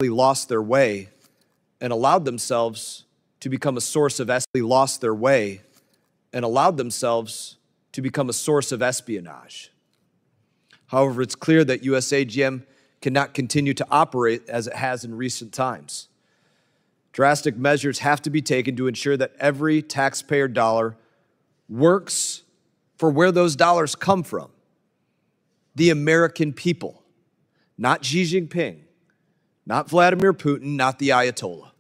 lost their way and allowed themselves to become a source of espionage. However, it's clear that USAGM cannot continue to operate as it has in recent times. Drastic measures have to be taken to ensure that every taxpayer dollar works for where those dollars come from, the American people, not Xi Jinping, not Vladimir Putin, not the Ayatollah.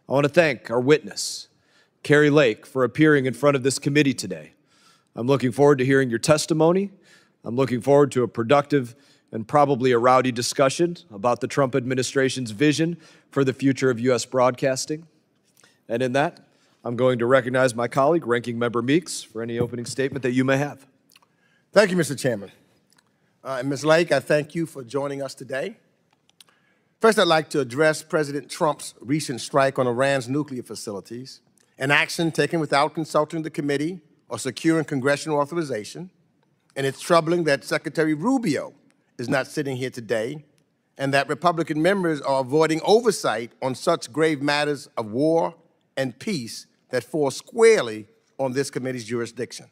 I want to thank our witness, Kari Lake, for appearing in front of this committee today. I'm looking forward to hearing your testimony. I'm looking forward to a productive and probably a rowdy discussion about the Trump administration's vision for the future of U.S. broadcasting. And in that, I'm going to recognize my colleague, Ranking Member Meeks, for any opening statement that you may have. Thank you, Mr. Chairman. And Ms. Lake, I thank you for joining us today. First, I'd like to address President Trump's recent strike on Iran's nuclear facilities, an action taken without consulting the committee or securing congressional authorization. And it's troubling that Secretary Rubio is not sitting here today and that Republican members are avoiding oversight on such grave matters of war and peace that fall squarely on this committee's jurisdiction.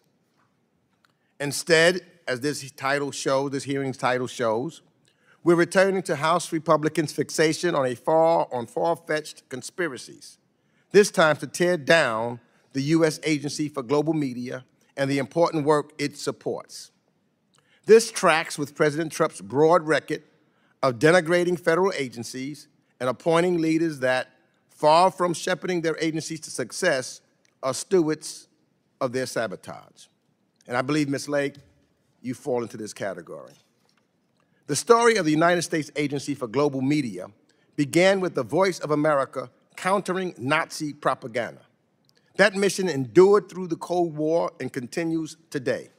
Instead, as this hearing's title shows, we're returning to House Republicans' fixation on far-fetched conspiracies, this time to tear down the U.S. Agency for Global Media and the important work it supports. This tracks with President Trump's broad record of denigrating federal agencies and appointing leaders that, far from shepherding their agencies to success, are stewards of their sabotage. And I believe, Ms. Lake, you fall into this category. The story of the United States Agency for Global Media began with the Voice of America countering Nazi propaganda. That mission endured through the Cold War and continues today.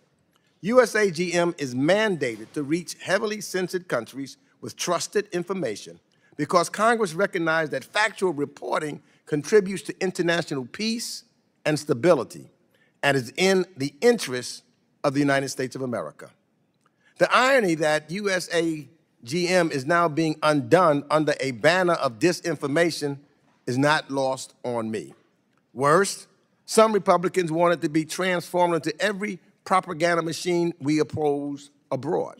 USAGM is mandated to reach heavily censored countries with trusted information because Congress recognized that factual reporting contributes to international peace and stability and is in the interest of the United States of America. The irony that USAGM is now being undone under a banner of disinformation is not lost on me. Worse, some Republicans want it to be transformed into every propaganda machine we oppose abroad.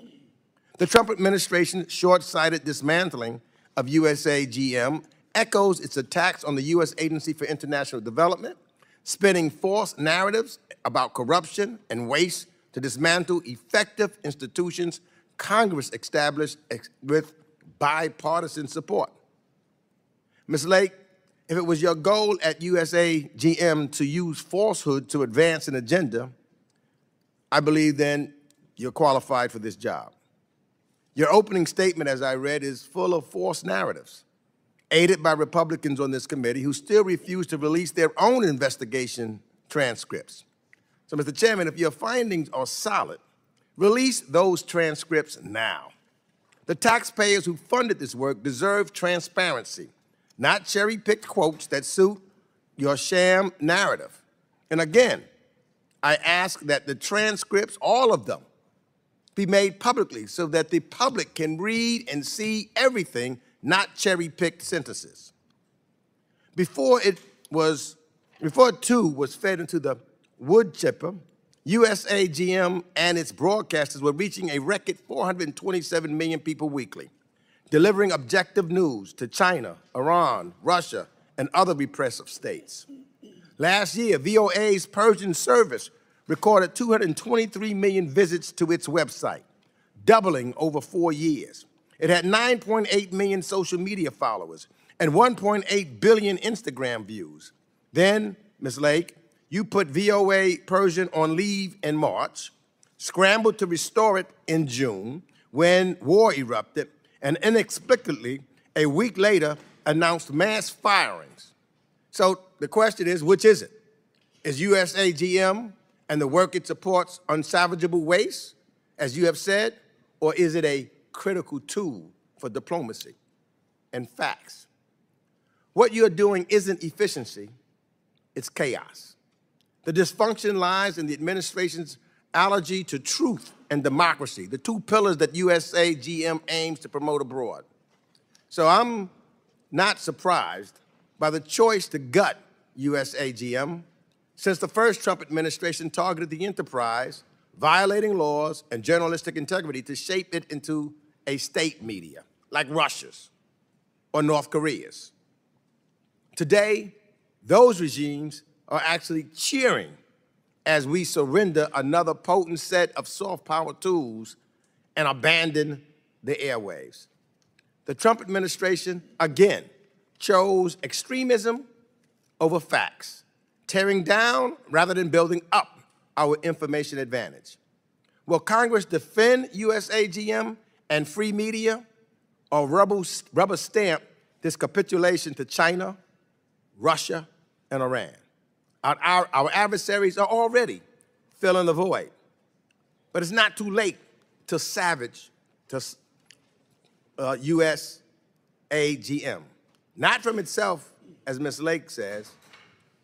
The Trump administration's short-sighted dismantling of USAGM echoes its attacks on the U.S. Agency for International Development, spinning false narratives about corruption and waste to dismantle effective institutions Congress established with bipartisan support. Ms. Lake, if it was your goal at USAGM to use falsehood to advance an agenda, I believe then you're qualified for this job. Your opening statement, as I read, is full of false narratives, aided by Republicans on this committee who still refuse to release their own investigation transcripts. So, Mr. Chairman, if your findings are solid, release those transcripts now. The taxpayers who funded this work deserve transparency, not cherry-picked quotes that suit your sham narrative. And again, I ask that the transcripts, all of them, be made publicly so that the public can read and see everything, not cherry-picked sentences. Before it too was fed into the wood chipper, USAGM and its broadcasters were reaching a record 427 million people weekly, delivering objective news to China, Iran, Russia, and other repressive states. Last year, VOA's Persian service recorded 223 million visits to its website, doubling over 4 years. It had 9.8 million social media followers and 1.8 billion Instagram views. Then, Ms. Lake, you put VOA Persian on leave in March, scrambled to restore it in June when war erupted, and inexplicably, a week later, announced mass firings. So the question is, which is it? Is USAGM and the work it supports unsalvageable waste, as you have said, or is it a critical tool for diplomacy and facts? What you're doing isn't efficiency, it's chaos. The dysfunction lies in the administration's allergy to truth and democracy, the two pillars that USAGM aims to promote abroad. So I'm not surprised by the choice to gut USAGM, since the first Trump administration targeted the enterprise, violating laws and journalistic integrity to shape it into a state media, like Russia's or North Korea's. Today, those regimes are actually cheering as we surrender another potent set of soft power tools and abandon the airwaves. The Trump administration, again, chose extremism over facts, tearing down rather than building up our information advantage. Will Congress defend USAGM and free media, or rubber stamp this capitulation to China, Russia, and Iran? Our adversaries are already filling the void. But it's not too late to savage USAGM. Not from itself, as Ms. Lake says,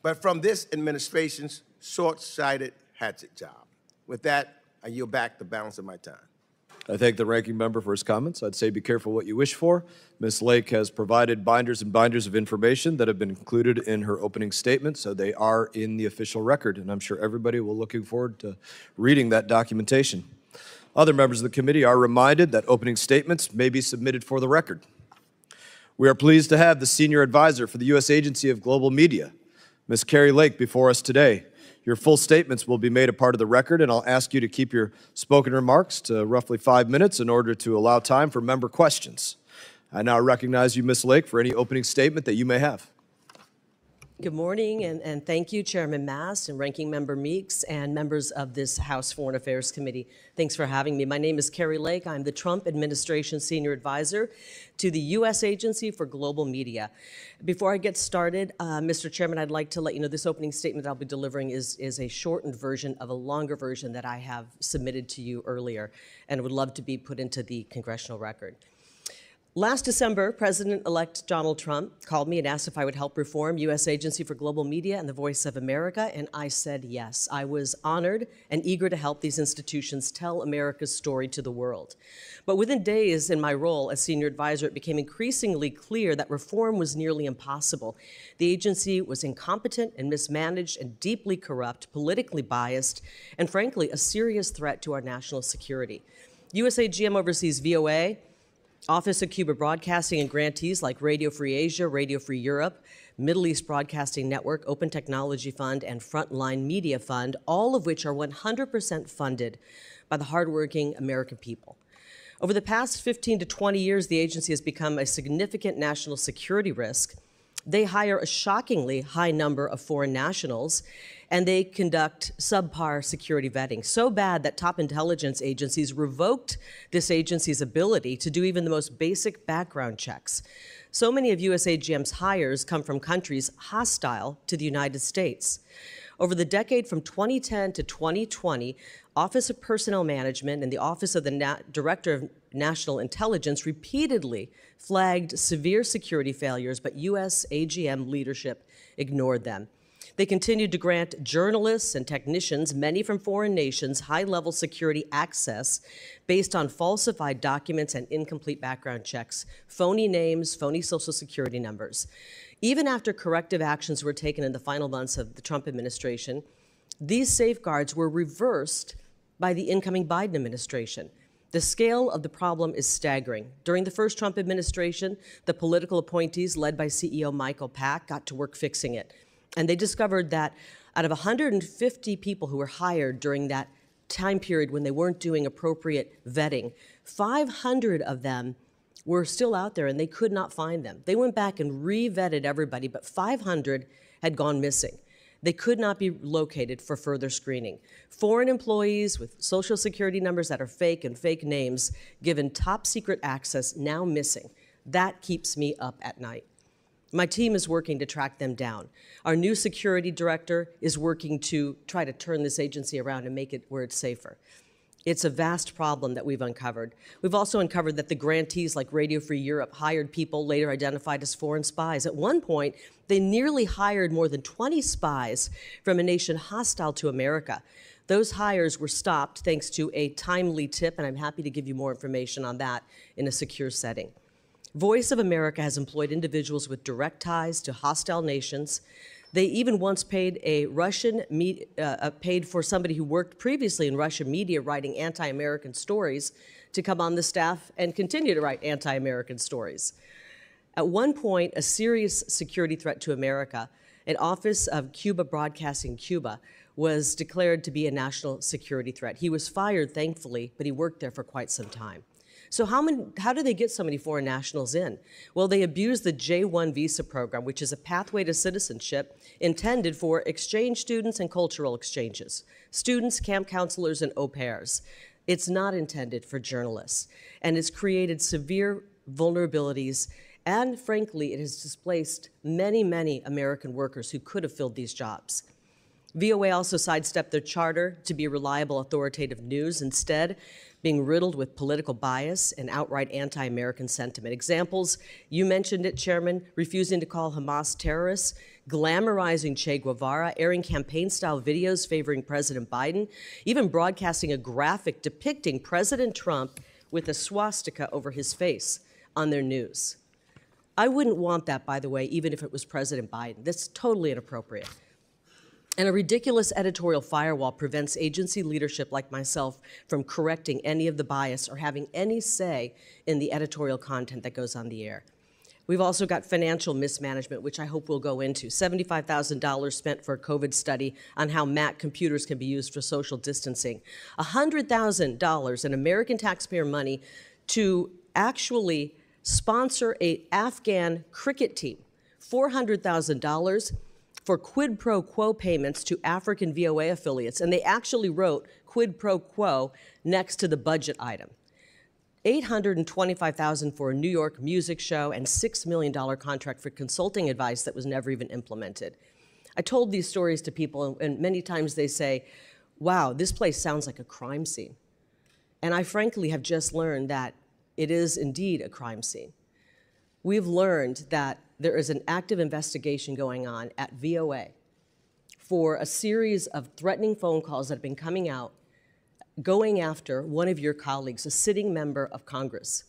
but from this administration's short-sighted hatchet job. With that, I yield back the balance of my time. I thank the ranking member for his comments. I'd say be careful what you wish for. Ms. Lake has provided binders and binders of information that have been included in her opening statement, so they are in the official record, and I'm sure everybody will looking forward to reading that documentation. Other members of the committee are reminded that opening statements may be submitted for the record. We are pleased to have the Senior Advisor for the U.S. Agency of Global Media, Ms. Kari Lake, before us today. Your full statements will be made a part of the record, and I'll ask you to keep your spoken remarks to roughly 5 minutes in order to allow time for member questions. I now recognize you, Ms. Lake, for any opening statement that you may have. Good morning, and thank you, Chairman Mast and Ranking Member Meeks and members of this House Foreign Affairs Committee. Thanks for having me. My name is Kari Lake. I'm the Trump Administration Senior Advisor to the U.S. Agency for Global Media. Before I get started, Mr. Chairman, I'd like to let you know this opening statement I'll be delivering is a shortened version of a longer version that I have submitted to you earlier and would love to be put into the congressional record. Last December, President-elect Donald Trump called me and asked if I would help reform U.S. Agency for Global Media and the Voice of America, and I said yes. I was honored and eager to help these institutions tell America's story to the world. But within days in my role as senior advisor, it became increasingly clear that reform was nearly impossible. The agency was incompetent and mismanaged and deeply corrupt, politically biased, and frankly, a serious threat to our national security. USAGM oversees VOA, Office of Cuba Broadcasting, and grantees like Radio Free Asia, Radio Free Europe, Middle East Broadcasting Network, Open Technology Fund, and Frontline Media Fund, all of which are 100% funded by the hardworking American people. Over the past 15 to 20 years, the agency has become a significant national security risk. They hire a shockingly high number of foreign nationals, and they conduct subpar security vetting, so bad that top intelligence agencies revoked this agency's ability to do even the most basic background checks. So many of USAGM's hires come from countries hostile to the United States. Over the decade from 2010 to 2020, Office of Personnel Management and the Office of the Director of National Intelligence repeatedly flagged severe security failures, but USAGM leadership ignored them. They continued to grant journalists and technicians, many from foreign nations, high-level security access based on falsified documents and incomplete background checks, phony names, phony social security numbers. Even after corrective actions were taken in the final months of the Trump administration, these safeguards were reversed by the incoming Biden administration. The scale of the problem is staggering. During the first Trump administration, the political appointees led by CEO Michael Pack got to work fixing it. And they discovered that out of 150 people who were hired during that time period when they weren't doing appropriate vetting, 500 of them were still out there and they could not find them. They went back and re-vetted everybody, but 500 had gone missing. They could not be located for further screening. Foreign employees with social security numbers that are fake and fake names given top secret access now missing. That keeps me up at night. My team is working to track them down. Our new security director is working to try to turn this agency around and make it where it's safer. It's a vast problem that we've uncovered. We've also uncovered that the grantees like Radio Free Europe hired people later identified as foreign spies. At one point, they nearly hired more than 20 spies from a nation hostile to America. Those hires were stopped thanks to a timely tip, and I'm happy to give you more information on that in a secure setting. Voice of America has employed individuals with direct ties to hostile nations. They even once paid paid for somebody who worked previously in Russian media writing anti-American stories to come on the staff and continue to write anti-American stories. At one point, a serious security threat to America, an office of Cuba Broadcasting Cuba, was declared to be a national security threat. He was fired, thankfully, but he worked there for quite some time. So how do they get so many foreign nationals in? Well, they abuse the J-1 visa program, which is a pathway to citizenship intended for exchange students and cultural exchanges, students, camp counselors, and au pairs. It's not intended for journalists, and it's created severe vulnerabilities, and frankly, it has displaced many, many American workers who could have filled these jobs. VOA also sidestepped their charter to be reliable, authoritative news, instead being riddled with political bias and outright anti-American sentiment. Examples, you mentioned it, Chairman, refusing to call Hamas terrorists, glamorizing Che Guevara, airing campaign-style videos favoring President Biden, even broadcasting a graphic depicting President Trump with a swastika over his face on their news. I wouldn't want that, by the way, even if it was President Biden. That's totally inappropriate. And a ridiculous editorial firewall prevents agency leadership like myself from correcting any of the bias or having any say in the editorial content that goes on the air. We've also got financial mismanagement, which I hope we'll go into. $75,000 spent for a COVID study on how Mac computers can be used for social distancing. $100,000 in American taxpayer money to actually sponsor an Afghan cricket team. $400,000 for quid pro quo payments to African VOA affiliates, and they actually wrote quid pro quo next to the budget item. $825,000 for a New York music show and $6 million contract for consulting advice that was never even implemented. I told these stories to people, and many times they say, wow, this place sounds like a crime scene. And I frankly have just learned that it is indeed a crime scene. We've learned that there is an active investigation going on at VOA for a series of threatening phone calls that have been coming out going after one of your colleagues, a sitting member of Congress,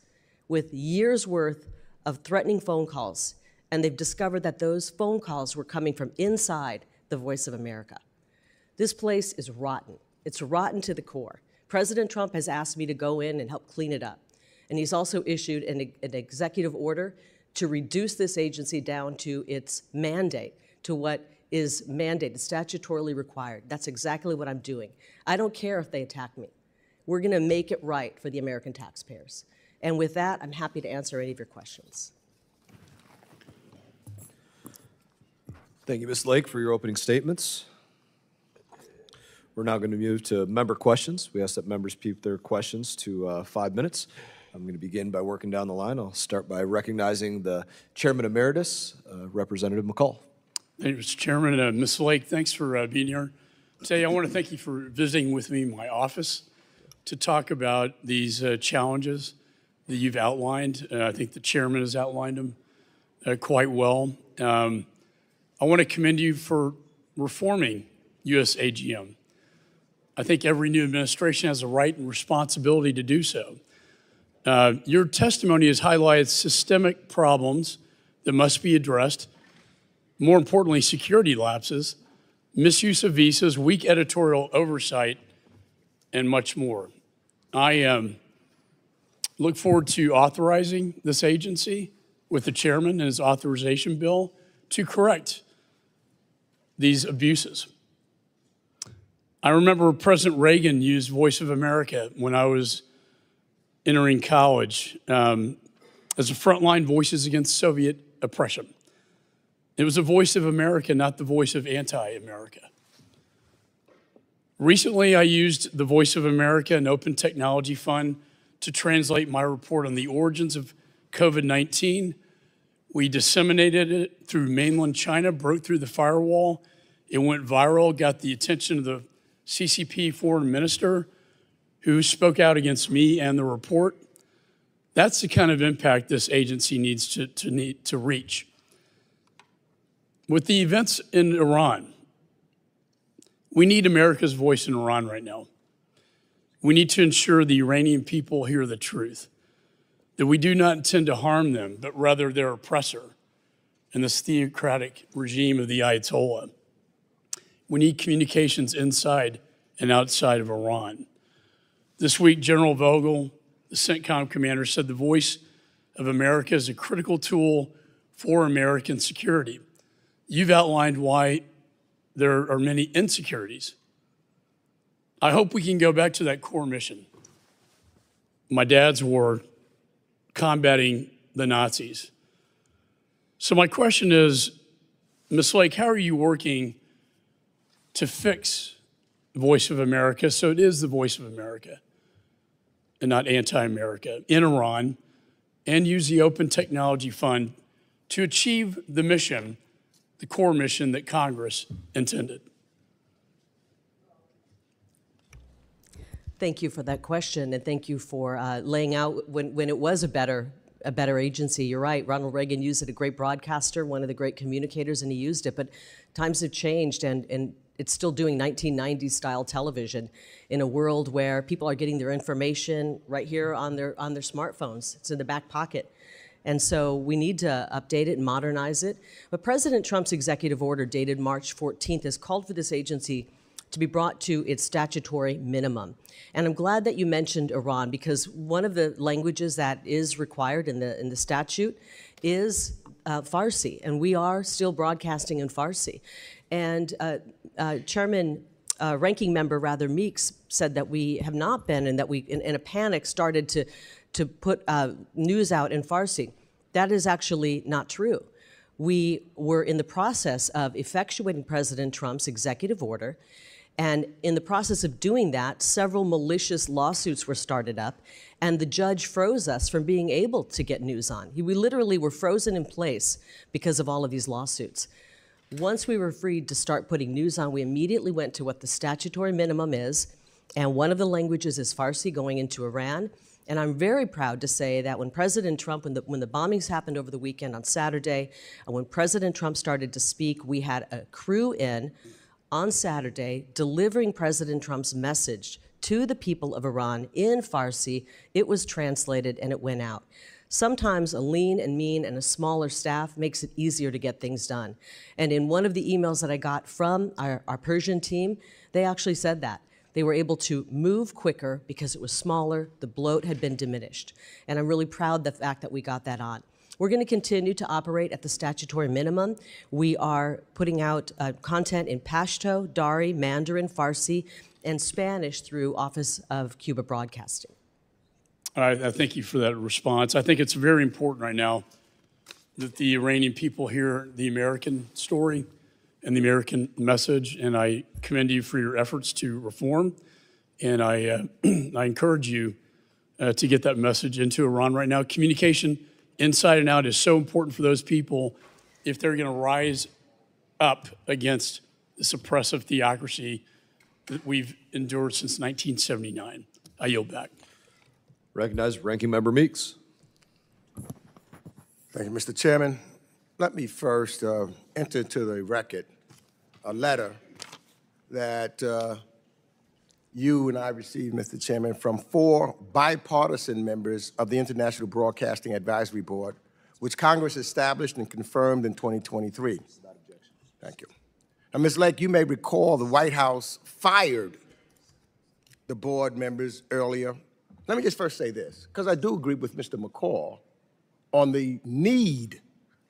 with years' worth of threatening phone calls. And they've discovered that those phone calls were coming from inside the Voice of America. This place is rotten. It's rotten to the core. President Trump has asked me to go in and help clean it up. And he's also issued an executive order to reduce this agency down to its mandate, to what is mandated, statutorily required. That's exactly what I'm doing. I don't care if they attack me. We're gonna make it right for the American taxpayers. And with that, I'm happy to answer any of your questions. Thank you, Ms. Lake, for your opening statements. We're now going to move to member questions. We ask that members keep their questions to 5 minutes. I'm going to begin by working down the line. I'll start by recognizing the Chairman Emeritus, Representative McCall. Thank you, Mr. Chairman. Ms. Lake, thanks for being here today. I want to thank you for visiting with me in my office to talk about these challenges that you've outlined. I think the chairman has outlined them quite well. I want to commend you for reforming USAGM. I think every new administration has a right and responsibility to do so. Your testimony has highlighted systemic problems that must be addressed. More importantly, security lapses, misuse of visas, weak editorial oversight, and much more. I look forward to authorizing this agency with the chairman and his authorization bill to correct these abuses. I remember President Reagan used Voice of America when I was entering college as a frontline voices against Soviet oppression. It was a voice of America, not the voice of anti-America. Recently, I used the Voice of America and Open Technology Fund to translate my report on the origins of COVID-19. We disseminated it through mainland China, broke through the firewall. It went viral, got the attention of the CCP foreign minister who spoke out against me and the report. That's the kind of impact this agency needs to reach. With the events in Iran, we need America's voice in Iran right now. We need to ensure the Iranian people hear the truth. that we do not intend to harm them, but rather their oppressor in this theocratic regime of the Ayatollah. We need communications inside and outside of Iran. This week, General Vogel, the CENTCOM commander, said the voice of America is a critical tool for American security. You've outlined why there are many insecurities. I hope we can go back to that core mission. My dad's war, combating the Nazis. So my question is, Ms. Lake, how are you working to fix the voice of America so it is the voice of America and not anti-America in Iran, and use the Open Technology Fund to achieve the mission, the core mission that Congress intended? Thank you for that question, and thank you for laying out when it was a better agency. You're right, Ronald Reagan used it, a great broadcaster, one of the great communicators, and he used it, but times have changed, and it's still doing 1990s style television in a world where people are getting their information right here on their smartphones. It's in the back pocket. And so we need to update it and modernize it. But President Trump's executive order dated March 14th has called for this agency to be brought to its statutory minimum. And I'm glad that you mentioned Iran, because one of the languages that is required in the statute is Farsi, and we are still broadcasting in Farsi. And Ranking Member Meeks said that we have not been, and that we, in a panic, started to put news out in Farsi. That is actually not true. We were in the process of effectuating President Trump's executive order, and in the process of doing that, several malicious lawsuits were started up, and the judge froze us from being able to get news on. We literally were frozen in place because of all of these lawsuits. Once we were freed to start putting news on, we immediately went to what the statutory minimum is, and one of the languages is Farsi going into Iran. And I'm very proud to say that when President Trump, when the bombings happened over the weekend on Saturday, and when President Trump started to speak, we had a crew in on Saturday delivering President Trump's message to the people of Iran in Farsi. It was translated and it went out. Sometimes a lean and mean and a smaller staff makes it easier to get things done. And in one of the emails that I got from our Persian team, they actually said that. They were able to move quicker because it was smaller, the bloat had been diminished. And I'm really proud of the fact that we got that on. We're going to continue to operate at the statutory minimum. We are putting out content in Pashto, Dari, Mandarin, Farsi, and Spanish through Office of Cuba Broadcasting. I thank you for that response. I think it's very important right now that the Iranian people hear the American story and the American message, and I commend you for your efforts to reform, and I encourage you to get that message into Iran right now. Communication inside and out is so important for those people if they're going to rise up against this oppressive theocracy that we've endured since 1979. I yield back. Recognize Ranking Member Meeks. Thank you, Mr. Chairman. Let me first enter into the record a letter that you and I received, Mr. Chairman, from 4 bipartisan members of the International Broadcasting Advisory Board, which Congress established and confirmed in 2023. Thank you. Now, Ms. Lake, you may recall the White House fired the board members earlier. Let me just first say this, because I do agree with Mr. McCall on the need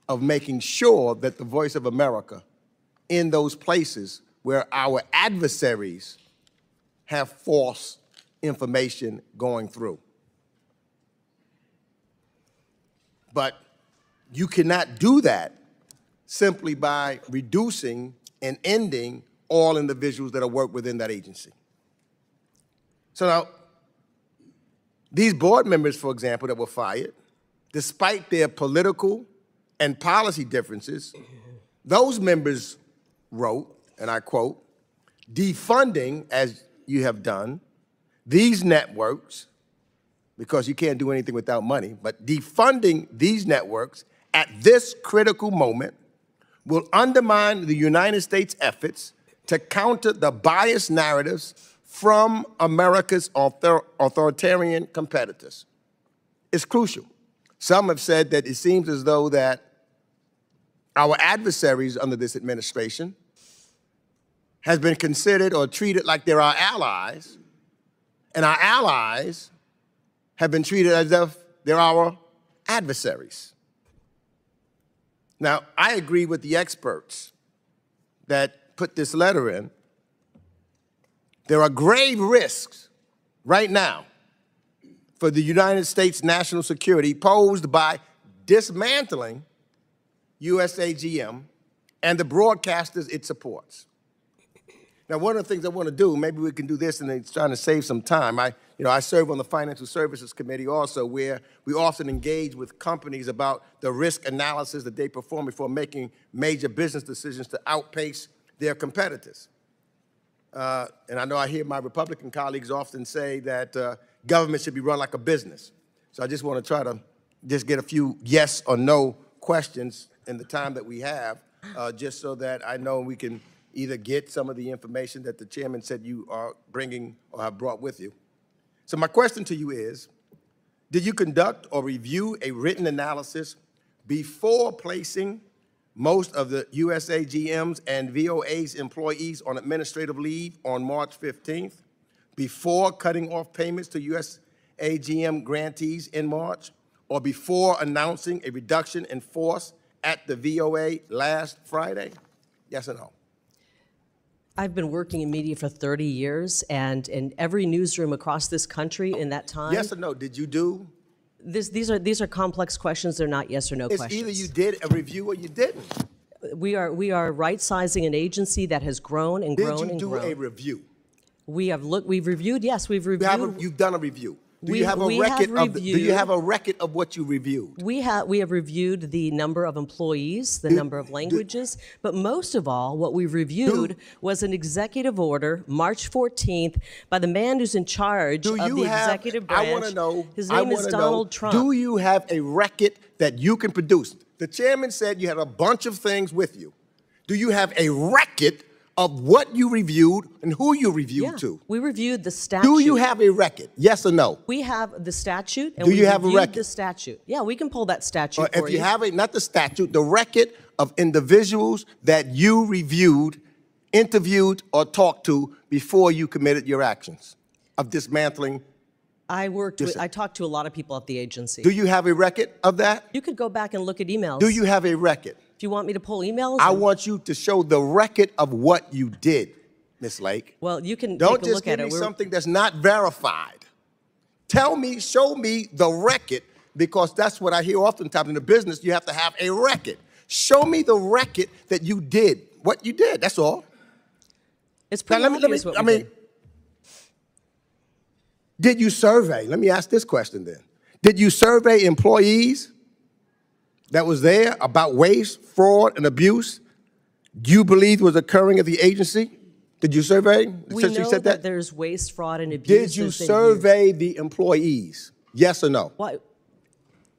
of making sure that the voice of America in those places where our adversaries have false information going through. But you cannot do that simply by reducing and ending all individuals that are work within that agency. So now, these board members, for example, that were fired, despite their political and policy differences, those members wrote, and I quote, defunding, as you have done, these networks, because you can't do anything without money, but defunding these networks at this critical moment will undermine the United States' efforts to counter the biased narratives from America's authoritarian competitors. It's crucial Some have said that it seems as though that our adversaries under this administration has been considered or treated like they're our allies, and our allies have been treated as if they're our adversaries. Now, I agree with the experts that put this letter in. There are grave risks right now for the United States national security posed by dismantling USAGM and the broadcasters it supports. Now, one of the things I want to do, maybe we can do this and it's trying to save some time. I serve on the Financial Services Committee also, where we often engage with companies about the risk analysis that they perform before making major business decisions to outpace their competitors. And I know I hear my Republican colleagues often say that government should be run like a business. So I just want to try to just get a few yes or no questions in the time that we have, just so that I know we can either get some of the information that the chairman said you are bringing or have brought with you. So my question to you is, did you conduct or review a written analysis before placing most of the USAGM's and VOA's employees on administrative leave on March 15th, before cutting off payments to USAGM grantees in March, or before announcing a reduction in force at the VOA last Friday? Yes or no? I've been working in media for 30 years, and in every newsroom across this country in that time. Yes or no? Did you do? These are complex questions. They're not yes or no questions. It's either you did a review or you didn't. We are right-sizing an agency that has grown and grown and grown. Did you do a review? We've reviewed. Yes, we've reviewed. You've done a review. Do you have a record of what you reviewed? We have reviewed the number of employees, the number of languages, but most of all, what we reviewed was an executive order, March 14th, by the man who's in charge of the executive branch. I want to know. His name is Donald Trump. Do you have a record that you can produce? The chairman said you had a bunch of things with you. Do you have a record of what you reviewed and who you reviewed to? We reviewed the statute. Do you have a record? Yes or no? We have the statute, and do you have a record? The statute. Yeah, we can pull that statute for you. If you have it, not the statute, the record of individuals that you reviewed, interviewed, or talked to before you committed your actions of dismantling. I talked to a lot of people at the agency. Do you have a record of that? You could go back and look at emails. Do you have a record? If you want me to pull emails? I want you to show the record of what you did, Ms. Lake. Well, you can Don't take a look at it. Don't just give me something that's not verified. Tell me, show me the record, because that's what I hear oftentimes in the business. You have to have a record. Show me the record that you did, what you did, that's all. It's pretty obvious what we did. Did you survey? Let me ask this question then. Did you survey employees that was there about waste, fraud, and abuse you believe was occurring at the agency? Did you survey? We know that there's waste, fraud, and abuse. Did you survey the employees? Yes or no? Why?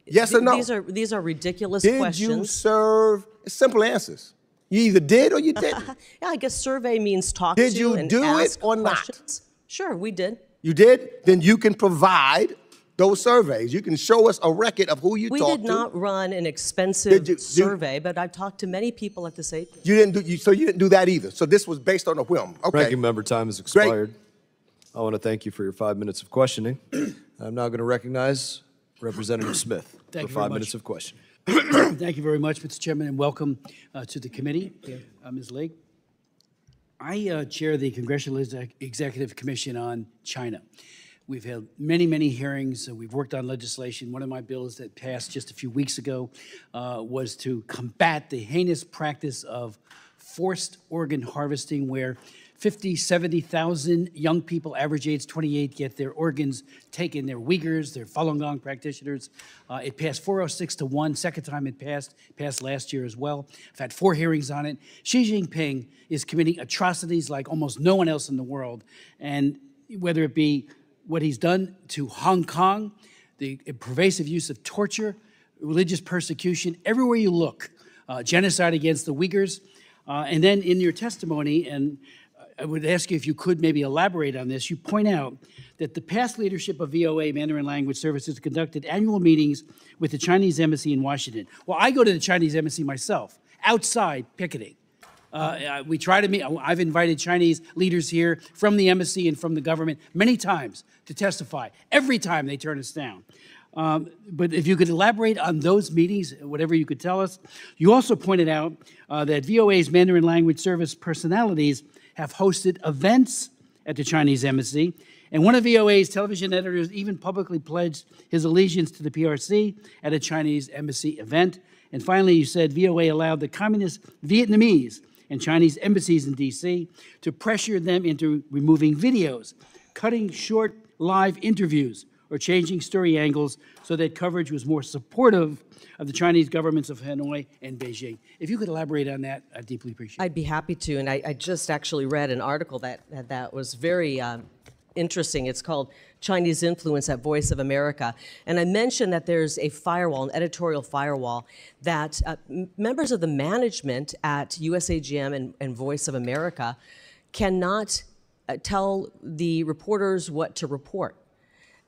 Yes or no? These are ridiculous questions. Did you serve? Simple answers. You either did or you didn't. Yeah, I guess survey means talk to and ask questions. Did you do it or not? Sure, we did. You did? Then you can provide those surveys. You can show us a record of who you talked to. We did not run an expensive survey, but I've talked to many people at this agency. So you didn't do that either. So this was based on a whim. Okay. Ranking member, time has expired. Great. I want to thank you for your 5 minutes of questioning. I'm now going to recognize Representative Smith for 5 minutes of questioning. Thank you very much, Mr. Chairman, and welcome to the committee, Ms. Lake. I chair the Congressional Executive Commission on China. We've had many, many hearings. We've worked on legislation. One of my bills that passed just a few weeks ago was to combat the heinous practice of forced organ harvesting, where 50, 70,000 young people, average age 28, get their organs taken. They're Uyghurs, they're Falun Gong practitioners. It passed 406 to 1. Second time it passed last year as well. I've had 4 hearings on it. Xi Jinping is committing atrocities like almost no one else in the world. And whether it be what he's done to Hong Kong, the pervasive use of torture, religious persecution, everywhere you look, genocide against the Uyghurs. And then in your testimony, and I would ask you if you could maybe elaborate on this. You point out that the past leadership of VOA Mandarin Language Services conducted annual meetings with the Chinese embassy in Washington. Well, I go to the Chinese embassy myself, outside picketing. We try to meet. I've invited Chinese leaders here from the embassy and from the government many times to testify. Every time they turn us down. But if you could elaborate on those meetings, whatever you could tell us. You also pointed out that VOA's Mandarin language service personalities have hosted events at the Chinese embassy. And one of VOA's television editors even publicly pledged his allegiance to the PRC at a Chinese embassy event. And finally, you said VOA allowed the communist Vietnamese and Chinese embassies in D.C. to pressure them into removing videos, cutting short live interviews, or changing story angles so that coverage was more supportive of the Chinese governments of Hanoi and Beijing. If you could elaborate on that, I'd deeply appreciate it. I'd be happy to, and I just actually read an article that was very interesting. It's called Chinese Influence at Voice of America. And I mentioned that there's a firewall, an editorial firewall, that members of the management at USAGM and Voice of America cannot tell the reporters what to report.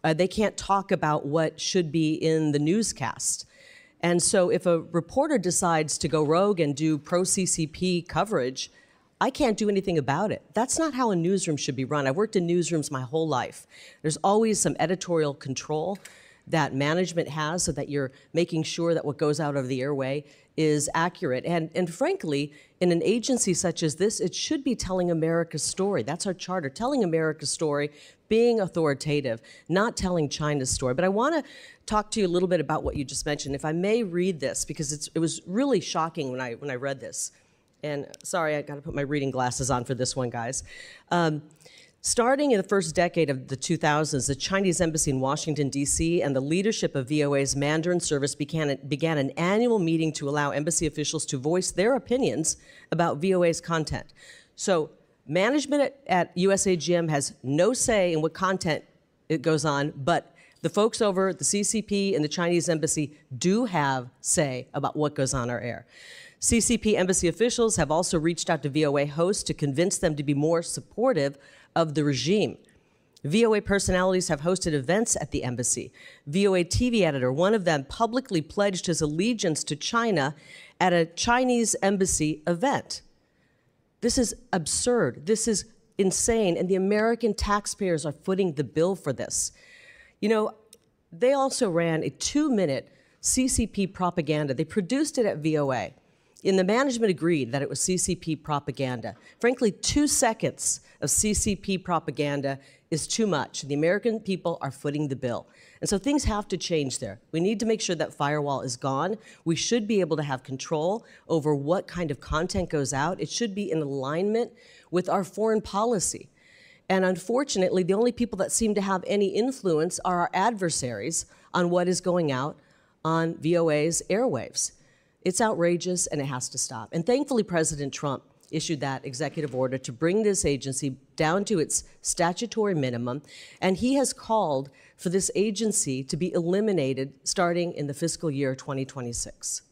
They can't talk about what should be in the newscast. And so if a reporter decides to go rogue and do pro-CCP coverage, I can't do anything about it. That's not how a newsroom should be run. I've worked in newsrooms my whole life. There's always some editorial control that management has so that you're making sure that what goes out of the airway is accurate. And frankly, in an agency such as this, it should be telling America's story. That's our charter, telling America's story, being authoritative, not telling China's story. But I want to talk to you a little bit about what you just mentioned. If I may read this, because it was really shocking when I read this. And sorry, I got to put my reading glasses on for this one, guys. Starting in the first decade of the 2000s, the Chinese embassy in Washington, D.C., and the leadership of VOA's Mandarin service began an annual meeting to allow embassy officials to voice their opinions about VOA's content. So management at USAGM has no say in what content it goes on, but the folks over at the CCP and the Chinese embassy do have say about what goes on our air. CCP embassy officials have also reached out to VOA hosts to convince them to be more supportive of the regime. VOA personalities have hosted events at the embassy. VOA TV editor, one of them, publicly pledged his allegiance to China at a Chinese embassy event. This is absurd. This is insane, and the American taxpayers are footing the bill for this. You know, they also ran a 2-minute CCP propaganda. They produced it at VOA. And the management agreed that it was CCP propaganda. Frankly, 2 seconds of CCP propaganda is too much. The American people are footing the bill. And so things have to change there. We need to make sure that firewall is gone. We should be able to have control over what kind of content goes out. It should be in alignment with our foreign policy. And unfortunately, the only people that seem to have any influence are our adversaries on what is going out on VOA's airwaves. It's outrageous, and it has to stop. And thankfully, President Trump issued that executive order to bring this agency down to its statutory minimum, and he has called for this agency to be eliminated starting in the fiscal year 2026.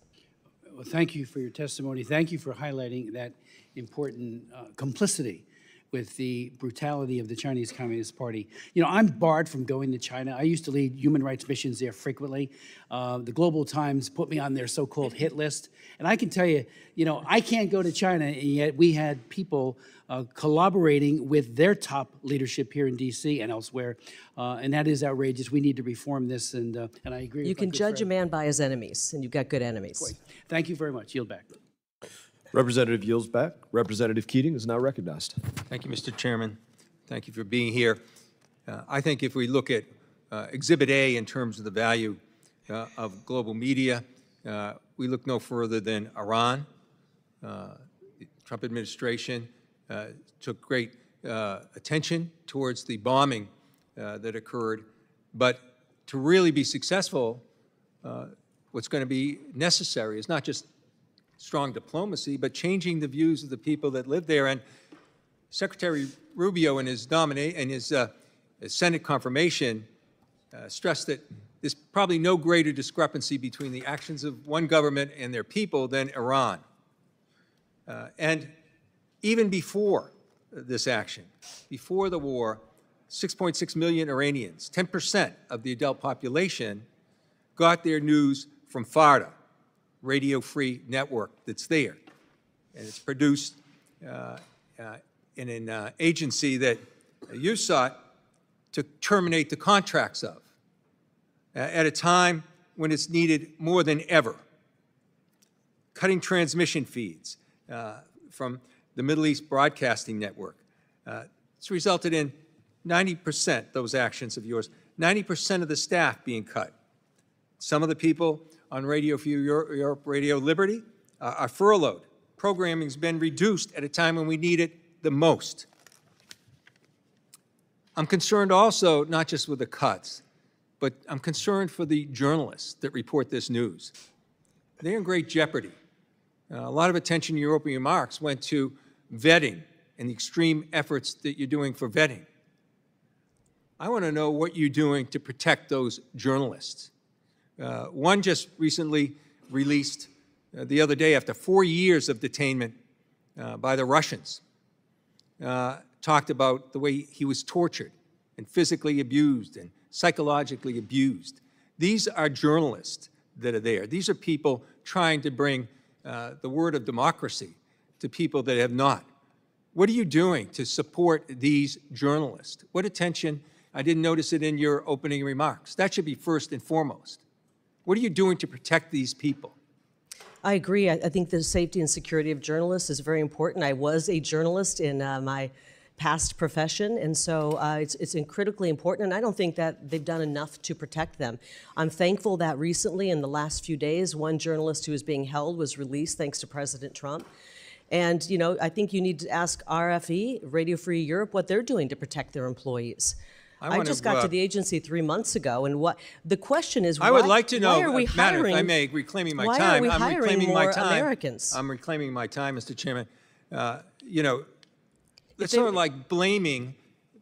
Well, thank you for your testimony. Thank you for highlighting that important complicity with the brutality of the Chinese Communist Party. You know, I'm barred from going to China. I used to lead human rights missions there frequently. The Global Times put me on their so-called hit list. And I can tell you, you know, I can't go to China, and yet we had people collaborating with their top leadership here in D.C. and elsewhere. And that is outrageous. We need to reform this, and I agree. You can judge a man by his enemies, and you've got good enemies. Thank you very much. Yield back. Representative yields back. Representative Keating is now recognized. Thank you, Mr. Chairman. Thank you for being here. I think if we look at Exhibit A in terms of the value of global media, we look no further than Iran. The Trump administration took great attention towards the bombing that occurred. But to really be successful, what's going to be necessary is not just strong diplomacy, but changing the views of the people that live there. And Secretary Rubio in his Senate confirmation stressed that there's probably no greater discrepancy between the actions of one government and their people than Iran. And even before this action. Before the war, 6.6 million Iranians, 10% of the adult population, got their news from FARDA, Radio Free Network that's there. And it's produced in an agency that you sought to terminate the contracts of at a time when it's needed more than ever. Cutting transmission feeds from the Middle East Broadcasting Network. It's resulted in 90%, those actions of yours, 90% of the staff being cut. Some of the people on Radio Free Europe, Radio Liberty are furloughed. Programming's been reduced at a time when we need it the most. I'm concerned also, not just with the cuts, but I'm concerned for the journalists that report this news. They're in great jeopardy. A lot of attention in your opening remarks went to vetting and the extreme efforts that you're doing for vetting. I want to know what you're doing to protect those journalists. One just recently released the other day, after 4 years of detainment by the Russians, talked about the way he was tortured and physically abused and psychologically abused. These are journalists that are there. These are people trying to bring the word of democracy to people that have not. What are you doing to support these journalists? What attention? I didn't notice it in your opening remarks. That should be first and foremost. What are you doing to protect these people? I agree. I think the safety and security of journalists is very important. I was a journalist in my past profession, and so it's critically important, and I don't think that they've done enough to protect them. I'm thankful that recently, in the last few days, one journalist who was being held was released thanks to President Trump. And, you know, I think you need to ask RFE, Radio Free Europe, what they're doing to protect their employees. I just got to the agency 3 months ago, and what the question is, I would like to know, why are we hiring, Madam, if I may, reclaiming my why time. Are we I'm hiring reclaiming more my time. Americans? I'm reclaiming my time, Mr. Chairman. You know, it's sort of like blaming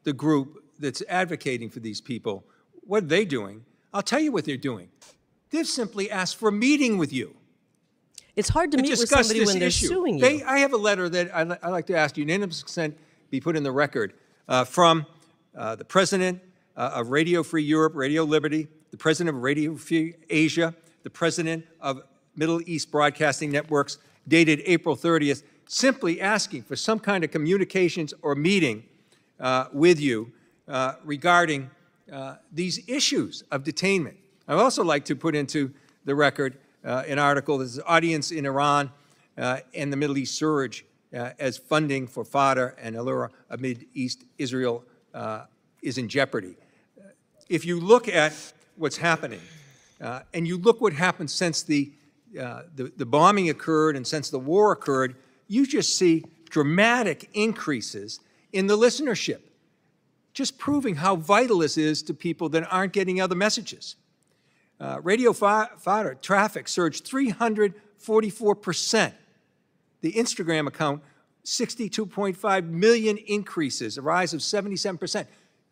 the group that's advocating for these people. What are they doing? I'll tell you what they're doing. They've simply asked for a meeting with you. It's hard to meet with somebody when they're suing you. I have a letter that I'd like to ask unanimous consent be put in the record from the President of Radio Free Europe, Radio Liberty, the President of Radio Free Asia, the President of Middle East Broadcasting Networks, dated April 30th, simply asking for some kind of communications or meeting with you regarding these issues of detainment. I'd also like to put into the record an article that says audience in Iran and the Middle East surge as funding for Fatah and Allura amid East Israel is in jeopardy. If you look at what's happening, and you look what happened since the bombing occurred and since the war occurred, you just see dramatic increases in the listenership, just proving how vital this is to people that aren't getting other messages. Radio Fatah traffic surged 344%. The Instagram account, 62.5 million increases, a rise of 77%.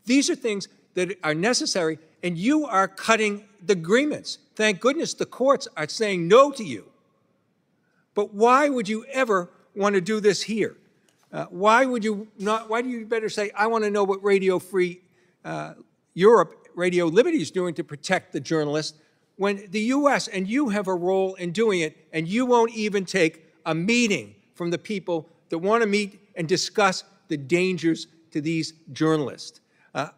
These are things that are necessary, and you are cutting the agreements. Thank goodness the courts are saying no to you. But why would you ever want to do this here? Why would you not? Why do you better say, I want to know what Radio Free Europe, Radio Liberty is doing to protect the journalists, when the U.S. and you have a role in doing it, and you won't even take a meeting from the people that want to meet and discuss the dangers to these journalists.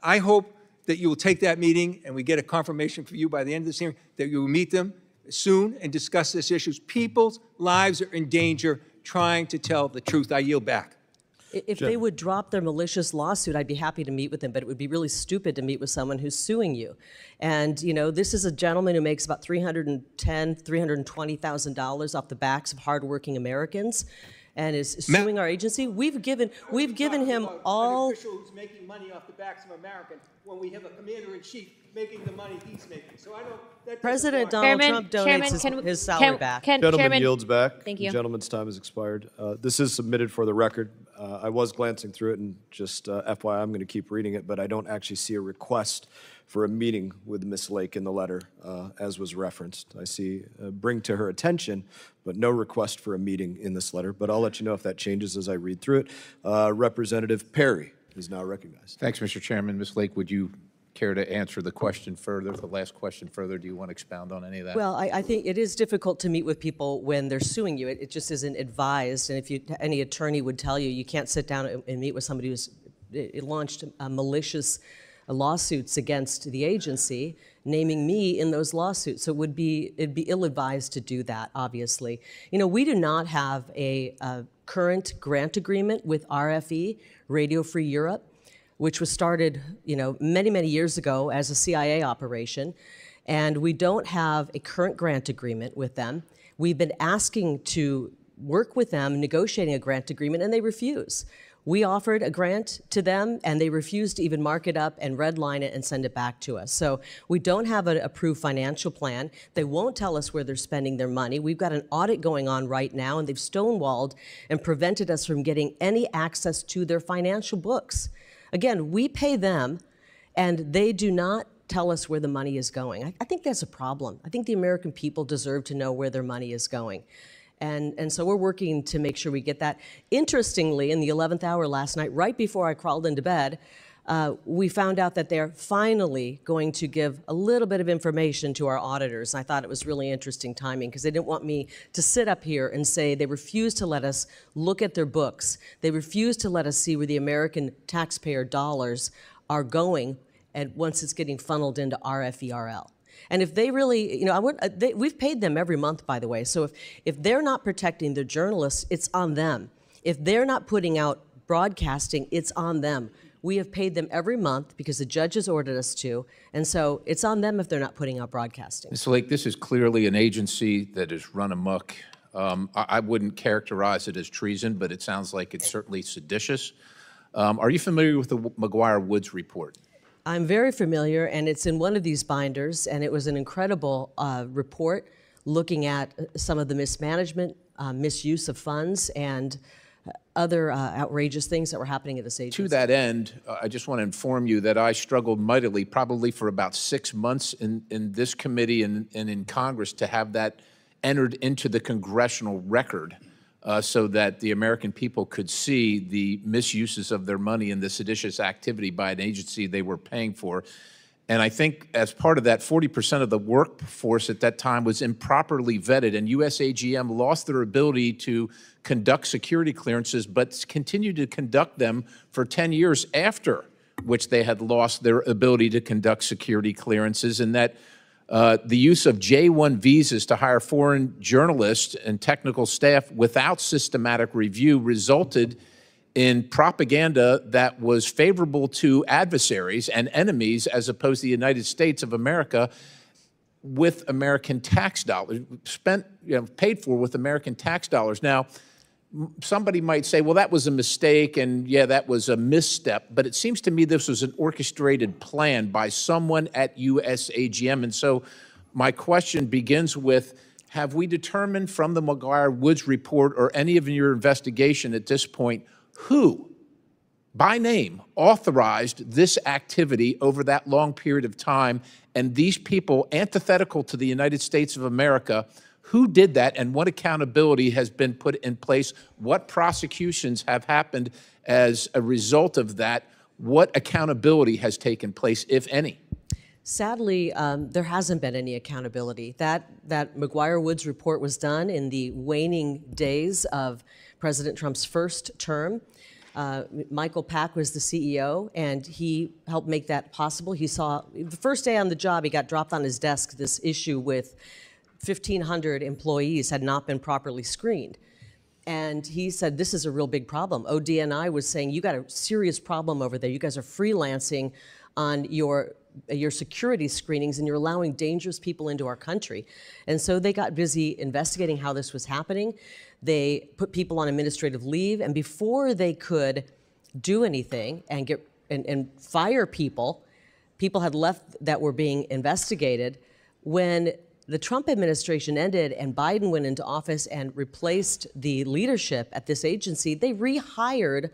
I hope that you will take that meeting, and we get a confirmation for you by the end of this hearing, that you will meet them soon and discuss these issues. People's lives are in danger trying to tell the truth. I yield back. If they would drop their malicious lawsuit, I'd be happy to meet with them, but it would be really stupid to meet with someone who's suing you. And, you know, this is a gentleman who makes about $310,000, $320,000 off the backs of hardworking Americans and is suing our agency. We've given him all... An official who's making money off the backs of Americans when we have a commander-in-chief making the money he's making. So I don't... President Donald Trump donates his salary back. Gentleman yields back. Thank you. The gentleman's time has expired. This is submitted for the record. I was glancing through it, and just FYI, I'm going to keep reading it, but I don't actually see a request for a meeting with Ms. Lake in the letter, as was referenced. I see bring to her attention, but no request for a meeting in this letter. But I'll let you know if that changes as I read through it. Representative Perry is now recognized. Thanks, Mr. Chairman. Ms. Lake, would you care to answer the question further, the last question further? Do you want to expound on any of that? Well, I think it is difficult to meet with people when they're suing you. It just isn't advised. And if any attorney would tell you, you can't sit down and meet with somebody who's launched malicious lawsuits against the agency, naming me in those lawsuits. So it'd be ill-advised to do that, obviously. You know, we do not have a current grant agreement with RFE, Radio Free Europe, which was started, you know, many, many years ago as a CIA operation. And we don't have a current grant agreement with them. We've been asking to work with them, negotiating a grant agreement, and they refuse. We offered a grant to them, and they refused to even mark it up and redline it and send it back to us. So we don't have an approved financial plan. They won't tell us where they're spending their money. We've got an audit going on right now, and they've stonewalled and prevented us from getting any access to their financial books. Again, we pay them, and they do not tell us where the money is going. I think that's a problem. I think the American people deserve to know where their money is going. And so we're working to make sure we get that. Interestingly, in the 11th hour last night, right before I crawled into bed, we found out that they're finally going to give a little bit of information to our auditors. And I thought it was really interesting timing because they didn't want me to sit up here and say they refused to let us look at their books. They refused to let us see where the American taxpayer dollars are going and once it's getting funneled into RFERL. And if they really, you know, we've paid them every month, by the way. So if they're not protecting their journalists, it's on them. If they're not putting out broadcasting, it's on them. We have paid them every month because the judge has ordered us to, and so it's on them if they're not putting out broadcasting. Ms. Lake, this is clearly an agency that is run amok. I wouldn't characterize it as treason, but it sounds like it's certainly seditious. Are you familiar with the McGuire-Woods report? I'm very familiar, and it's in one of these binders, and it was an incredible report looking at some of the mismanagement, misuse of funds, and other outrageous things that were happening at this agency. To that end, I just want to inform you that I struggled mightily, probably for about 6 months in this committee and in Congress, to have that entered into the congressional record so that the American people could see the misuses of their money and the seditious activity by an agency they were paying for. And I think as part of that, 40% of the workforce at that time was improperly vetted, and USAGM lost their ability to conduct security clearances, but continued to conduct them for 10 years after which they had lost their ability to conduct security clearances, and that the use of J-1 visas to hire foreign journalists and technical staff without systematic review resulted in propaganda that was favorable to adversaries and enemies as opposed to the United States of America with American tax dollars, paid for with American tax dollars. Now, somebody might say, well, that was a mistake, and yeah, that was a misstep, but it seems to me this was an orchestrated plan by someone at USAGM. And so my question begins with, have we determined from the McGuire-Woods report or any of your investigation at this point who, by name, authorized this activity over that long period of time, and these people antithetical to the United States of America, who did that, and what accountability has been put in place? What prosecutions have happened as a result of that? What accountability has taken place, if any? Sadly, there hasn't been any accountability. That McGuire-Woods report was done in the waning days of President Trump's first term. Michael Pack was the CEO, and he helped make that possible. He saw, the first day on the job, he got dropped on his desk this issue with 1,500 employees had not been properly screened. And he said, this is a real big problem. ODNI was saying, you got a serious problem over there. You guys are freelancing on your security screenings, and you're allowing dangerous people into our country. And so they got busy investigating how this was happening. They put people on administrative leave, and before they could do anything and fire people, people had left that were being investigated. When the Trump administration ended and Biden went into office and replaced the leadership at this agency, they rehired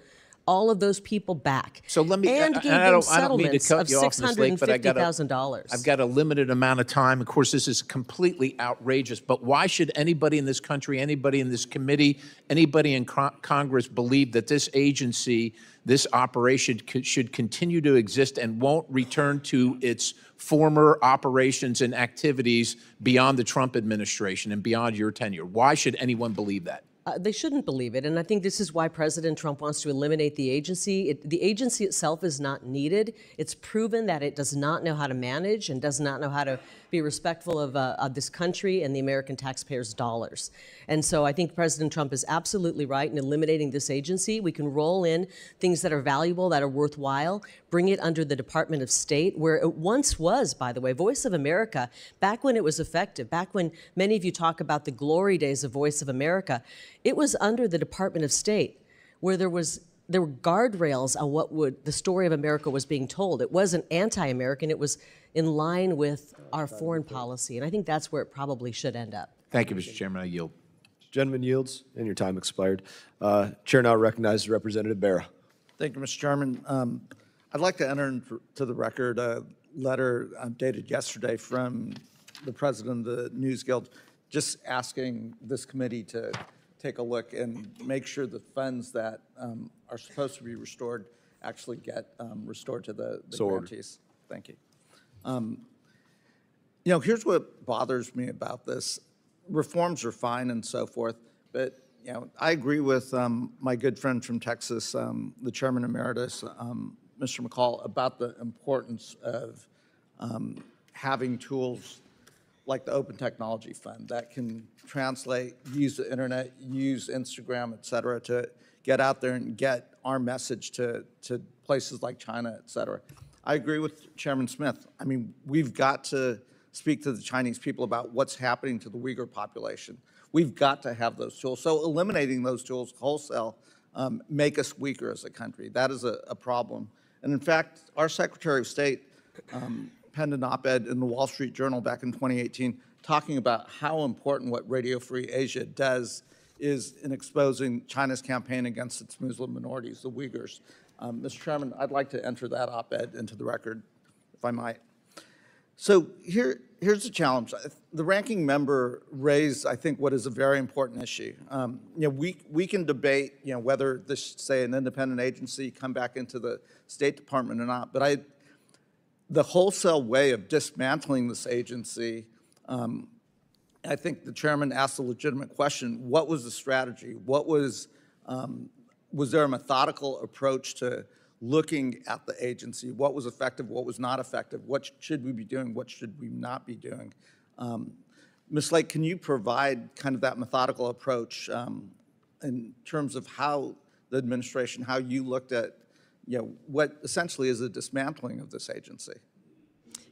all of those people back. So let me, and gave I them don't mean to settlements cut of you off, Ms. Lake, but I've $650,000. got a limited amount of time. Of course, this is completely outrageous, but why should anybody in this country, anybody in this committee, anybody in Congress believe that this agency, this operation should continue to exist and won't return to its former operations and activities beyond the Trump administration and beyond your tenure? Why should anyone believe that? They shouldn't believe it, and I think this is why President Trump wants to eliminate the agency. The agency itself is not needed. It's proven that it does not know how to manage and does not know how to be respectful of this country and the American taxpayers' dollars. And so I think President Trump is absolutely right in eliminating this agency. We can roll in things that are valuable, that are worthwhile, bring it under the Department of State, where it once was, by the way. Voice of America, back when it was effective, back when many of you talk about the glory days of Voice of America, it was under the Department of State, where there were guardrails on what the story of America was being told. It wasn't anti-American, it was in line with our foreign policy, and I think that's where it probably should end up. Thank you, Mr. Chairman. I yield. Gentleman yields, and your time expired. Chair now recognizes Representative Barra. Thank you, Mr. Chairman. I'd like to enter into the record a letter dated yesterday from the president of the News Guild, just asking this committee to take a look and make sure the funds that are supposed to be restored actually get restored to the grantees. Thank you. You know, here's what bothers me about this. Reforms are fine and so forth, but you know, I agree with my good friend from Texas, the Chairman Emeritus, Mr. McCall, about the importance of having tools like the Open Technology Fund that can translate, use the internet, use Instagram, et cetera, to get out there and get our message to places like China, et cetera. I agree with Chairman Smith. I mean, we've got to speak to the Chinese people about what's happening to the Uyghur population. We've got to have those tools. So eliminating those tools wholesale make us weaker as a country. That is a problem. And in fact, our Secretary of State penned an op-ed in the Wall Street Journal back in 2018 talking about how important what Radio Free Asia does is in exposing China's campaign against its Muslim minorities, the Uyghurs. Mr. Chairman, I'd like to enter that op-ed into the record, if I might. So here's the challenge. The ranking member raised, I think, what is a very important issue. You know, we can debate, you know, whether this, say, an independent agency come back into the State Department or not, but the wholesale way of dismantling this agency, I think the chairman asked a legitimate question. What was the strategy? What was there a methodical approach to looking at the agency? What was effective? What was not effective? What should we be doing? What should we not be doing? Ms. Lake, can you provide kind of that methodical approach in terms of how the administration, how you looked at, you know, what essentially is a dismantling of this agency?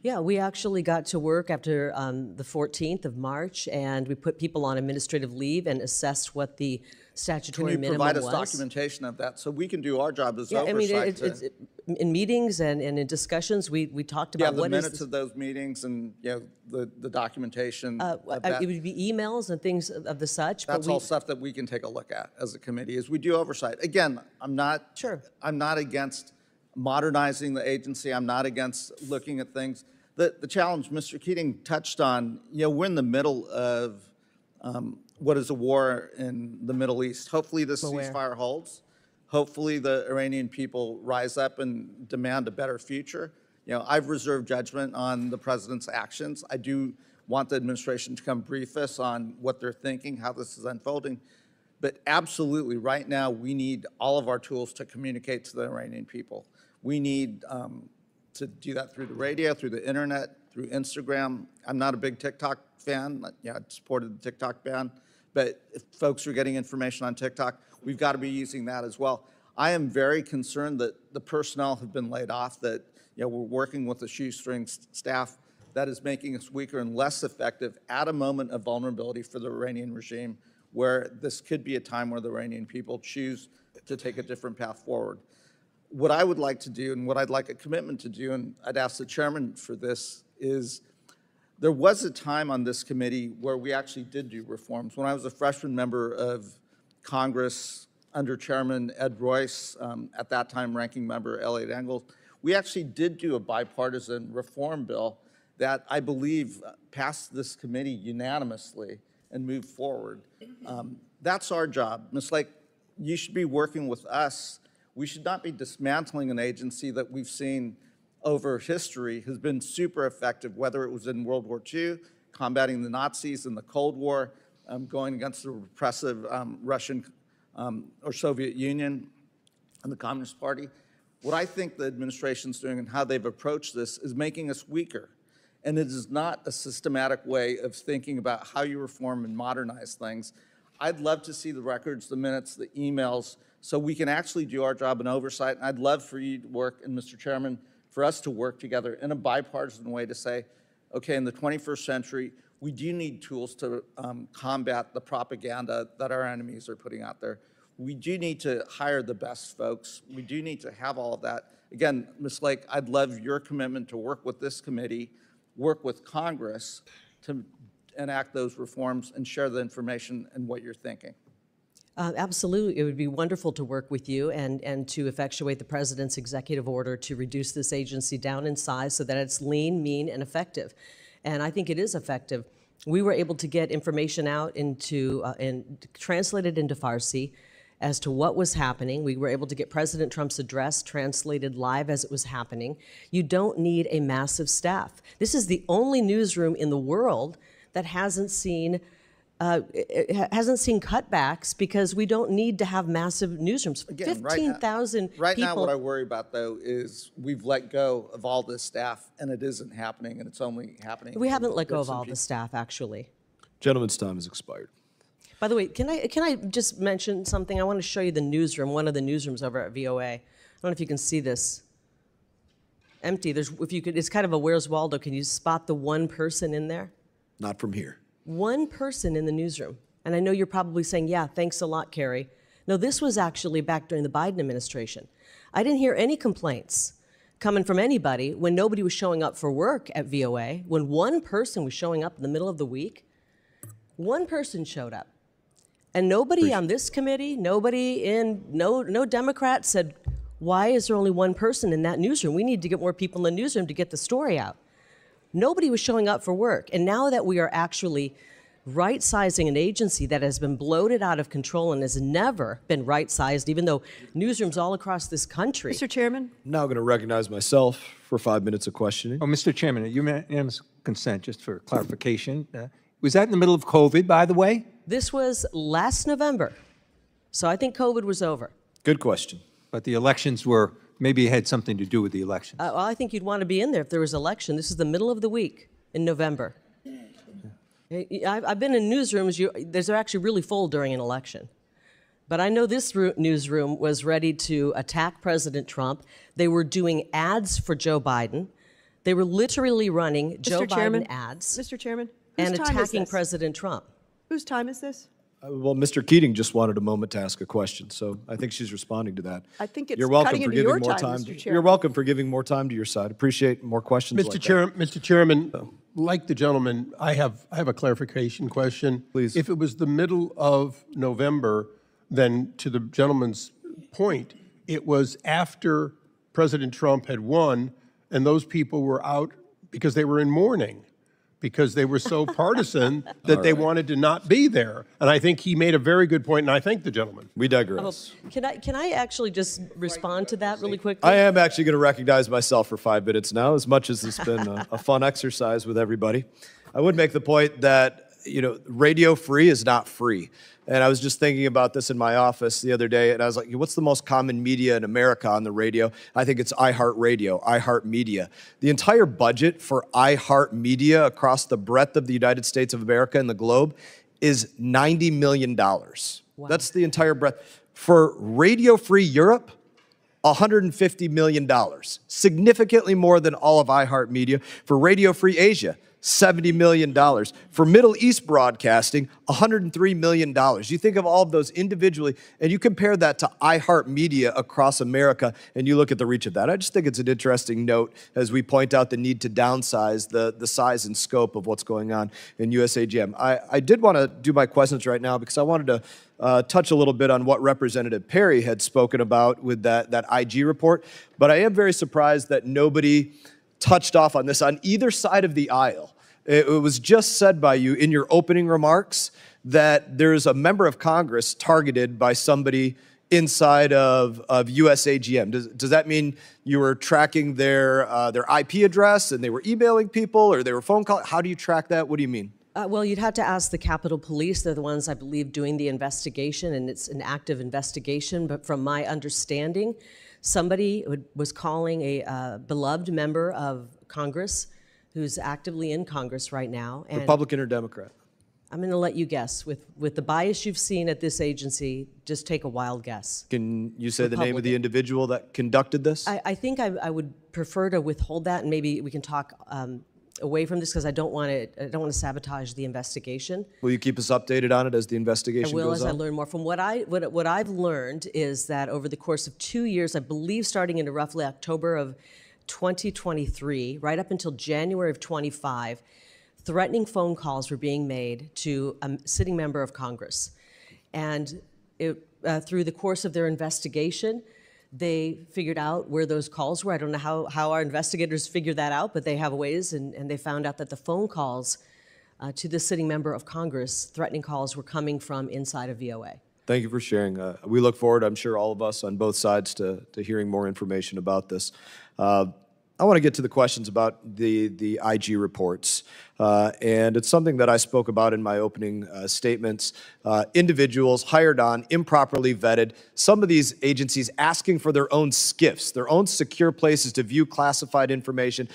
Yeah, we actually got to work after the 14th of March, and we put people on administrative leave and assessed what the statutory minimum was. Can you provide us documentation of that so we can do our job as oversight? I mean, in meetings and in discussions, we talked about the minutes of those meetings and, you know, the documentation. Of that. It would be emails and things of the such. That's all stuff that we can take a look at as a committee as we do oversight. Again, I'm not against modernizing the agency. I'm not against looking at things. The challenge Mr. Keating touched on, you know, we're in the middle of what is a war in the Middle East. Hopefully this ceasefire holds. Hopefully the Iranian people rise up and demand a better future. You know, I've reserved judgment on the president's actions. I do want the administration to come brief us on what they're thinking, how this is unfolding. But absolutely, right now, we need all of our tools to communicate to the Iranian people. We need to do that through the radio, through the internet, through Instagram. I'm not a big TikTok fan. Yeah, I supported the TikTok ban. But if folks are getting information on TikTok, we've got to be using that as well. I am very concerned that the personnel have been laid off, that, you know, we're working with a shoestring staff that is making us weaker and less effective at a moment of vulnerability for the Iranian regime, where this could be a time where the Iranian people choose to take a different path forward. What I would like to do, and what I'd like a commitment to do, and I'd ask the chairman for this, is There was a time on this committee where we actually did do reforms. When I was a freshman member of Congress under Chairman Ed Royce, at that time ranking member Elliot Engel, we actually did do a bipartisan reform bill that I believe passed this committee unanimously and moved forward. That's our job. Ms. Lake, you should be working with us. We should not be dismantling an agency that we've seen over history has been super effective, whether it was in World War II, combating the Nazis in the Cold War, going against the repressive Russian or Soviet Union and the Communist Party. What I think the administration's doing and how they've approached this is making us weaker. And it is not a systematic way of thinking about how you reform and modernize things. I'd love to see the records, the minutes, the emails, so we can actually do our job in oversight. And I'd love for you to work, and Mr. Chairman, for us to work together in a bipartisan way to say, okay, in the 21st century, we do need tools to combat the propaganda that our enemies are putting out there. We do need to hire the best folks. We do need to have all of that. Again, Ms. Lake, I'd love your commitment to work with this committee, work with Congress to enact those reforms and share the information and what you're thinking. Absolutely. It would be wonderful to work with you and to effectuate the President's executive order to reduce this agency down in size so that it's lean, mean, and effective. And I think it is effective. We were able to get information out into and translated into Farsi as to what was happening. We were able to get President Trump's address translated live as it was happening. You don't need a massive staff. This is the only newsroom in the world that hasn't seen cutbacks because we don't need to have massive newsrooms. Again, 15,000 people. Right now, what I worry about, though, is we've let go of all this staff, and it isn't happening, and it's only happening. We haven't let go of all the staff, actually. Gentleman's time has expired. By the way, can I just mention something? I want to show you the newsroom, one of the newsrooms over at VOA. I don't know if you can see this. Empty. It's kind of a Where's Waldo. Can you spot the one person in there? Not from here. One person in the newsroom. And I know you're probably saying, yeah, thanks a lot, Kari. No, this was actually back during the Biden administration. I didn't hear any complaints coming from anybody when nobody was showing up for work at VOA, when one person was showing up in the middle of the week. One person showed up. And nobody on this committee, no Democrat said, why is there only one person in that newsroom? We need to get more people in the newsroom to get the story out. Nobody was showing up for work. And now that we are actually right-sizing an agency that has been bloated out of control and has never been right-sized, even though newsrooms all across this country. Mr. Chairman? I'm now going to recognize myself for 5 minutes of questioning. Oh, Mr. Chairman, unanimous consent, just for clarification. Was that in the middle of COVID, by the way? This was last November. So I think COVID was over. Good question. But the elections were, maybe it had something to do with the elections. Well, I think you'd want to be in there if there was an election. This is the middle of the week in November. I've been in newsrooms, they're actually really full during an election. But I know this newsroom was ready to attack President Trump. They were doing ads for Joe Biden. They were literally running Joe Biden ads. Mr. Chairman? And attacking President Trump. Whose time is this? Well, Mr. Keating just wanted a moment to ask a question, so I think she's responding to that. I think it's You're welcome cutting for into giving your more time, time. Mr. Chairman. You're welcome for giving more time to your side. Appreciate more questions like that. Mr. Chairman, like the gentleman, I have a clarification question. Please. If it was the middle of November, then to the gentleman's point, it was after President Trump had won, and those people were out because they were in mourning, because they were so partisan that they wanted to not be there. And I think he made a very good point, and I thank the gentleman. We digress. Can I actually just respond to that really quickly? I am actually going to recognize myself for 5 minutes now, as much as it's been a fun exercise with everybody. I would make the point that, radio free is not free. And I was just thinking about this in my office the other day, and I was like, what's the most common media in America on the radio? I think it's iHeartRadio, iHeartMedia. The entire budget for iHeartMedia across the breadth of the United States of America and the globe is $90 million. Wow. That's the entire breadth. For Radio Free Europe, $150 million, significantly more than all of iHeartMedia. For Radio Free Asia, $70 million. For Middle East broadcasting, $103 million. You think of all of those individually, and you compare that to iHeartMedia across America, and you look at the reach of that. I just think it's an interesting note as we point out the need to downsize the size and scope of what's going on in USAGM. I did want to do my questions right now because I wanted to touch a little bit on what Representative Perry had spoken about with that IG report, but I am very surprised that nobody touched off on this on either side of the aisle. It was just said by you in your opening remarks that there's a member of Congress targeted by somebody inside of USAGM. Does that mean you were tracking their IP address and they were emailing people or they were phone calling? How do you track that? What do you mean? Well, you'd have to ask the Capitol Police. They're the ones, I believe, doing the investigation, and it's an active investigation. But from my understanding, somebody was calling a beloved member of Congress who's actively in Congress right now. And Republican or Democrat? I'm going to let you guess. With the bias you've seen at this agency, just take a wild guess. Can you say the name of the individual that conducted this? I think I would prefer to withhold that, and maybe we can talk away from this because I don't want to sabotage the investigation. Will you keep us updated on it as the investigation goes on? I will as I learn more. From what I've learned is that over the course of 2 years, I believe starting in roughly October of 2023, right up until January of 25, threatening phone calls were being made to a sitting member of Congress. And through the course of their investigation, they figured out where those calls were. I don't know how our investigators figured that out, but they have ways, and they found out that the phone calls to the sitting member of Congress, threatening calls, were coming from inside of VOA. Thank you for sharing. We look forward, I'm sure all of us on both sides, to hearing more information about this. I want to get to the questions about the IG reports, and it's something that I spoke about in my opening statements. Individuals hired on, improperly vetted, some of these agencies asking for their own SCIFs, their own secure places to view classified information,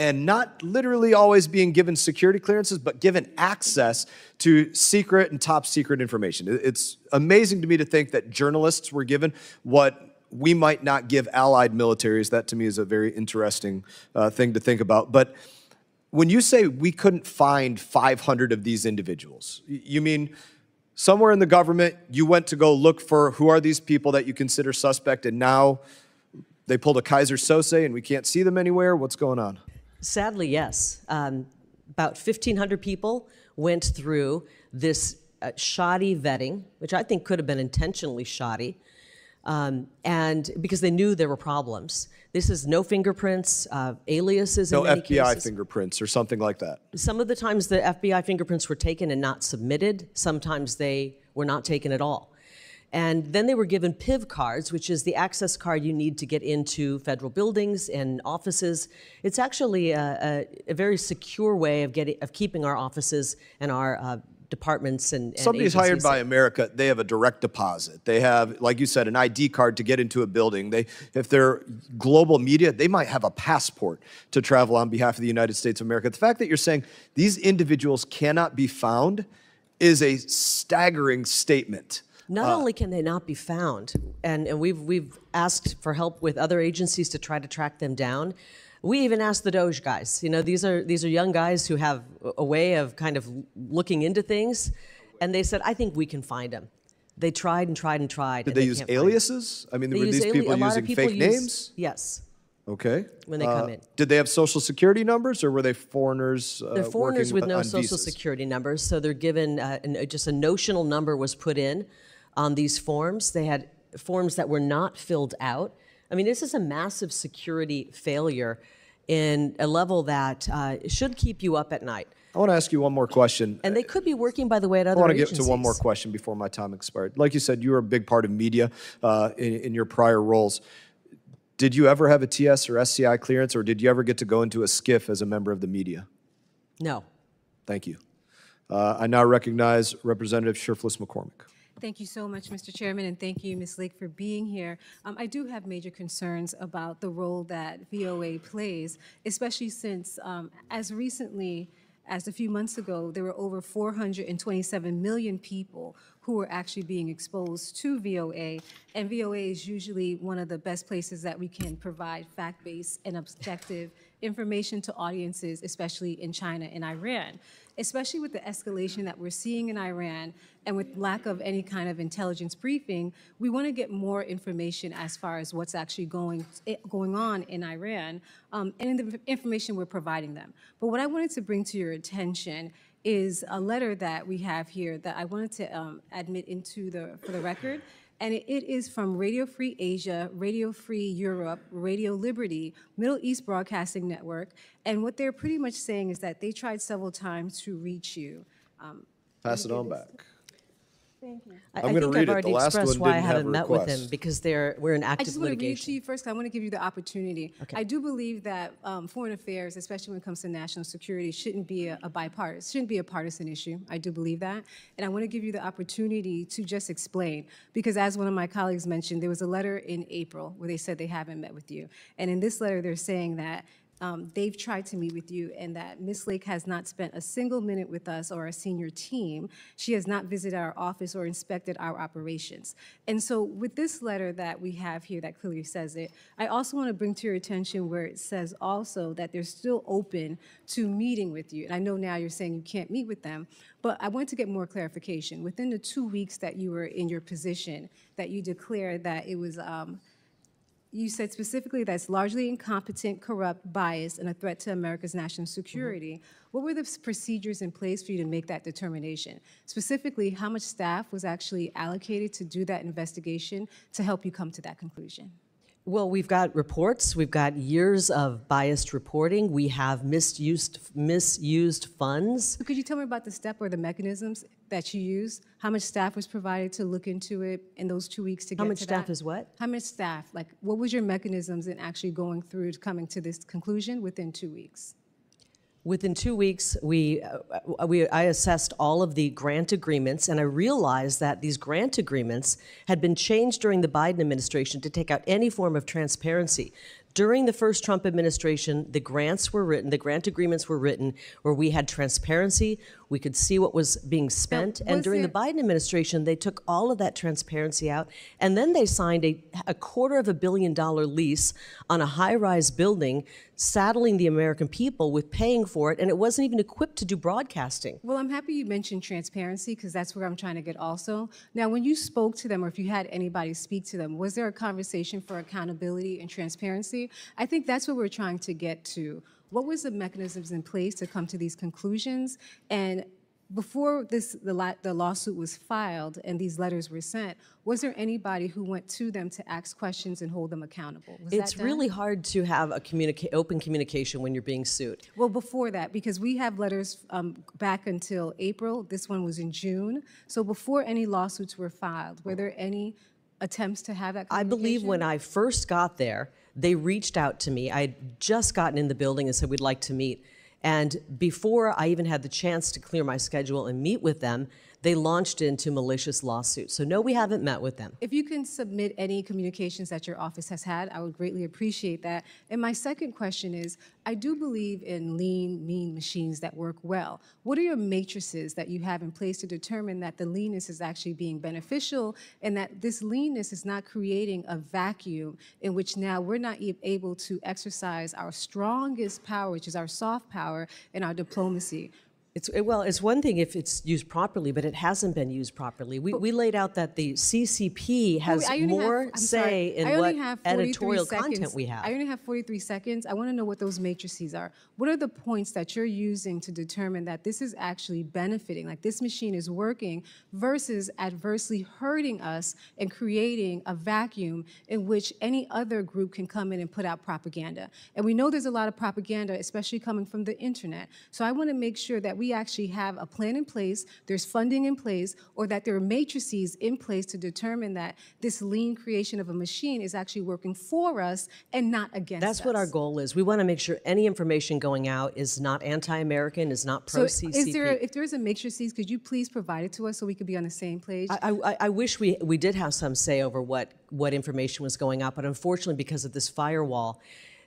and not literally always being given security clearances, but given access to secret and top secret information. It's amazing to me to think that journalists were given what we might not give allied militaries. That to me is a very interesting thing to think about. But when you say we couldn't find 500 of these individuals, you mean somewhere in the government you went to go look for who are these people that you consider suspect, and now they pulled a Kaiser Sose and we can't see them anywhere? What's going on? Sadly, yes. About 1,500 people went through this shoddy vetting, which I think could have been intentionally shoddy. And because they knew there were problems. This is no fingerprints, aliases in many cases. No FBI fingerprints or something like that. Some of the times the FBI fingerprints were taken and not submitted. Sometimes they were not taken at all. And then they were given PIV cards, which is the access card you need to get into federal buildings and offices. It's actually a very secure way of keeping our offices and our departments and somebody's hired by America, they have a direct deposit. They have, like you said, an ID card to get into a building. If they're global media, they might have a passport to travel on behalf of the United States of America. The fact that you're saying these individuals cannot be found is a staggering statement. Not only can they not be found, and we've asked for help with other agencies to try to track them down. We even asked the Doge guys. You know, these are young guys who have a way of kind of looking into things, and they said, I think we can find them. They tried and tried and tried. Did they use aliases? I mean, were these people using fake names? Yes. Okay. When they come in. Did they have social security numbers, or were they foreigners? They're foreigners with no social visas? security numbers, so they're given just a notional number was put in on these forms. They had forms that were not filled out. I mean, this is a massive security failure in a level that should keep you up at night. I want to ask you one more question. And they could be working, by the way, at other agencies. I agencies. want to get to one more question before my time expired. Like you said, you were a big part of media in your prior roles. Did you ever have a TS or SCI clearance, or did you ever get to go into a SCIF as a member of the media? No. Thank you. I now recognize Representative Scherflis McCormick. Thank you so much, Mr. Chairman, and thank you, Ms. Lake, for being here. I do have major concerns about the role that VOA plays, especially since as recently as a few months ago, there were over 427 million people who were actually being exposed to VOA, and VOA is usually one of the best places that we can provide fact-based and objective information to audiences, especially in China and Iran. Especially with the escalation that we're seeing in Iran and with lack of any kind of intelligence briefing, we want to get more information as far as what's actually going on in Iran and in the information we're providing them. But what I wanted to bring to your attention is a letter that we have here that I wanted to admit for the record. And it is from Radio Free Asia, Radio Free Europe, Radio Liberty, Middle East Broadcasting Network. And what they're pretty much saying is that they tried several times to reach you. Pass it on back. Thank you. I I'm going to think read I've it. already The last expressed one why I didn't have haven't a met with request. him, because we're in I active just want to read it litigation. to you first, because I want to give you the opportunity. Okay. I do believe that foreign affairs, especially when it comes to national security, shouldn't be a bipartisan, shouldn't be a partisan issue. I do believe that. And I want to give you the opportunity to just explain, because as one of my colleagues mentioned, there was a letter in April where they said they haven't met with you. And in this letter, they're saying that they've tried to meet with you and that Ms. Lake has not spent a single minute with us or our senior team. She has not visited our office or inspected our operations. And so with this letter that we have here that clearly says it, I also want to bring to your attention where it says also that they're still open to meeting with you. And I know now you're saying you can't meet with them, but I want to get more clarification. Within the 2 weeks that you were in your position, that you declared that it was you said specifically that's largely incompetent, corrupt, biased, and a threat to America's national security. What were the procedures in place for you to make that determination? Specifically, how much staff was actually allocated to do that investigation to help you come to that conclusion? Well, we've got reports. We've got years of biased reporting. We have misused funds. So could you tell me about the step or the mechanisms that you used? How much staff was provided to look into it in those 2 weeks to get to that? How much staff is what? How much staff? Like, what was your mechanisms in actually going through to coming to this conclusion within 2 weeks? Within 2 weeks, I assessed all of the grant agreements, and I realized that these grant agreements had been changed during the Biden administration to take out any form of transparency. During the first Trump administration, the grant agreements were written where we had transparency, we could see what was being spent, and during the Biden administration, they took all of that transparency out, and then they signed a $250 million lease on a high-rise building, saddling the American people with paying for it, and it wasn't even equipped to do broadcasting. Well, I'm happy you mentioned transparency, because that's where I'm trying to get also. Now, when you spoke to them, or if you had anybody speak to them, was there a conversation for accountability and transparency? I think that's what we're trying to get to. What was the mechanisms in place to come to these conclusions? And before the lawsuit was filed and these letters were sent, was there anybody who went to them to ask questions and hold them accountable? Was It's that done? really hard to have a open communication when you're being sued. Well, before that, because we have letters back until April. This one was in June. So before any lawsuits were filed, were there any attempts to have that I communication? believe when I first got there, they reached out to me. I had just gotten in the building and said, we'd like to meet. And before I even had the chance to clear my schedule and meet with them, they launched into malicious lawsuits. So no, we haven't met with them. If you can submit any communications that your office has had, I would greatly appreciate that. And my second question is, I do believe in lean, mean machines that work well. What are your matrices that you have in place to determine that the leanness is actually being beneficial and that this leanness is not creating a vacuum in which now we're not able to exercise our strongest power, which is our soft power and our diplomacy? It's one thing if it's used properly, but it hasn't been used properly. We laid out that the CCP has more say in what editorial content we have. I only have 43 seconds. I want to know what those matrices are. What are the points that you're using to determine that this is actually benefiting, like this machine is working, versus adversely hurting us and creating a vacuum in which any other group can come in and put out propaganda? And we know there's a lot of propaganda, especially coming from the internet. So I want to make sure that we actually have a plan in place, there's funding in place, or that there are matrices in place to determine that this lean creation of a machine is actually working for us and not against us. That's what our goal is. We want to make sure any information going out is not anti-American, is not pro-CCP. So if there is a matrices, could you please provide it to us so we could be on the same page? I wish we did have some say over what information was going out, but unfortunately because of this firewall,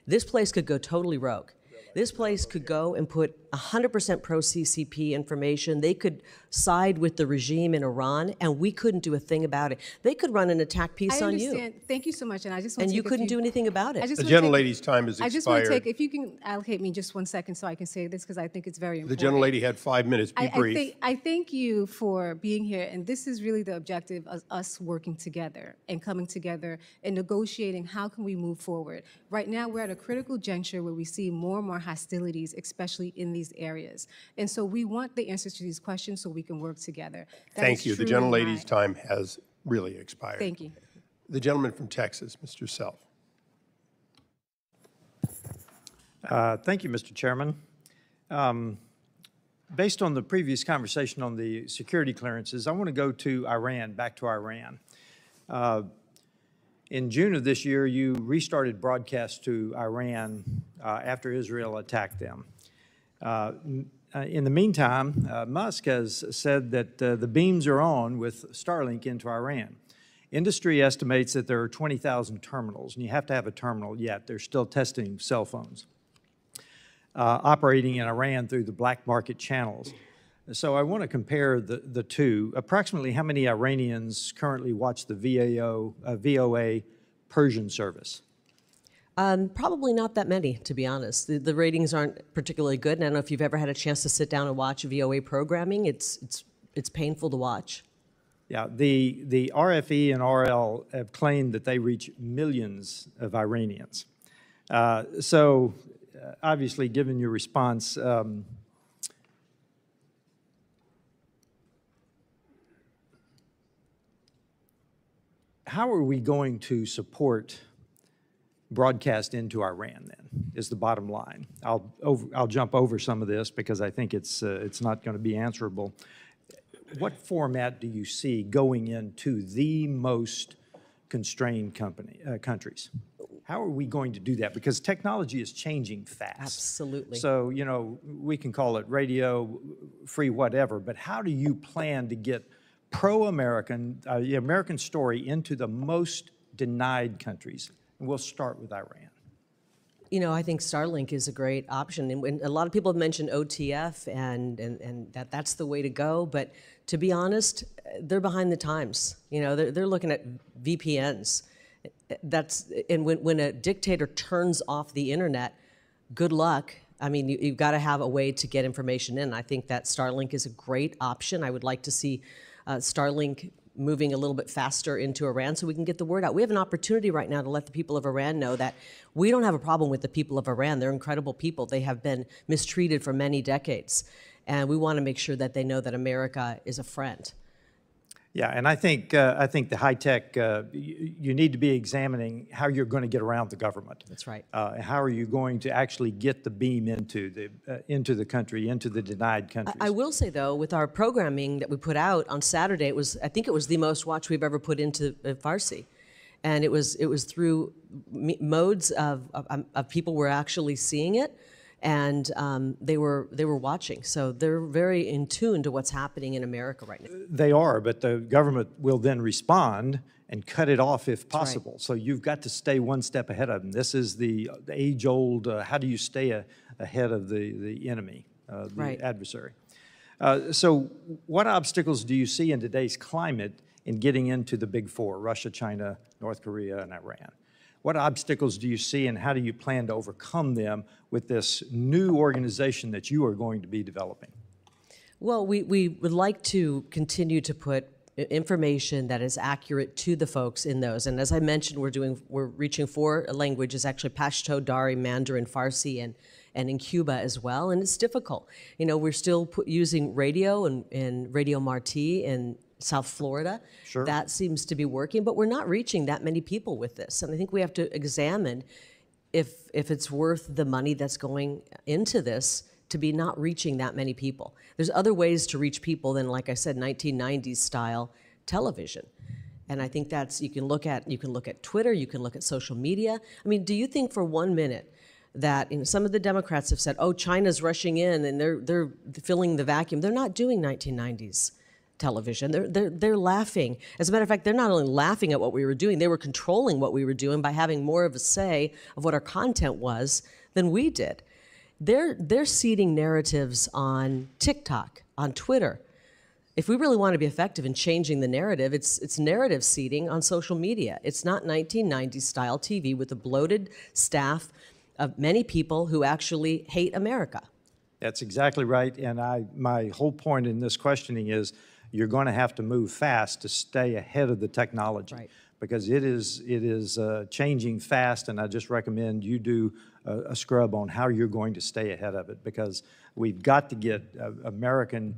this place could go totally rogue. This place could go and put 100% pro-CCP information. They could side with the regime in Iran, and we couldn't do a thing about it. They could run an attack piece I on understand. you. Thank you so much, and I just want And to you take couldn't do anything about it. The gentlelady's time has I just want to expired. take, if you can allocate me just 1 second so I can say this, because I think it's very The important. gentlelady had 5 minutes. Be brief. I thank you for being here, and this is really the objective of us working together and coming together and negotiating how can we move forward. Right now, we're at a critical juncture where we see more and more hostilities, especially in these areas. And so we want the answers to these questions so we can work together. That Thank is you. The truly gentlelady's time has really expired. Thank you. The gentleman from Texas, Mr. Self. Thank you, Mr. Chairman. Based on the previous conversation on the security clearances, I want to go to Iran, back to Iran. In June of this year, you restarted broadcasts to Iran after Israel attacked them. In the meantime, Musk has said that the beams are on with Starlink into Iran. Industry estimates that there are 20,000 terminals, and you have to have a terminal yet. They're still testing cell phones, operating in Iran through the black market channels. So I want to compare the two. Approximately how many Iranians currently watch the VOA Persian service? Probably not that many, to be honest. The ratings aren't particularly good, and I don't know if you've ever had a chance to sit down and watch VOA programming. It's painful to watch. Yeah, the RFE and RL have claimed that they reach millions of Iranians. Obviously, given your response, how are we going to support broadcast into Iran, then, is the bottom line? I'll jump over some of this because I think it's not going to be answerable. What format do you see going into the most constrained countries? How are we going to do that? Because technology is changing fast. Absolutely. So, you know, we can call it radio, free, whatever, but how do you plan to get pro-American, the American story into the most denied countries? And we'll start with Iran. You know, I think Starlink is a great option. And a lot of people have mentioned OTF and that's the way to go. But to be honest, they're behind the times. You know, they're looking at VPNs. And when a dictator turns off the internet, good luck. I mean, you've got to have a way to get information in. I think that Starlink is a great option. I would like to see Starlink moving a little bit faster into Iran so we can get the word out. We have an opportunity right now to let the people of Iran know that we don't have a problem with the people of Iran. They're incredible people. They have been mistreated for many decades. And we want to make sure that they know that America is a friend. Yeah, and I think the high tech, you need to be examining how you're going to get around the government. That's right. How are you going to actually get the beam into the country, into the denied countries? I will say though, with our programming that we put out on Saturday, I think it was the most watched we've ever put into Farsi, and it was through modes of people were actually seeing it. And they were watching, so they're very in tune to what's happening in America right now. They are, but the government will then respond and cut it off if possible. Right. So you've got to stay one step ahead of them. This is the age-old, how do you stay ahead of the enemy, the adversary? So what obstacles do you see in today's climate in getting into the big four, Russia, China, North Korea, and Iran? What obstacles do you see, and how do you plan to overcome them with this new organization that you are going to be developing? Well, we would like to continue to put information that is accurate to the folks in those. And as I mentioned, we're reaching 4 languages, actually Pashto, Dari, Mandarin, Farsi, and in Cuba as well. And it's difficult. You know, we're still using radio and Radio Marti in South Florida. Sure. That seems to be working, but we're not reaching that many people with this. And I think we have to examine if it's worth the money that's going into this to be not reaching that many people. There's other ways to reach people than, like I said, 1990s style television. And I think you can look at Twitter, you can look at social media. I mean, do you think for 1 minute that some of the Democrats have said, oh, China's rushing in and they're filling the vacuum? They're not doing 1990s television. They're laughing. As a matter of fact, they're not only laughing at what we were doing, they were controlling what we were doing by having more of a say of what our content was than we did. they're seeding narratives on TikTok, on Twitter. If we really want to be effective in changing the narrative, it's narrative seeding on social media. It's not 1990s style TV with a bloated staff of many people who actually hate America. That's exactly right. And my whole point in this questioning is you're going to have to move fast to stay ahead of the technology. Right. Because it is changing fast, and I just recommend you do a scrub on how you're going to stay ahead of it, because we've got to get American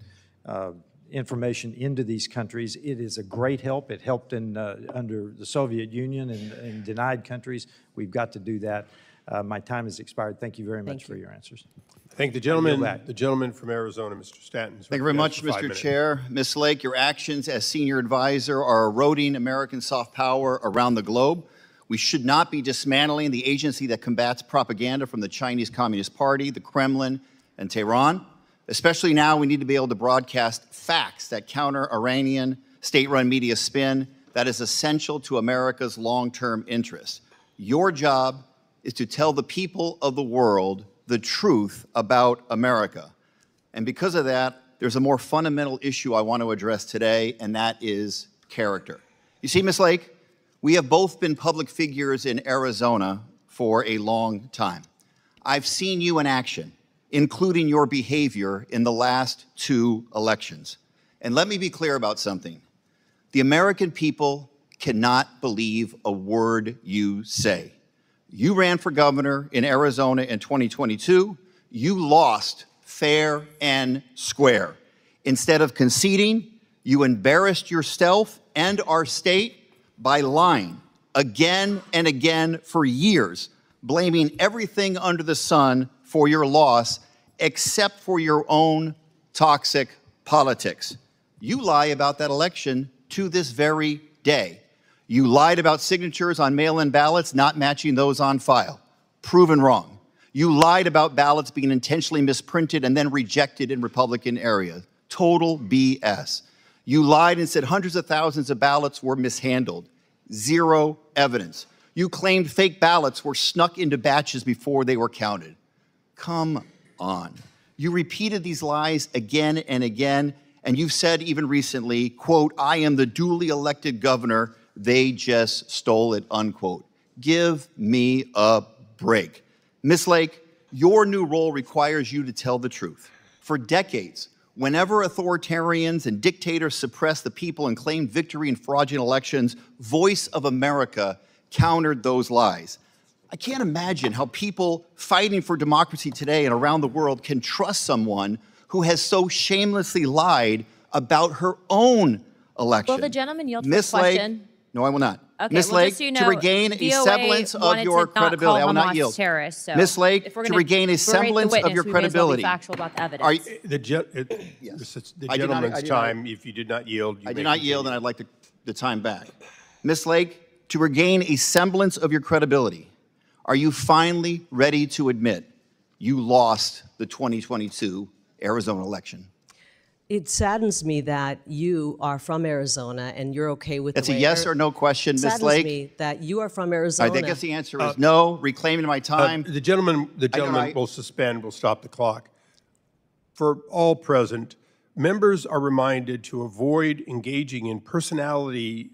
information into these countries. It is a great help. It helped under the Soviet Union and denied countries. We've got to do that. My time has expired. Thank you very much for your answers. Thank the gentleman from Arizona, Mr. Stanton. Thank you very much, Mr. Chair. Ms. Lake, your actions as senior advisor are eroding American soft power around the globe. We should not be dismantling the agency that combats propaganda from the Chinese Communist Party, the Kremlin, and Tehran. Especially now, we need to be able to broadcast facts that counter Iranian state-run media spin that is essential to America's long-term interests. Your job is to tell the people of the world the truth about America. And because of that, there's a more fundamental issue I want to address today, and that is character. You see, Ms. Lake, we have both been public figures in Arizona for a long time. I've seen you in action, including your behavior in the last 2 elections. And let me be clear about something. The American people cannot believe a word you say. You ran for governor in Arizona in 2022. You lost fair and square. Instead of conceding, you embarrassed yourself and our state by lying again and again for years, blaming everything under the sun for your loss except for your own toxic politics. You lie about that election to this very day. You lied about signatures on mail-in ballots not matching those on file. Proven wrong. You lied about ballots being intentionally misprinted and then rejected in Republican areas. Total BS. You lied and said hundreds of thousands of ballots were mishandled. Zero evidence. You claimed fake ballots were snuck into batches before they were counted. Come on. You repeated these lies again and again, and you've said even recently, quote, "I am the duly elected governor. They just stole it," unquote. Give me a break. Ms. Lake, your new role requires you to tell the truth. For decades, whenever authoritarians and dictators suppressed the people and claimed victory in fraudulent elections, Voice of America countered those lies. I can't imagine how people fighting for democracy today and around the world can trust someone who has so shamelessly lied about her own election. Will the gentleman yield for the question? No, I will not. Okay, Ms. well, Lake, just so you know, to regain a VOA semblance of your credibility, I will not yield. Terrorists, so Ms. Lake, if we're to gonna regain a berate the semblance witness, of your we may as well be credibility. factual about the evidence. The gentleman's time, if you did not yield, you I may did not continue. yield, and I'd like the time back. Ms. Lake, to regain a semblance of your credibility, are you finally ready to admit you lost the 2022 Arizona election? It saddens me that you are from Arizona and you're okay with That's the a way yes or no question, Ms. Saddens Lake. me that you are from Arizona. I guess the answer is no. Reclaiming my time. The gentleman will suspend, will stop the clock. For all present, members are reminded to avoid engaging in personality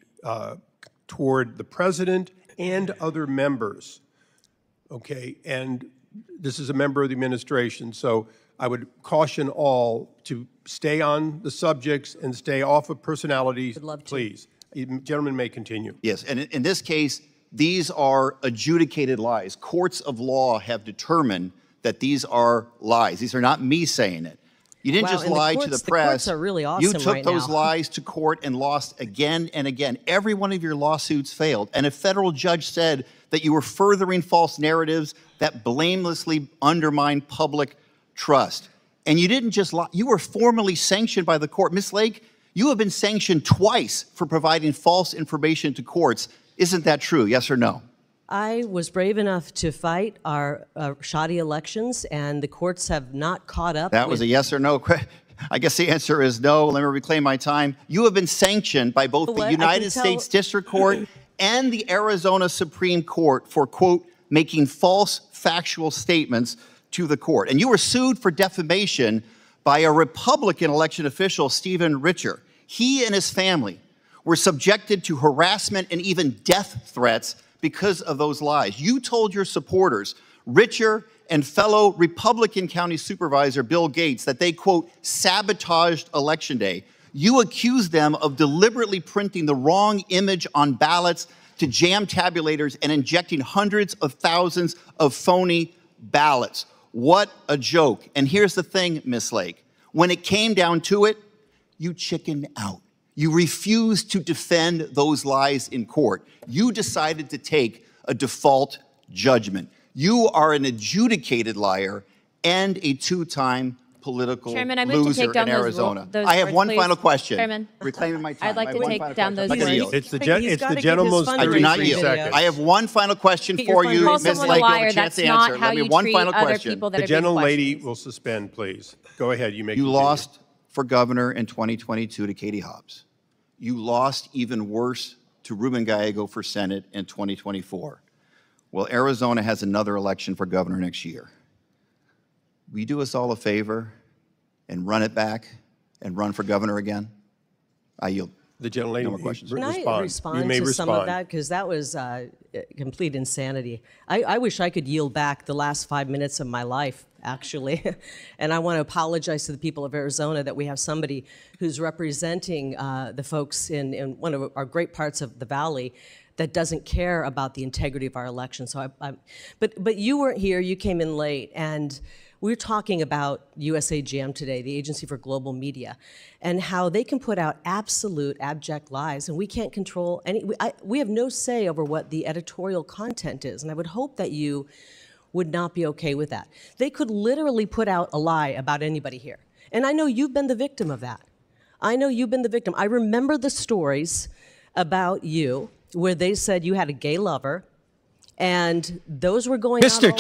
toward the president and other members. Okay, and this is a member of the administration, so I would caution all to stay on the subjects and stay off of personalities, please. Gentleman may continue. Yes, and in this case, these are adjudicated lies. Courts of law have determined that these are lies. These are not me saying it. You didn't just lie to the press. The courts are really awesome You took right those now. lies to court and lost again and again. Every one of your lawsuits failed. And a federal judge said that you were furthering false narratives that blamelessly undermine public trust. And you didn't just lie. You were formally sanctioned by the court. Ms. Lake, you have been sanctioned twice for providing false information to courts. Isn't that true? Yes or no? I was brave enough to fight our shoddy elections, and the courts have not caught up. That was a yes or no. I guess the answer is no. Let me reclaim my time. You have been sanctioned by both the United States District Court and the Arizona Supreme Court for, quote, making false factual statements to the court. And you were sued for defamation by a Republican election official, Stephen Richer. He and his family were subjected to harassment and even death threats because of those lies. You told your supporters, Richer and fellow Republican County Supervisor Bill Gates, that they, quote, sabotaged Election Day. You accused them of deliberately printing the wrong image on ballots to jam tabulators and injecting hundreds of thousands of phony ballots. What a joke. And here's the thing, Ms. Lake. When it came down to it, you chickened out. You refused to defend those lies in court. You decided to take a default judgment. You are an adjudicated liar and a two-time political Chairman, I move to loser take down in those Arizona. those I have words, one please. final question. Chairman, Reclaiming my time. I'd like I to have one take final down question. those I'm not gonna words. yield. It's the gentleman's I do not 33 yield. seconds. I have one final question You're for fine. you, Call Ms. someone a Lake. You have liar. a chance That's to not answer. how Let me you one treat final other question. people that The are being gentlelady questioned. will suspend, please. Go ahead, you may You continue. lost for governor in 2022 to Katie Hobbs. You lost even worse to Ruben Gallego for Senate in 2024. Well, Arizona has another election for governor next year. Will you do us all a favor and run it back and run for governor again? I yield. The gentlelady, No more questions. Can I respond to some of that? Because that was complete insanity. I wish I could yield back the last 5 minutes of my life, actually. And I want to apologize to the people of Arizona that we have somebody who's representing the folks in one of our great parts of the Valley that doesn't care about the integrity of our election. So but you weren't here, you came in late, and we're talking about USAGM today, the Agency for Global Media, and how they can put out absolute abject lies, and we can't control any, we have no say over what the editorial content is, and I would hope that you would not be okay with that. They could literally put out a lie about anybody here, and I know you've been the victim of that. I know you've been the victim. I remember the stories about you where they said you had a gay lover, and those were going out all Mr. over.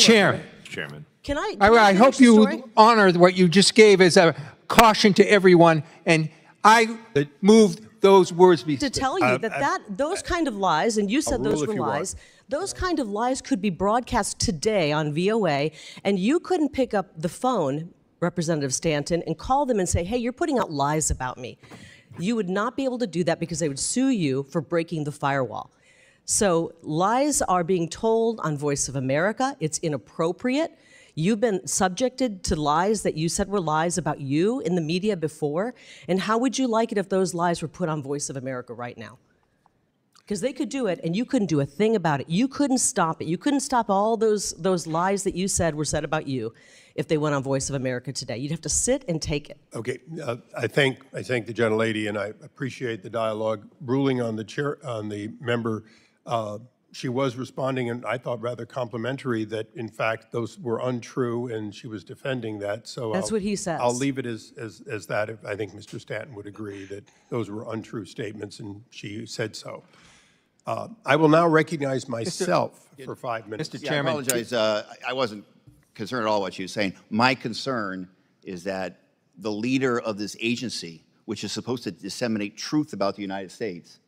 Chairman. Can I I finish hope the story? you honor what you just gave as a caution to everyone, and I moved those words. To tell you that those kind of lies, and you said those were lies, those kind of lies could be broadcast today on VOA, and you couldn't pick up the phone, Representative Stanton, and call them and say, hey, you're putting out lies about me. You would not be able to do that because they would sue you for breaking the firewall. So lies are being told on Voice of America. It's inappropriate. You've been subjected to lies that you said were lies about you in the media before. And how would you like it if those lies were put on Voice of America right now? Because they could do it, and you couldn't do a thing about it. You couldn't stop it. You couldn't stop all those lies that you said were said about you if they went on Voice of America today. You'd have to sit and take it. Okay, I thank the gentlelady, and I appreciate the dialogue. Ruling on the member, she was responding, and I thought rather complimentary that in fact those were untrue, and she was defending that. So that's what he says. I'll leave it as that. I think Mr. Stanton would agree that those were untrue statements, and she said so. I will now recognize myself for 5 minutes. Mr. Yeah, Chairman. I apologize. I wasn't concerned at all what you were saying. My concern is that the leader of this agency, which is supposed to disseminate truth about the United States,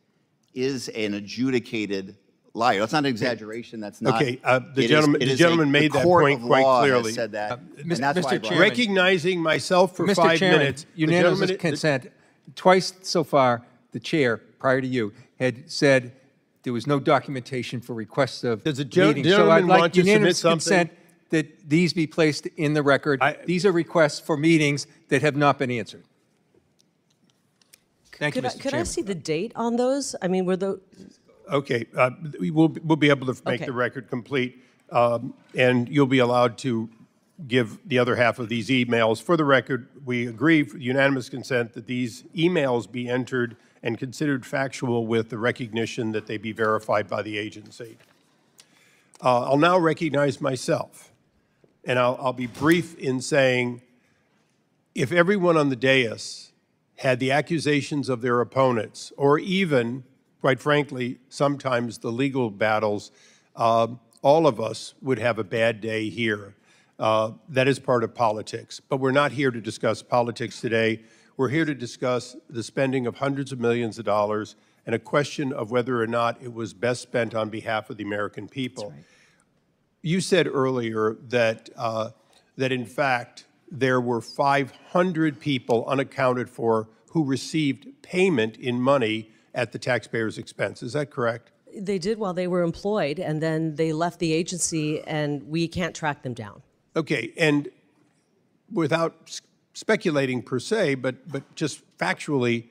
is an adjudicated liar. That's not an exaggeration. That's not. Okay, the gentleman made that point quite clearly. Said that, and that's Mr. why I brought it up. Recognizing myself for Mr. 5 Chairman, minutes. unanimous consent. Twice so far, the chair, prior to you, had said there was no documentation for requests of Does the meetings. gentleman So I'd like want to submit unanimous something? consent that these be placed in the record. These are requests for meetings that have not been answered. Thank you, Mr. Chairman. Could I see the date on those? I mean, were the... Okay, we'll be able to make Okay. the record complete, and you'll be allowed to give the other half of these emails. For the record, we agree, for unanimous consent, that these emails be entered and considered factual with the recognition that they be verified by the agency. I'll now recognize myself, and I'll be brief in saying, if everyone on the dais had the accusations of their opponents, or even, quite frankly, sometimes the legal battles, all of us would have a bad day here. That is part of politics. But we're not here to discuss politics today. We're here to discuss the spending of hundreds of millions of dollars and a question of whether or not it was best spent on behalf of the American people. That's right. You said earlier that that, in fact, there were 500 people unaccounted for who received payment in money at the taxpayer's expense. Is that correct? They did while they were employed, and then they left the agency, and we can't track them down. Okay, and without speculating per se, but just factually,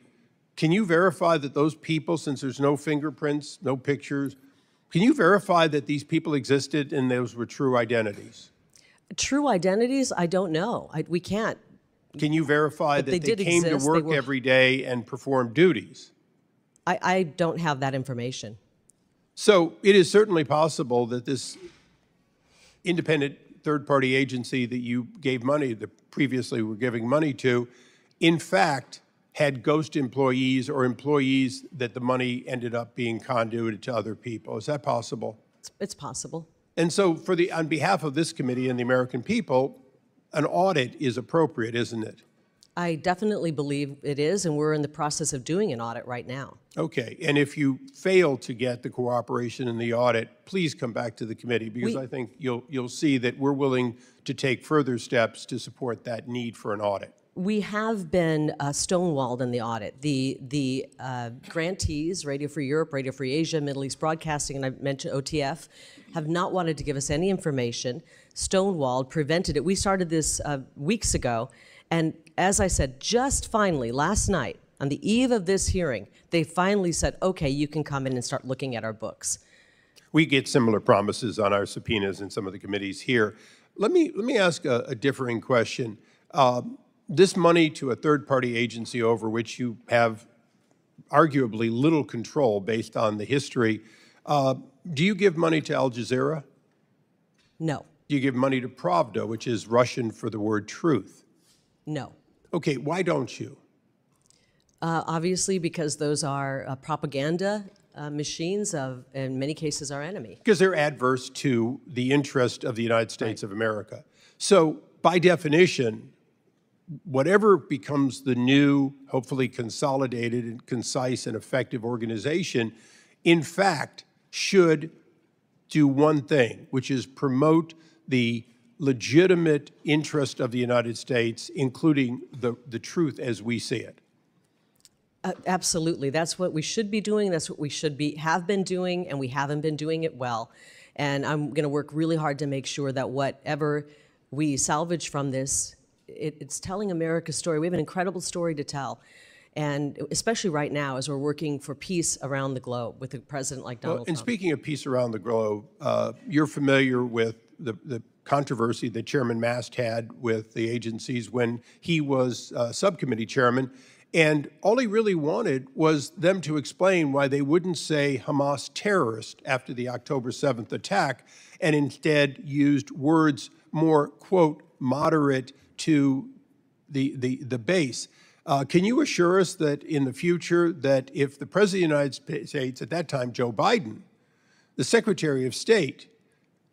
can you verify that those people, since there's no fingerprints, no pictures, can you verify that these people existed and those were true identities? True identities, I don't know. We can't. Can you verify that they came to work every day and performed duties? I don't have that information. So it is certainly possible that this independent third-party agency that you gave money, that previously were giving money to, in fact, had ghost employees or employees that the money ended up being conduited to other people. Is that possible? It's possible. And so on behalf of this committee and the American people, an audit is appropriate, isn't it? I definitely believe it is, and we're in the process of doing an audit right now. Okay, and if you fail to get the cooperation in the audit, please come back to the committee, because I think you'll see that we're willing to take further steps to support that need for an audit. We have been stonewalled in the audit. The grantees, Radio Free Europe, Radio Free Asia, Middle East Broadcasting, and I mentioned OTF, have not wanted to give us any information, stonewalled, prevented it. We started this weeks ago, and as I said, just finally, last night, on the eve of this hearing, they finally said, okay, you can come in and start looking at our books. We get similar promises on our subpoenas in some of the committees here. Let me ask a differing question. This money to a third-party agency over which you have arguably little control based on the history, do you give money to Al Jazeera? No. Do you give money to Pravda, which is Russian for the word truth? No. Okay, why don't you? Obviously, because those are propaganda machines of, in many cases, our enemy. Because they're adverse to the interest of the United States of America. So, by definition, whatever becomes the new, hopefully consolidated and concise and effective organization, in fact, should do one thing, which is promote the legitimate interest of the United States, including the truth as we see it. Absolutely. That's what we should be doing. That's what we have been doing, and we haven't been doing it well. And I'm going to work really hard to make sure that whatever we salvage from this, it's telling America's story. We have an incredible story to tell. And especially right now, as we're working for peace around the globe with a president like Donald Trump. And speaking of peace around the globe, you're familiar with the controversy that Chairman Mast had with the agencies when he was subcommittee chairman. And all he really wanted was them to explain why they wouldn't say Hamas terrorist after the October 7th attack, and instead used words more, quote, moderate to the base. Can you assure us that in the future that if the President of the United States, at that time Joe Biden, the Secretary of State,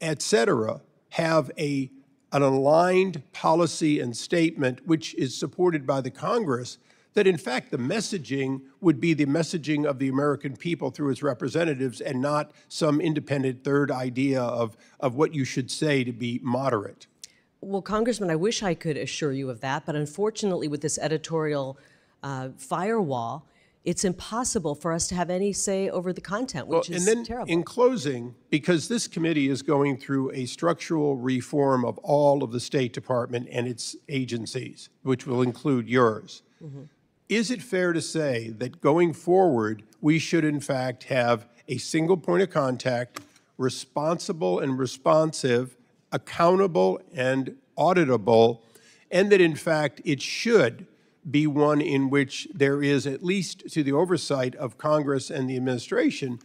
et cetera, have an aligned policy and statement which is supported by the Congress, that in fact the messaging would be the messaging of the American people through its representatives and not some independent third idea of what you should say to be moderate? Well, Congressman, I wish I could assure you of that, but unfortunately with this editorial firewall, it's impossible for us to have any say over the content, which is terrible. In closing, because this committee is going through a structural reform of all of the State Department and its agencies, which will include yours, is it fair to say that going forward, we should in fact have a single point of contact, responsible and responsive, accountable and auditable, and that in fact it should be one in which there is, at least to the oversight of Congress and the administration,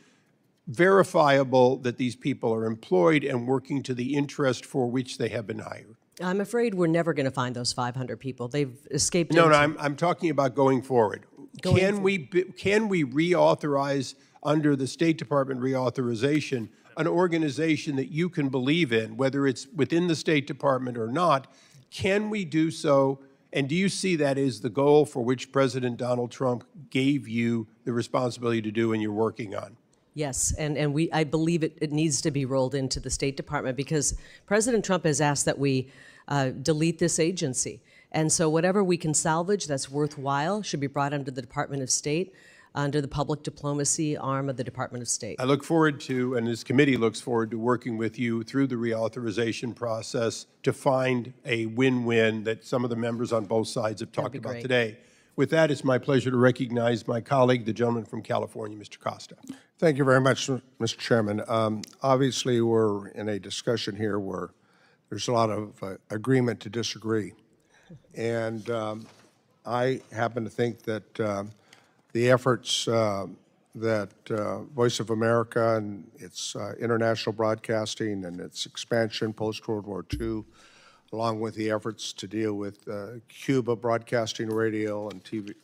verifiable that these people are employed and working to the interest for which they have been hired? I'm afraid we're never going to find those 500 people. They've escaped. No, I'm talking about going forward. Can we reauthorize under the State Department reauthorization an organization that you can believe in, whether it's within the State Department or not? Can we do so? And do you see that as the goal for which President Donald Trump gave you the responsibility to do and you're working on? Yes, and I believe it needs to be rolled into the State Department because President Trump has asked that we delete this agency. And so whatever we can salvage that's worthwhile should be brought under the Department of State, under the public diplomacy arm of the Department of State. I look forward to, and this committee looks forward to working with you through the reauthorization process to find a win-win that some of the members on both sides have talked about today. With that, it's my pleasure to recognize my colleague, the gentleman from California, Mr. Costa. Thank you very much, Mr. Chairman. Obviously, we're in a discussion here where there's a lot of agreement to disagree. And I happen to think that the efforts that Voice of America and its international broadcasting and its expansion post-World War II, along with the efforts to deal with Cuba broadcasting radio and TV.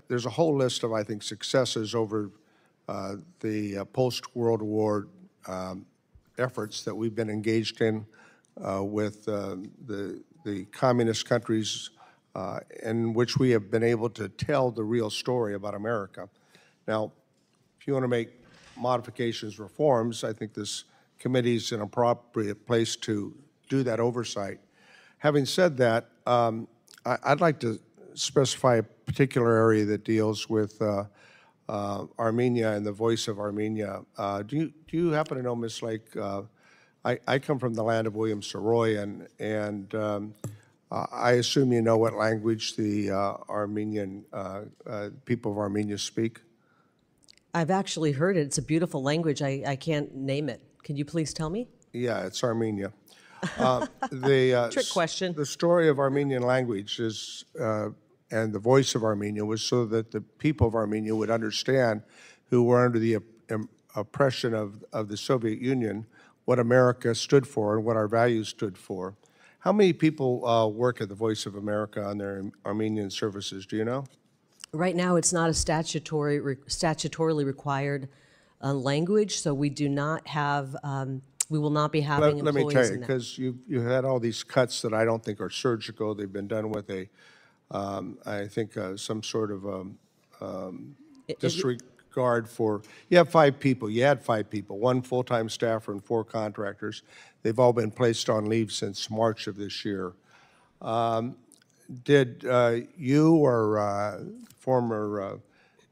There's a whole list of, I think, successes over the post-World War efforts that we've been engaged in with the communist countries in which we have been able to tell the real story about America. Now, if you want to make modifications, reforms, I think this committee is an appropriate place to do that oversight. Having said that, I'd like to specify a particular area that deals with Armenia and the Voice of Armenia. Do you happen to know, Ms. Lake, I come from the land of William Saroyan, and I assume you know what language the Armenian people of Armenia speak? I've actually heard it. It's a beautiful language. I can't name it. Can you please tell me? Yeah, it's Armenia. Trick question. The story of Armenian language is, and the Voice of Armenia was so that the people of Armenia would understand, who were under the oppression of the Soviet Union, what America stood for and what our values stood for. How many people work at the Voice of America on their Armenian services? Do you know? Right now, it's not a statutorily required language, so we do not have. We will not be having employees. Let me tell you, in that. because you had all these cuts that I don't think are surgical. They've been done with a, I think, some sort of disregard for. You have 5 people. You had 5 people, 1 full-time staffer and 4 contractors. They've all been placed on leave since March of this year. Did you or former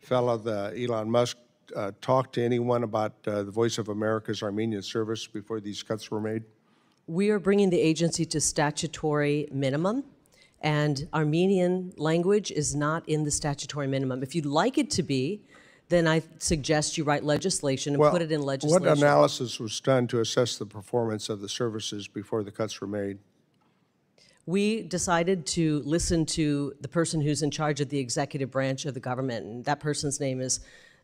fellow Elon Musk talk to anyone about the Voice of America's Armenian service before these cuts were made? We are bringing the agency to statutory minimum, and Armenian language is not in the statutory minimum. If you'd like it to be, then I suggest you write legislation and put it in legislation. What analysis was done to assess the performance of the services before the cuts were made? We decided to listen to the person who's in charge of the executive branch of the government, and that person's name is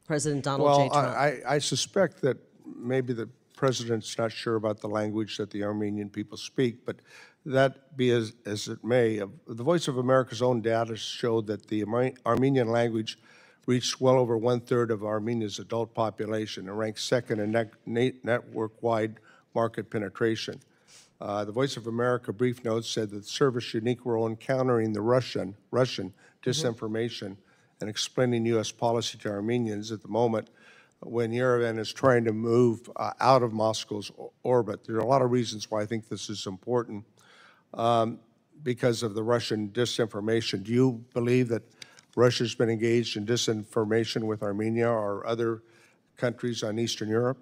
President Donald J. Trump. I suspect that maybe the president's not sure about the language that the Armenian people speak, but that be as it may, the Voice of America's own data showed that the Armenian language reached well over 1/3 of Armenia's adult population and ranked second in network-wide market penetration. The Voice of America brief notes said that the service unique role in countering the Russian disinformation and explaining U.S. policy to Armenians at the moment when Yerevan is trying to move out of Moscow's orbit. There are a lot of reasons why I think this is important because of the Russian disinformation. Do you believe that Russia's been engaged in disinformation with Armenia or other countries on Eastern Europe?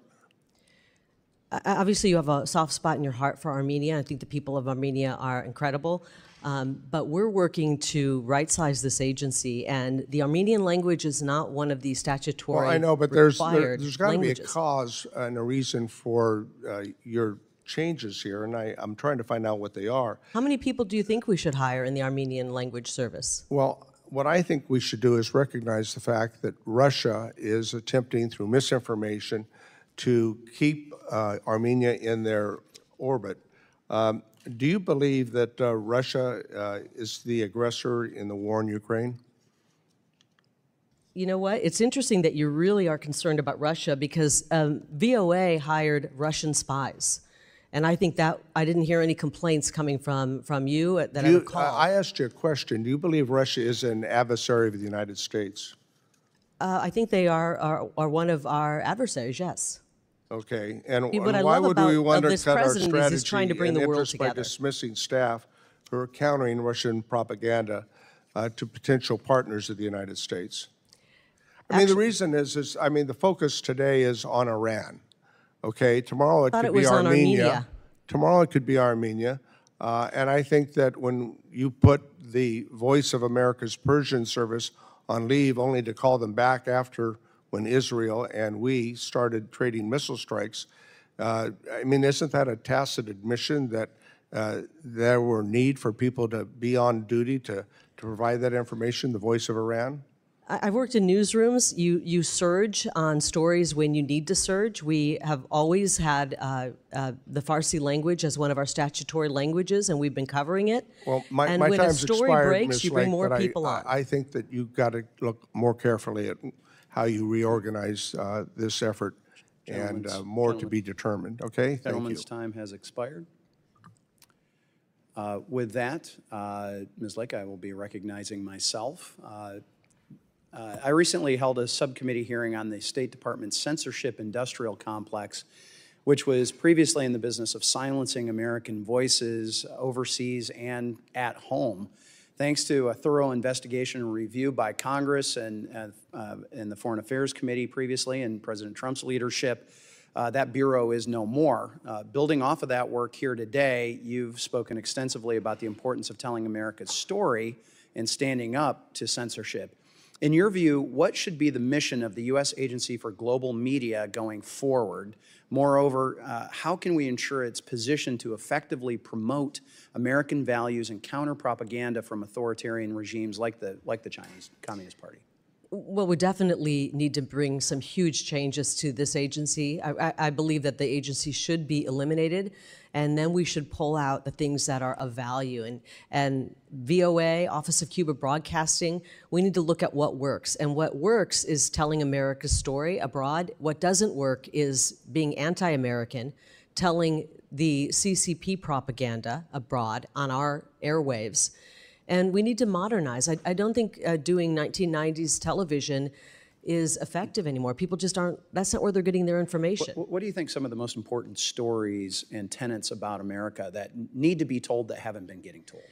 Obviously, you have a soft spot in your heart for Armenia. I think the people of Armenia are incredible. But we're working to right-size this agency, and the Armenian language is not one of the statutory Well, I know, but there's got to be a languages. cause and a reason for your changes here, and I'm trying to find out what they are. How many people do you think we should hire in the Armenian language service? Well, what I think we should do is recognize the fact that Russia is attempting through misinformation to keep Armenia in their orbit. Do you believe that Russia is the aggressor in the war in Ukraine? You know what? It's interesting that you really are concerned about Russia because VOA hired Russian spies. And I think that I didn't hear any complaints coming from you that I recall. I asked you a question. Do you believe Russia is an adversary of the United States? I think they are one of our adversaries, yes. Okay, and What I why love would we about this undercut our president is he's strategy trying to bring and the world interest by together. dismissing staff who are countering Russian propaganda to potential partners of the United States? I mean, the reason is, I mean, the focus today is on Iran. Okay, tomorrow it thought could it be was on Armenia. Armenia. Tomorrow it could be Armenia. And I think that when you put the Voice of America's Persian service on leave only to call them back after when Israel and we started trading missile strikes, I mean, isn't that a tacit admission that there were need for people to be on duty to provide that information, the voice of Iran? I've worked in newsrooms. You surge on stories when you need to surge. We have always had the Farsi language as one of our statutory languages, and we've been covering it. Well, and my when time's a story expired, breaks, Ms. you bring Lake, more but people on. I think that you've got to look more carefully at how you reorganize this effort, and more to be determined. Okay, thank you. Gentleman's time has expired. With that, Ms. Lake, I will be recognizing myself. I recently held a subcommittee hearing on the State Department's censorship industrial complex, which was previously in the business of silencing American voices overseas and at home. Thanks to a thorough investigation and review by Congress and the Foreign Affairs Committee previously and President Trump's leadership, that bureau is no more. Building off of that work here today, you've spoken extensively about the importance of telling America's story and standing up to censorship. In your view, what should be the mission of the U.S. Agency for Global Media going forward? Moreover, how can we ensure its position to effectively promote American values and counter propaganda from authoritarian regimes like the Chinese Communist Party? Well, we definitely need to bring some huge changes to this agency. I believe that the agency should be eliminated, and then we should pull out the things that are of value. And VOA, Office of Cuba Broadcasting, we need to look at what works. And what works is telling America's story abroad. What doesn't work is being anti-American, telling the CCP propaganda abroad on our airwaves. And we need to modernize. I don't think doing 1990s television is effective anymore. People just aren't, that's not where they're getting their information. What do you think some of the most important stories and tenets about America that need to be told that haven't been getting told?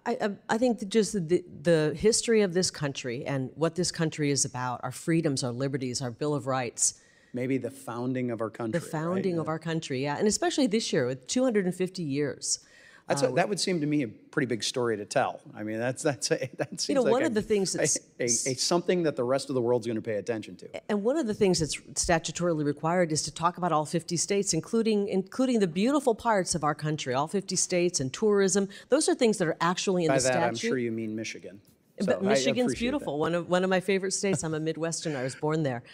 I think that just the history of this country and what this country is about, our freedoms, our liberties, our Bill of Rights. Maybe the founding of our country. The founding of our country, yeah. And especially this year with 250 years. That would seem to me a pretty big story to tell. I mean, that seems like one of the things that's something that the rest of the world's going to pay attention to. And one of the things that's statutorily required is to talk about all 50 states, including the beautiful parts of our country, all 50 states and tourism. Those are things that are actually in the statute. By that, I'm sure you mean Michigan. But Michigan's beautiful. One of my favorite states. I'm a Midwesterner. I was born there.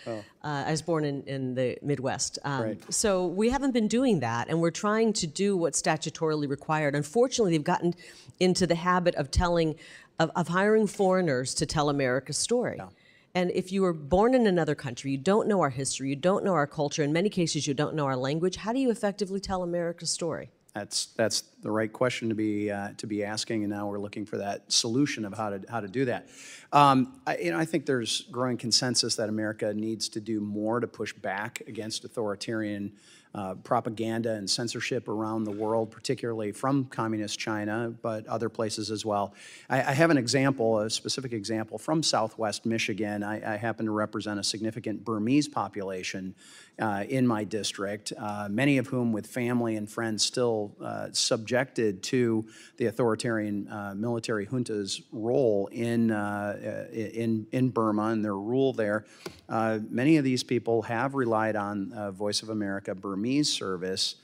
I was born in the Midwest. Right. So we haven't been doing that, and we're trying to do what's statutorily required. Unfortunately, they've gotten into the habit of hiring foreigners to tell America's story. Yeah. And if you were born in another country, you don't know our history, you don't know our culture, in many cases you don't know our language, how do you effectively tell America's story? That's the right question to be asking, and now we're looking for that solution of how to do that. I think there's growing consensus that America needs to do more to push back against authoritarian propaganda and censorship around the world, particularly from communist China, but other places as well. I have an example, a specific example from Southwest Michigan. I happen to represent a significant Burmese population in my district, many of whom with family and friends still subjected to the authoritarian military junta's role in Burma and their rule there. Many of these people have relied on Voice of America Burmese service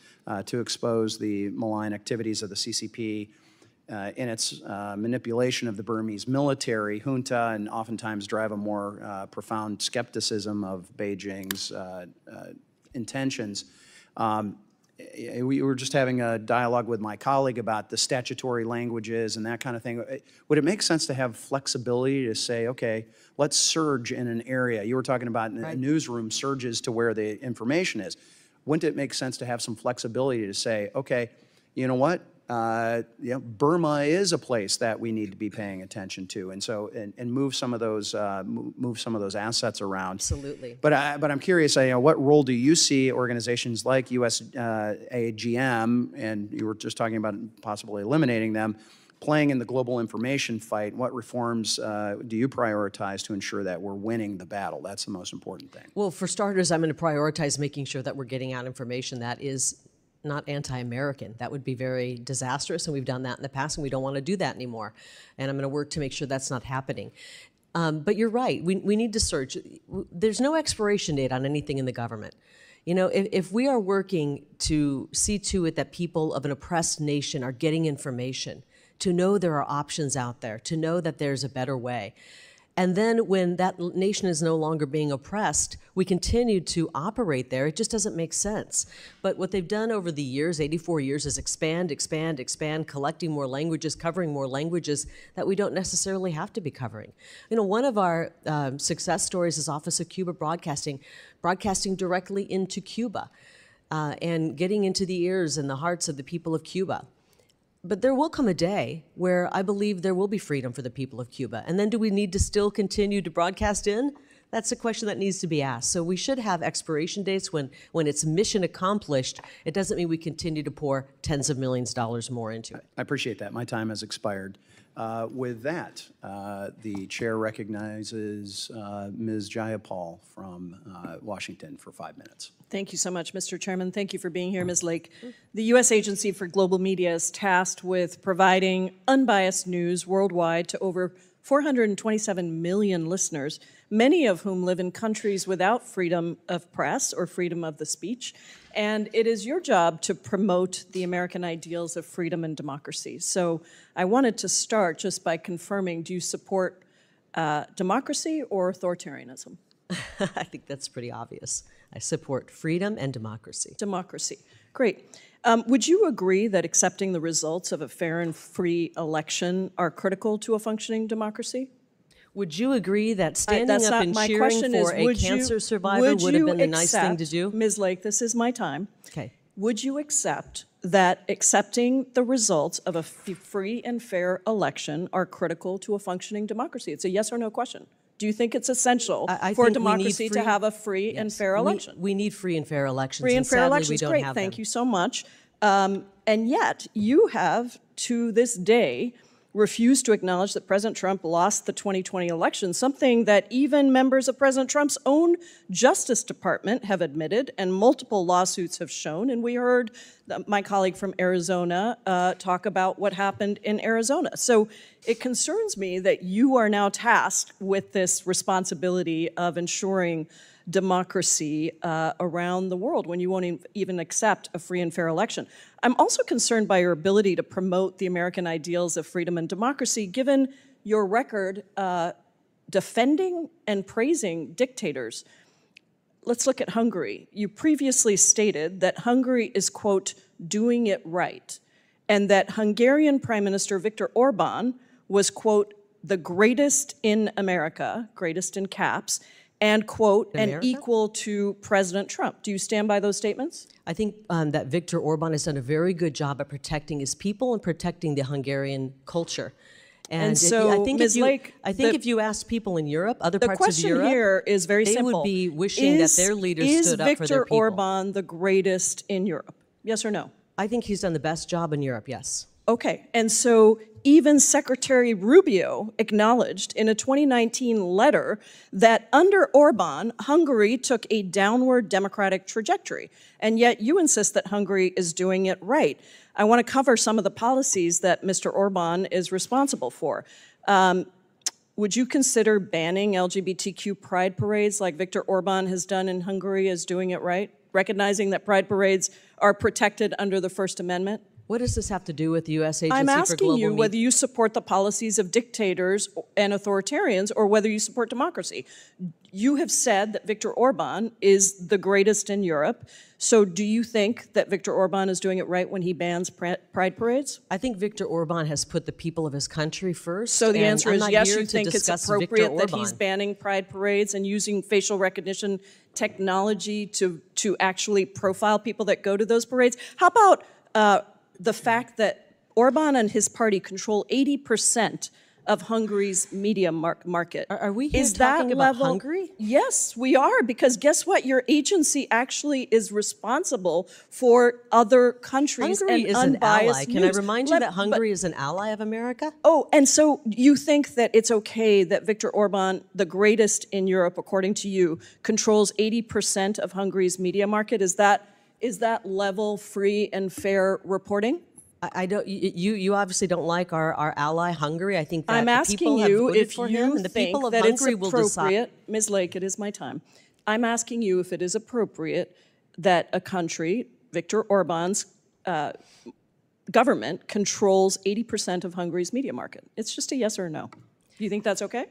to expose the malign activities of the CCP in its manipulation of the Burmese military junta, and oftentimes drive a more profound skepticism of Beijing's intentions. We were just having a dialogue with my colleague about the statutory languages and that kind of thing. Would it make sense to have flexibility to say, okay, let's surge in an area? You were talking about a newsroom surges to where the information is. Wouldn't it make sense to have some flexibility to say, okay, you know what? Burma is a place that we need to be paying attention to, and so and move some of those assets around. Absolutely. But I'm curious, what role do you see organizations like USAGM, and you were just talking about possibly eliminating them, playing in the global information fight? What reforms do you prioritize to ensure that we're winning the battle? That's the most important thing. Well, for starters, I'm going to prioritize making sure that we're getting out information that is not anti-American. That would be very disastrous, and we've done that in the past, and we don't want to do that anymore. And I'm going to work to make sure that's not happening. But you're right. We need to search. There's no expiration date on anything in the government. If we are working to see to it that people of an oppressed nation are getting information, to know there are options out there, to know that there's a better way. And then when that nation is no longer being oppressed, we continue to operate there. It just doesn't make sense. But what they've done over the years, 84 years, is expand, expand, expand, collecting more languages, covering more languages that we don't necessarily have to be covering. One of our success stories is Office of Cuba Broadcasting directly into Cuba and getting into the ears and the hearts of the people of Cuba. But there will come a day where I believe there will be freedom for the people of Cuba. And then do we need to still continue to broadcast in? That's a question that needs to be asked. So we should have expiration dates when it's mission accomplished. It doesn't mean we continue to pour tens of millions of dollars more into it. I appreciate that. My time has expired. With that, the chair recognizes Ms. Jayapal from Washington for 5 minutes. Thank you so much, Mr. Chairman. Thank you for being here, Ms. Lake. The U.S. Agency for Global Media is tasked with providing unbiased news worldwide to over 427 million listeners, many of whom live in countries without freedom of press or freedom of the speech. And it is your job to promote the American ideals of freedom and democracy. So I wanted to start just by confirming, do you support democracy or authoritarianism? I think that's pretty obvious. I support freedom and democracy. Democracy. Great. Would you agree that accepting the results of a fair and free election are critical to a functioning democracy? Would you agree that standing up and cheering for a cancer survivor would have been the nice thing to do? Ms. Lake, this is my time. Okay. Would you accept that accepting the results of a free and fair election are critical to a functioning democracy? It's a yes or no question. Do you think it's essential for democracy to have a free and fair election? We need free and fair elections. Free and fair elections, great. Thank you so much. And yet, you have, to this day, refused to acknowledge that President Trump lost the 2020 election, something that even members of President Trump's own Justice Department have admitted and multiple lawsuits have shown. And we heard my colleague from Arizona talk about what happened in Arizona. So it concerns me that you are now tasked with this responsibility of ensuring democracy around the world when you won't even accept a free and fair election. I'm also concerned by your ability to promote the American ideals of freedom and democracy, given your record defending and praising dictators. Let's look at Hungary. You previously stated that Hungary is, quote, doing it right, and that Hungarian Prime Minister Viktor Orban was, quote, the greatest in America, greatest in caps, and, quote, and equal to President Trump. Do you stand by those statements? I think that Viktor Orban has done a very good job at protecting his people and protecting the Hungarian culture. And so, I think Ms. Lake, if you ask people in Europe, other parts of Europe, the question here is very simple. They would be wishing that their leaders stood up for their people. Is Viktor Orban the greatest in Europe? Yes or no? I think he's done the best job in Europe, yes. Okay, and so even Secretary Rubio acknowledged in a 2019 letter that under Orban, Hungary took a downward democratic trajectory, and yet you insist that Hungary is doing it right. I want to cover some of the policies that Mr. Orban is responsible for. Would you consider banning LGBTQ pride parades like Viktor Orban has done in Hungary as doing it right, recognizing that pride parades are protected under the First Amendment? What does this have to do with the U.S. Agency for Global Media? I'm asking you whether you support the policies of dictators and authoritarians or whether you support democracy. You have said that Viktor Orban is the greatest in Europe. So do you think that Viktor Orban is doing it right when he bans pride parades? I think Viktor Orban has put the people of his country first. So the answer is yes, you think it's appropriate that he's banning pride parades and using facial recognition technology to actually profile people that go to those parades? How about the fact that Orban and his party control 80% of Hungary's media market. Are we here talking about Hungary? Yes, we are, because guess what? Your agency actually is responsible for other countries Hungary and is an unbiased ally. Can I news. remind you that Hungary is an ally of America? Oh, and so you think that it's okay that Viktor Orban, the greatest in Europe, according to you, controls 80% of Hungary's media market? Is that level, free, and fair reporting? I don't. You obviously don't like our ally Hungary. I think that I'm the asking people have you voted if for you him, and the think people of that Hungary it's will decide. appropriate. Ms. Lake, it is my time. I'm asking you if it is appropriate that a country, Viktor Orban's government, controls 80% of Hungary's media market. It's just a yes or a no. Do you think that's okay?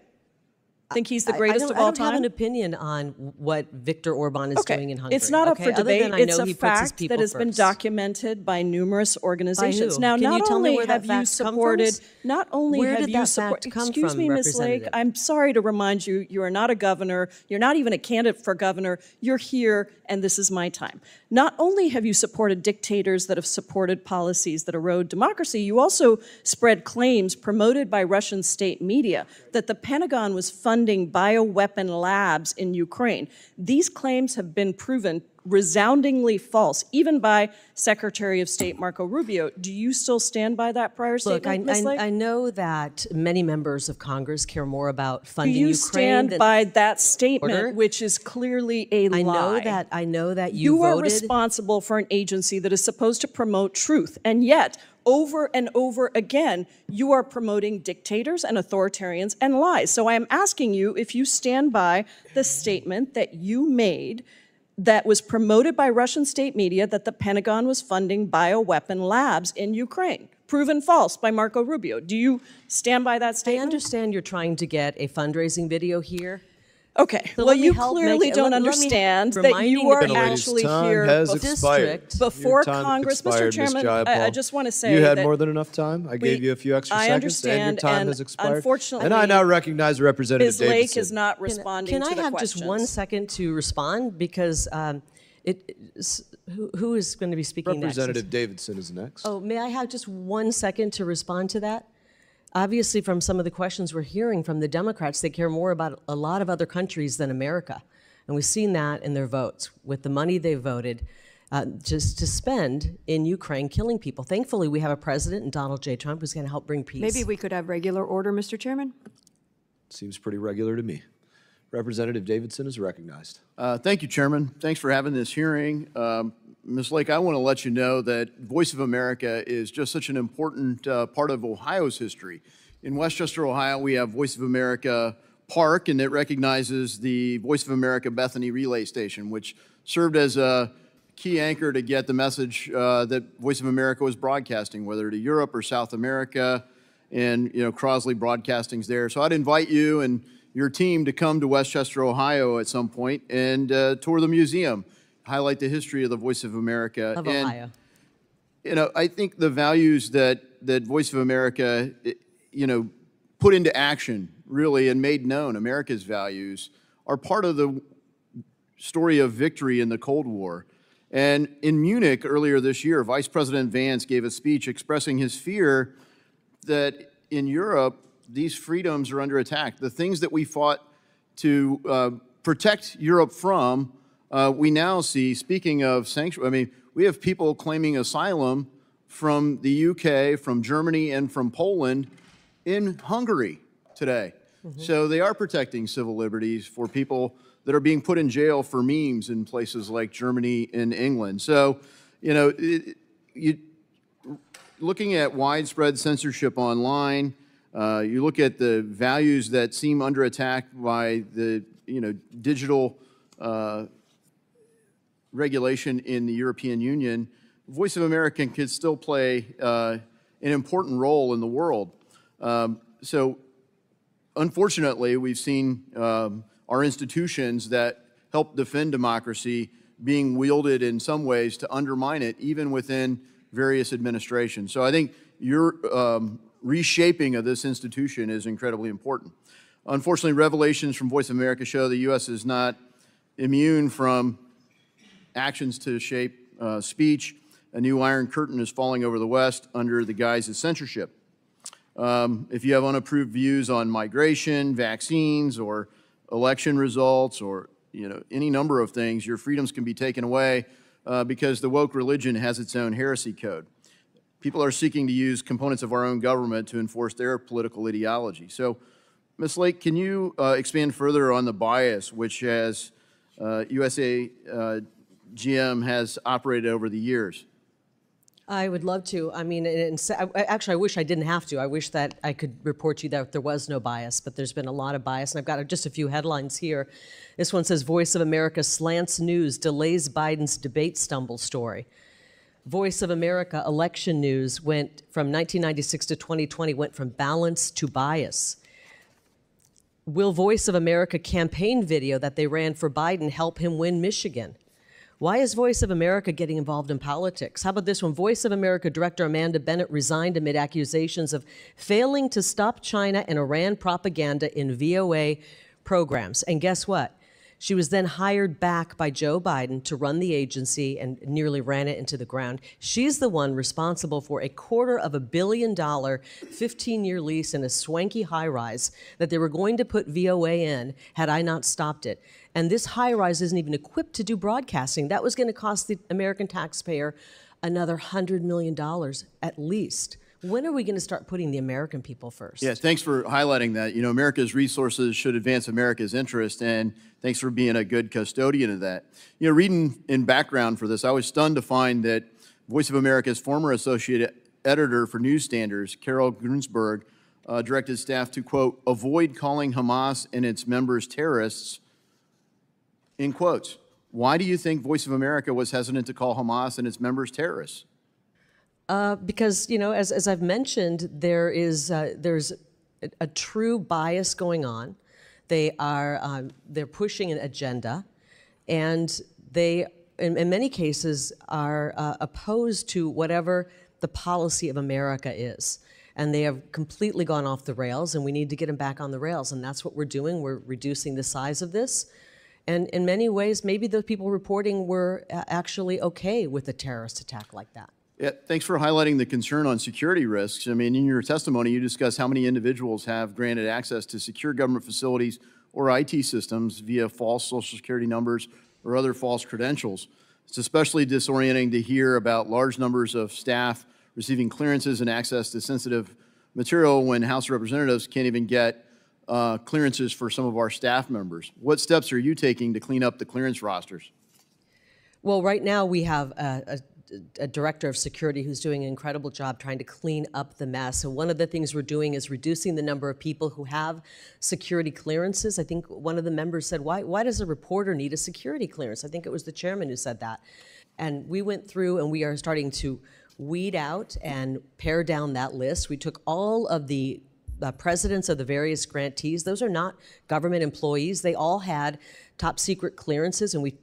Think he's the greatest of all I don't have time? an opinion on what Viktor Orban is doing in Hungary. It's not up for Other debate. than I It's know a he puts his fact people that has been first. documented by numerous organizations. who? Now, Can you not tell me only where that have you fact come from? supported, not only Where have did you that supported. fact come Excuse from, me, Ms. Lake. Representative? I'm sorry to remind you, you are not a governor. You're not even a candidate for governor. You're here, and this is my time. Not only have you supported dictators that have supported policies that erode democracy, you also spread claims promoted by Russian state media that the Pentagon was funding bioweapon labs in Ukraine. These claims have been proven resoundingly false, even by Secretary of State Marco Rubio. Do you still stand by that prior statement, Ms. Lake? I know that many members of Congress care more about funding Do you Ukraine stand than by that statement, order? which is clearly a lie? I know that You are voted. responsible for an agency that is supposed to promote truth, and yet, over and over again, you are promoting dictators and authoritarians and lies. So I am asking you if you stand by the statement that you made that was promoted by Russian state media that the Pentagon was funding bioweapon labs in Ukraine. Proven false by Marco Rubio. Do you stand by that statement? I understand you're trying to get a fundraising video here. Okay, So well, let me you help clearly make it- don't let me understand that reminding you are the actually time here has before expired. before Your time Congress. expired, Mr. Ms. Chairman, I Jayapal. just want to say you had that more than enough time. I gave you a few extra I seconds, understand, and your time and has expired. unfortunately, and I now recognize Representative Ms. Lake Davidson. is not responding Can to I the have questions. just 1 second to respond? Because who is going to be speaking Representative next? Davidson is next. Oh, may I have just 1 second to respond to that? Obviously, from some of the questions we're hearing from the Democrats, they care more about a lot of other countries than America. And we've seen that in their votes, with the money they voted just to spend in Ukraine killing people. Thankfully, we have a president in Donald J. Trump who's going to help bring peace. Maybe we could have regular order, Mr. Chairman? Seems pretty regular to me. Representative Davidson is recognized. Thank you, Chairman. Thanks for having this hearing. Ms. Lake, I want to let you know that Voice of America is just such an important part of Ohio's history. In Westchester, Ohio, we have Voice of America Park, and it recognizes the Voice of America Bethany Relay Station, which served as a key anchor to get the message that Voice of America was broadcasting, whether to Europe or South America, and Crosley Broadcasting's there. So I'd invite you and your team to come to Westchester, Ohio at some point and tour the museum, highlight the history of the Voice of America. Of Ohio. I think the values that Voice of America, put into action, really, and made known, America's values, are part of the story of victory in the Cold War. And in Munich earlier this year, Vice President Vance gave a speech expressing his fear that in Europe, these freedoms are under attack. The things that we fought to protect Europe from, we now see, speaking of sanctuary, we have people claiming asylum from the UK, from Germany, and from Poland in Hungary today. So they are protecting civil liberties for people that are being put in jail for memes in places like Germany and England. So, looking at widespread censorship online, you look at the values that seem under attack by the digital regulation in the European Union, Voice of America can still play an important role in the world. So unfortunately, we've seen our institutions that help defend democracy being wielded in some ways to undermine it, even within various administrations. So I think your reshaping of this institution is incredibly important. Unfortunately, revelations from Voice of America show the U.S. is not immune from actions to shape speech. A new iron curtain is falling over the West under the guise of censorship. If you have unapproved views on migration, vaccines, or election results, or any number of things, your freedoms can be taken away because the woke religion has its own heresy code. People are seeking to use components of our own government to enforce their political ideology. So, Ms. Lake, can you expand further on the bias which has USA GM has operated over the years? I would love to. I mean, actually, I wish I didn't have to. I wish that I could report to you that there was no bias, but there's been a lot of bias, and I've got just a few headlines here. This one says, Voice of America slants news, delays Biden's debate stumble story. Voice of America election news went from 1996 to 2020, went from balance to bias. Will Voice of America campaign video that they ran for Biden help him win Michigan? Why is Voice of America getting involved in politics? How about this one? Voice of America director Amanda Bennett resigned amid accusations of failing to stop China and Iran propaganda in VOA programs. And guess what? She was then hired back by Joe Biden to run the agency and nearly ran it into the ground. She's the one responsible for a $250 million 15-year lease in a swanky high-rise that they were going to put VOA in had I not stopped it. And this high-rise isn't even equipped to do broadcasting. That was going to cost the American taxpayer another $100 million at least. When are we going to start putting the American people first? Yeah, thanks for highlighting that. America's resources should advance America's interest, and thanks for being a good custodian of that. Reading in background for this, I was stunned to find that Voice of America's former associate editor for News Standards, Carol Grunsberg, directed staff to, quote, avoid calling Hamas and its members terrorists, in quotes. Why do you think Voice of America was hesitant to call Hamas and its members terrorists? Because, as I've mentioned, there's a true bias going on. They're pushing an agenda, and they, in many cases, are opposed to whatever the policy of America is. And they have completely gone off the rails, and we need to get them back on the rails. And that's what we're doing. We're reducing the size of this. And in many ways, maybe the people reporting were actually okay with a terrorist attack like that. Yeah, thanks for highlighting the concern on security risks. I mean, in your testimony, you discuss how many individuals have granted access to secure government facilities or IT systems via false Social Security numbers or other false credentials. It's especially disorienting to hear about large numbers of staff receiving clearances and access to sensitive material when House Representatives can't even get clearances for some of our staff members. What steps are you taking to clean up the clearance rosters? Well, right now we have a director of security who's doing an incredible job trying to clean up the mess. And one of the things we're doing is reducing the number of people who have security clearances. I think one of the members said, why does a reporter need a security clearance? I think it was the chairman who said that. And we went through and we are starting to weed out and pare down that list. We took all of the presidents of the various grantees. Those are not government employees. They all had top secret clearances, and we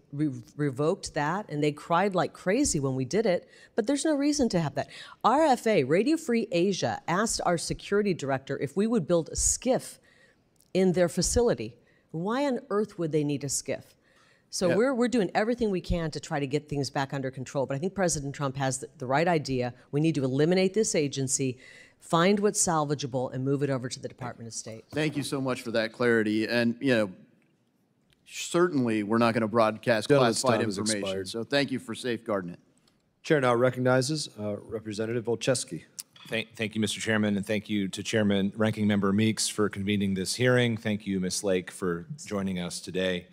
revoked that, and they cried like crazy when we did it, but there's no reason to have that. RFA, Radio Free Asia, asked our security director if we would build a SCIF in their facility. Why on earth would they need a SCIF? So yeah, we're doing everything we can to try to get things back under control, but I think President Trump has the right idea. We need to eliminate this agency, find what's salvageable, and move it over to the Department of State. Thank you so much for that clarity. And, certainly we're not going to broadcast classified information. So thank you for safeguarding it. Chair now recognizes Representative Olszewski. Thank you, Mr. Chairman, and thank you to Chairman Ranking Member Meeks for convening this hearing. Thank you, Ms. Lake, for joining us today.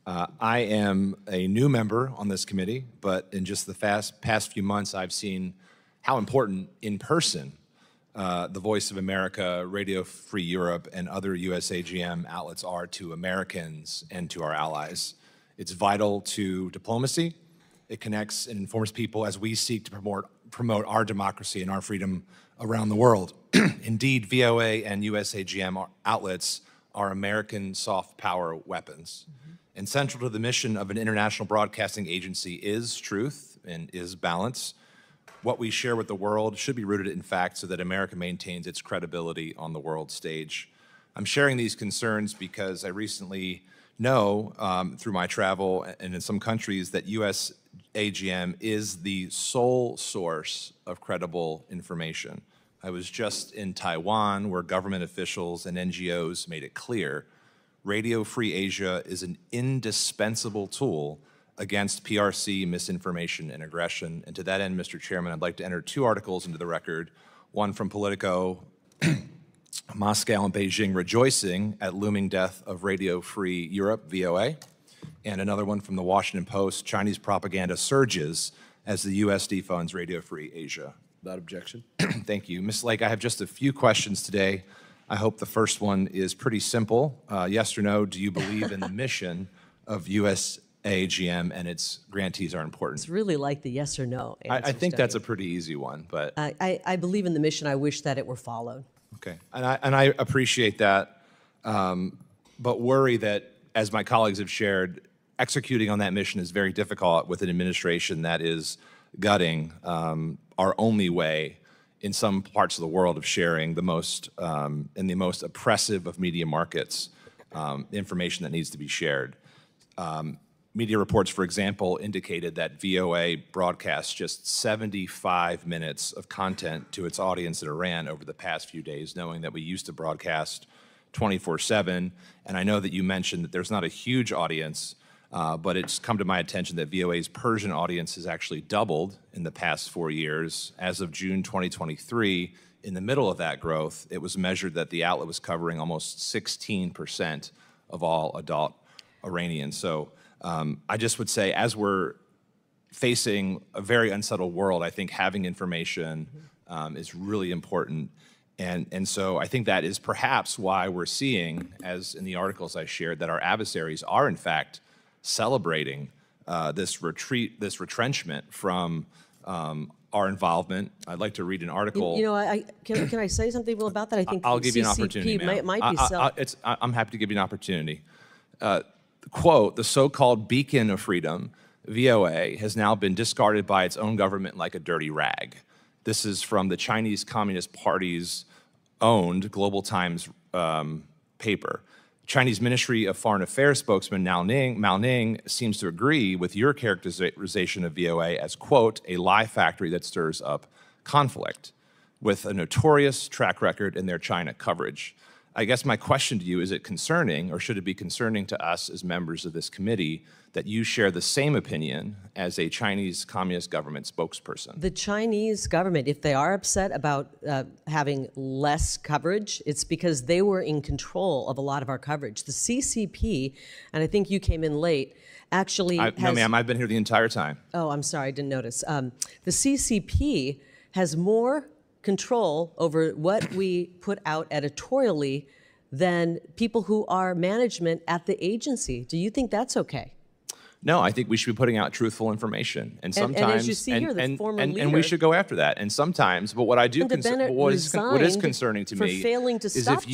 I am a new member on this committee, but in just the past few months, I've seen how important in person the Voice of America, Radio Free Europe, and other USAGM outlets are to Americans and to our allies. It's vital to diplomacy. It connects and informs people as we seek to promote our democracy and our freedom around the world. Indeed, VOA and USAGM outlets are American soft power weapons. And central to the mission of an international broadcasting agency is truth and is balance. What we share with the world should be rooted in fact so that America maintains its credibility on the world stage. I'm sharing these concerns because I recently know through my travel and in some countries that U.S. AGM is the sole source of credible information. I was just in Taiwan, where government officials and NGOs made it clear Radio Free Asia is an indispensable tool against PRC misinformation and aggression. And to that end, Mr. Chairman, I'd like to enter 2 articles into the record, one from Politico, Moscow and Beijing rejoicing at looming death of Radio Free Europe, VOA, and another one from the Washington Post, Chinese propaganda surges as the U.S. defunds Radio Free Asia. Without objection. Thank you. Ms. Lake, I have just a few questions today. I hope the first one is pretty simple. Yes or no, do you believe in the mission of USAGM and its grantees are important? It's really like the yes or no answers, I think that's a pretty easy one, but I believe in the mission. I wish that it were followed. okay, and I appreciate that, but worry that, as my colleagues have shared, executing on that mission is very difficult with an administration that is gutting our only way in some parts of the world of sharing the most, in the most oppressive of media markets, information that needs to be shared. Media reports, for example, indicated that VOA broadcast just 75 minutes of content to its audience in Iran over the past few days, knowing that we used to broadcast 24/7. And I know that you mentioned that there's not a huge audience, but it's come to my attention that VOA's Persian audience has actually doubled in the past 4 years. As of June 2023, in the middle of that growth, it was measured that the outlet was covering almost 16% of all adult Iranians. So I just would say, as we're facing a very unsettled world, I think having information is really important. And so I think that is perhaps why we're seeing, as in the articles I shared, that our adversaries are in fact celebrating this retrenchment from our involvement. I'd like to read an article. You know, can I say something about that? I think I'll give you an opportunity, CCP might be I'm happy to give you an opportunity. Quote, the so-called beacon of freedom, VOA, has now been discarded by its own government like a dirty rag. This is from the Chinese Communist Party's owned Global Times paper. Chinese Ministry of Foreign Affairs spokesman Mao Ning seems to agree with your characterization of VOA as, quote, a lie factory that stirs up conflict, with a notorious track record in their China coverage. I guess my question to you, is it concerning, or should it be concerning to us as members of this committee, that you share the same opinion as a Chinese Communist government spokesperson? The Chinese government, if they are upset about having less coverage, it's because they were in control of a lot of our coverage. The CCP, and I think you came in late, actually no, ma'am, I've been here the entire time. Oh, I'm sorry, I didn't notice. The CCP has more control over what we put out editorially than people who are management at the agency. Do you think that's okay? No, I think we should be putting out truthful information, and sometimes, and as you see here, the former leader, and we should go after that. And sometimes, but what I do, what is concerning to me is if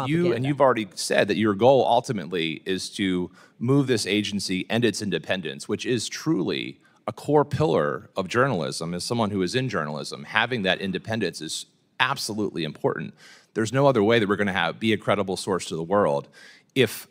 you, and you've already said that your goal ultimately is to move this agency and its independence, which is truly a core pillar of journalism. As someone who is in journalism, having that independence is absolutely important. There's no other way that we're going to be a credible source to the world if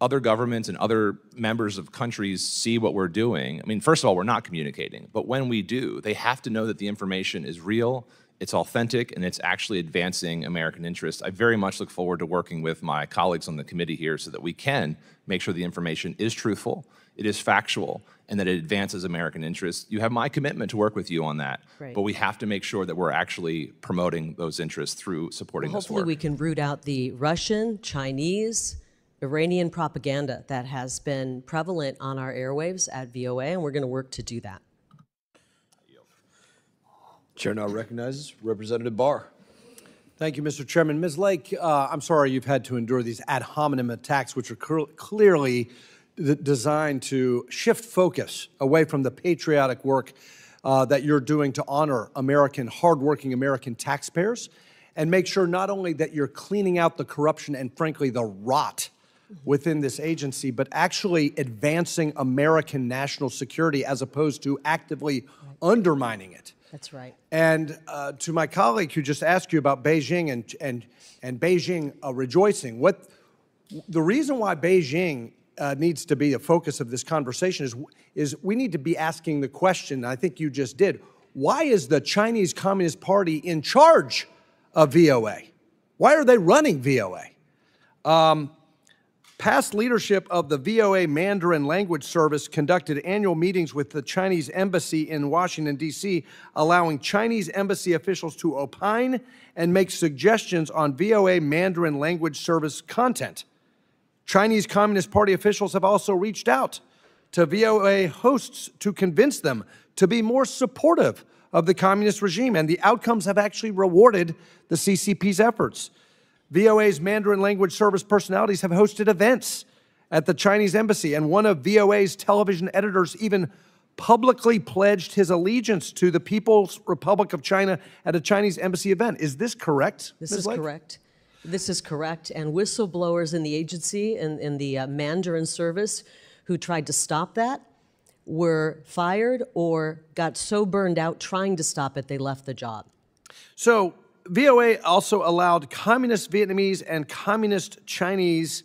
other governments and other members of countries see what we're doing. I mean, first of all, we're not communicating, but when we do, they have to know that the information is real, it's authentic, and it's actually advancing American interests. I very much look forward to working with my colleagues on the committee here so that we can make sure the information is truthful, it is factual, and that it advances American interests. You have my commitment to work with you on that, but we have to make sure that we're actually promoting those interests through supporting this work. Hopefully we can root out the Russian, Chinese, Iranian propaganda that has been prevalent on our airwaves at VOA, and we're going to work to do that. Chair now recognizes Representative Barr. Thank you, Mr. Chairman. Ms. Lake, I'm sorry you've had to endure these ad hominem attacks, which are clearly designed to shift focus away from the patriotic work that you're doing to honor hardworking American taxpayers, and make sure not only that you're cleaning out the corruption and, frankly, the rot within this agency, but actually advancing American national security as opposed to actively undermining it. That's right. And to my colleague who just asked you about Beijing and Beijing rejoicing, the reason why Beijing needs to be a focus of this conversation is we need to be asking the question, I think you just did, why is the Chinese Communist Party in charge of VOA? Why are they running VOA? Past leadership of the VOA Mandarin language service conducted annual meetings with the Chinese embassy in Washington, D.C., allowing Chinese embassy officials to opine and make suggestions on VOA Mandarin language service content. Chinese Communist Party officials have also reached out to VOA hosts to convince them to be more supportive of the communist regime, and the outcomes have actually rewarded the CCP's efforts. VOA's Mandarin language service personalities have hosted events at the Chinese embassy, and one of VOA's television editors even publicly pledged his allegiance to the People's Republic of China at a Chinese embassy event. Is this correct? This is correct. This is correct. And whistleblowers in the agency and in the Mandarin service who tried to stop that were fired or got so burned out trying to stop it, they left the job. So VOA also allowed communist Vietnamese and communist Chinese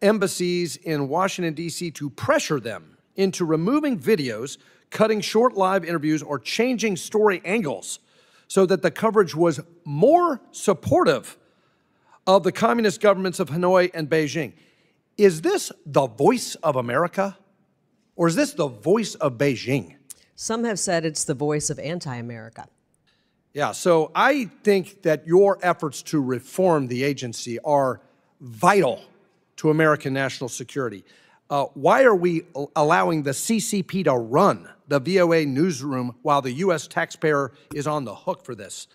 embassies in Washington, D.C. to pressure them into removing videos, cutting short live interviews, or changing story angles so that the coverage was more supportive of the communist governments of Hanoi and Beijing. Is this the voice of America, or is this the voice of Beijing? Some have said it's the voice of anti-America. Yeah, so I think that your efforts to reform the agency are vital to American national security. Why are we allowing the CCP to run the VOA newsroom while the U.S. taxpayer is on the hook for this?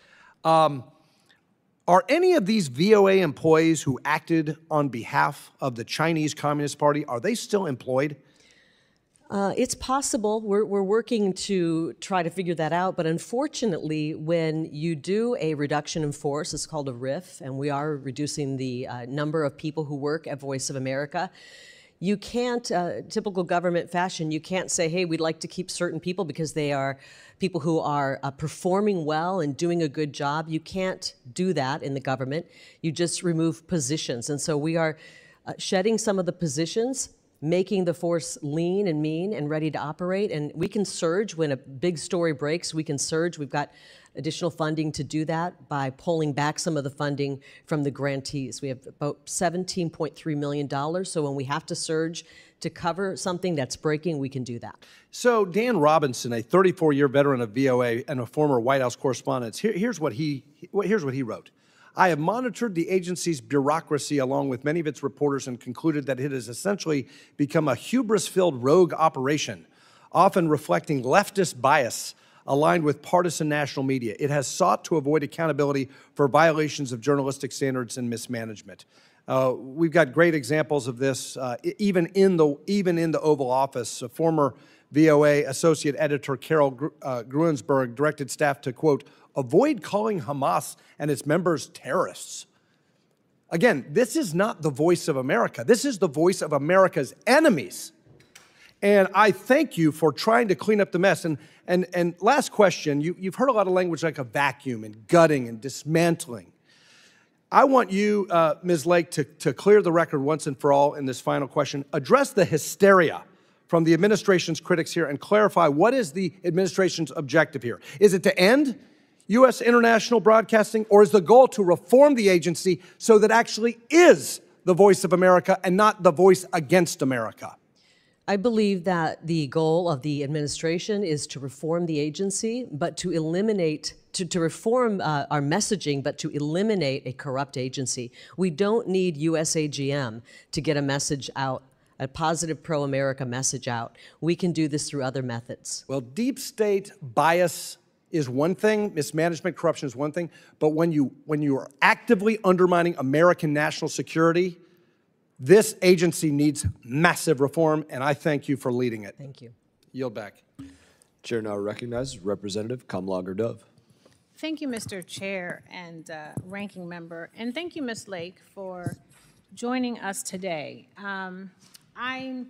Are any of these VOA employees who acted on behalf of the Chinese Communist Party, are they still employed? It's possible. We're working to try to figure that out. But unfortunately, when you do a reduction in force, it's called a RIF, and we are reducing the number of people who work at Voice of America, you can't, typical government fashion, you can't say, hey, we'd like to keep certain people because they are people who are performing well and doing a good job. You can't do that in the government. You just remove positions. And so we are shedding some of the positions, making the force lean and mean and ready to operate. And we can surge when a big story breaks. We can surge. We've got additional funding to do that by pulling back some of the funding from the grantees. We have about $17.3 million. So when we have to surge to cover something that's breaking, we can do that. So Dan Robinson, a 34-year veteran of VOA and a former White House correspondent, here's what he wrote. I have monitored the agency's bureaucracy along with many of its reporters and concluded that it has essentially become a hubris-filled rogue operation, often reflecting leftist bias aligned with partisan national media. It has sought to avoid accountability for violations of journalistic standards and mismanagement. We've got great examples of this, even in the Oval Office. Former VOA Associate Editor Carol Gruensberg directed staff to, quote, avoid calling Hamas and its members terrorists. Again, this is not the voice of America. This is the voice of America's enemies. And I thank you for trying to clean up the mess. And last question, you've heard a lot of language like a vacuum and gutting and dismantling. I want you, Ms. Lake, to clear the record once and for all in this final question. Address the hysteria from the administration's critics here and clarify what is the administration's objective here. Is it to end U.S. international broadcasting, or is the goal to reform the agency so that actually is the voice of America and not the voice against America? I believe that the goal of the administration is to reform the agency, but to eliminate, to reform our messaging, but to eliminate a corrupt agency. We don't need USAGM to get a message out, a positive pro-America message out. We can do this through other methods. Well, deep state bias is one thing, mismanagement, corruption is one thing, but when you are actively undermining American national security, this agency needs massive reform, and I thank you for leading it. Thank you. Yield back. Chair now recognizes Representative Kamlager-Dove. Thank you, Mr. Chair and Ranking Member, and thank you, Ms. Lake, for joining us today. I'm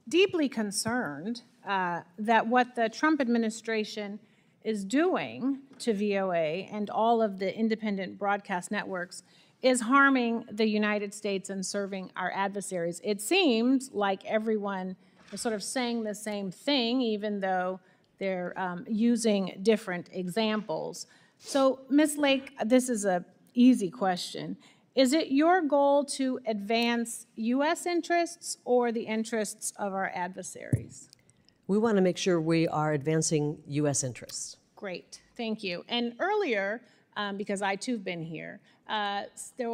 deeply concerned that what the Trump administration is doing to VOA and all of the independent broadcast networks is harming the United States and serving our adversaries. It seems like everyone is sort of saying the same thing, even though they're using different examples. So, Ms. Lake, this is an easy question. Is it your goal to advance U.S. interests or the interests of our adversaries? We want to make sure we are advancing U.S. interests. Great, thank you. And earlier, because I too have been here, a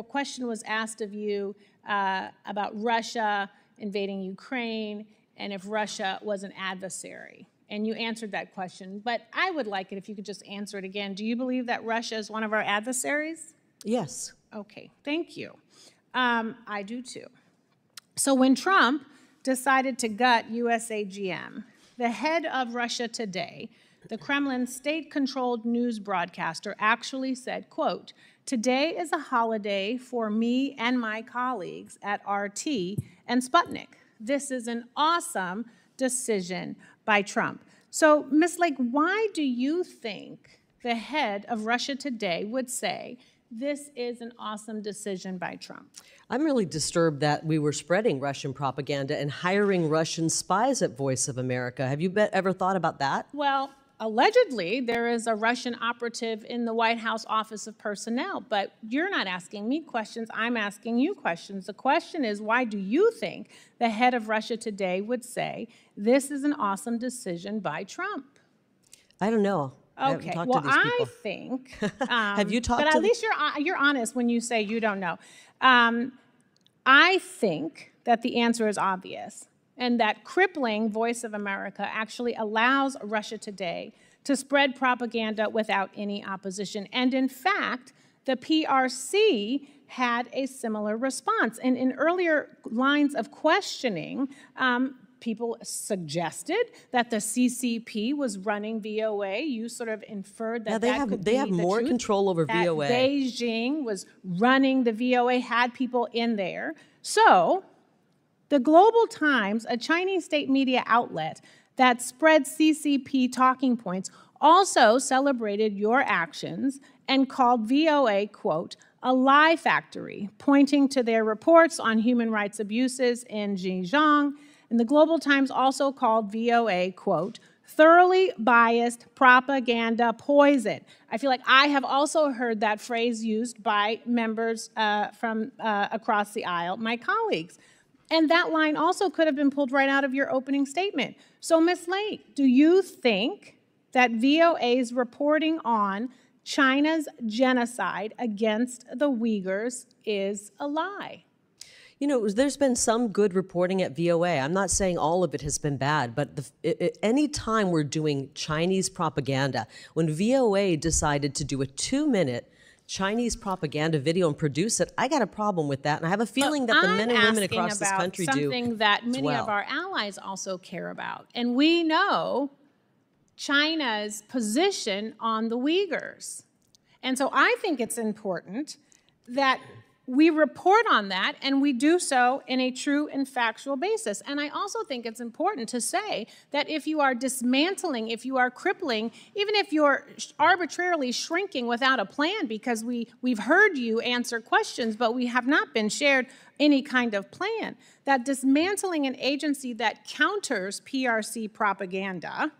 question was asked of you about Russia invading Ukraine and if Russia was an adversary. And you answered that question, but I would like it if you could just answer it again. Do you believe that Russia is one of our adversaries? Yes. Okay, thank you. I do too. So when Trump decided to gut USAGM, the head of Russia Today, the Kremlin's state-controlled news broadcaster, actually said, quote, "Today is a holiday for me and my colleagues at RT and Sputnik. This is an awesome decision by Trump." So, Ms. Lake, why do you think the head of Russia Today would say this is an awesome decision by Trump? I'm really disturbed that we were spreading Russian propaganda and hiring Russian spies at Voice of America. Have you ever thought about that? Well, allegedly, there is a Russian operative in the White House Office of Personnel, but you're not asking me questions, I'm asking you questions. The question is, why do you think the head of Russia Today would say this is an awesome decision by Trump? I don't know. Okay, well, I think, have you talked but to at least you're honest when you say you don't know. I think that the answer is obvious, and that crippling Voice of America actually allows Russia Today to spread propaganda without any opposition. And in fact, the PRC had a similar response. And in earlier lines of questioning, people suggested that the CCP was running VOA. You sort of inferred that they have more control over VOA. Beijing was running the VOA, had people in there. So the Global Times, a Chinese state media outlet that spreads CCP talking points, also celebrated your actions and called VOA, quote, a lie factory, pointing to their reports on human rights abuses in Xinjiang. And the Global Times also called VOA, quote, thoroughly biased propaganda poison. I feel like I have also heard that phrase used by members from across the aisle, my colleagues. And that line also could have been pulled right out of your opening statement. So, Ms. Lake, do you think that VOA's reporting on China's genocide against the Uyghurs is a lie? You know, there's been some good reporting at VOA. I'm not saying all of it has been bad, but any time we're doing Chinese propaganda, when VOA decided to do a 2-minute Chinese propaganda video and produce it, I got a problem with that, and I have a feeling that the men and women across this country do something that many of our allies also care about. And we know China's position on the Uyghurs. And so I think it's important that we report on that, and we do so in a true and factual basis. And I also think it's important to say that if you are dismantling, if you are crippling, even if you're arbitrarily shrinking without a plan, because we've heard you answer questions, but we have not been shared any kind of plan, that dismantling an agency that counters PRC propaganda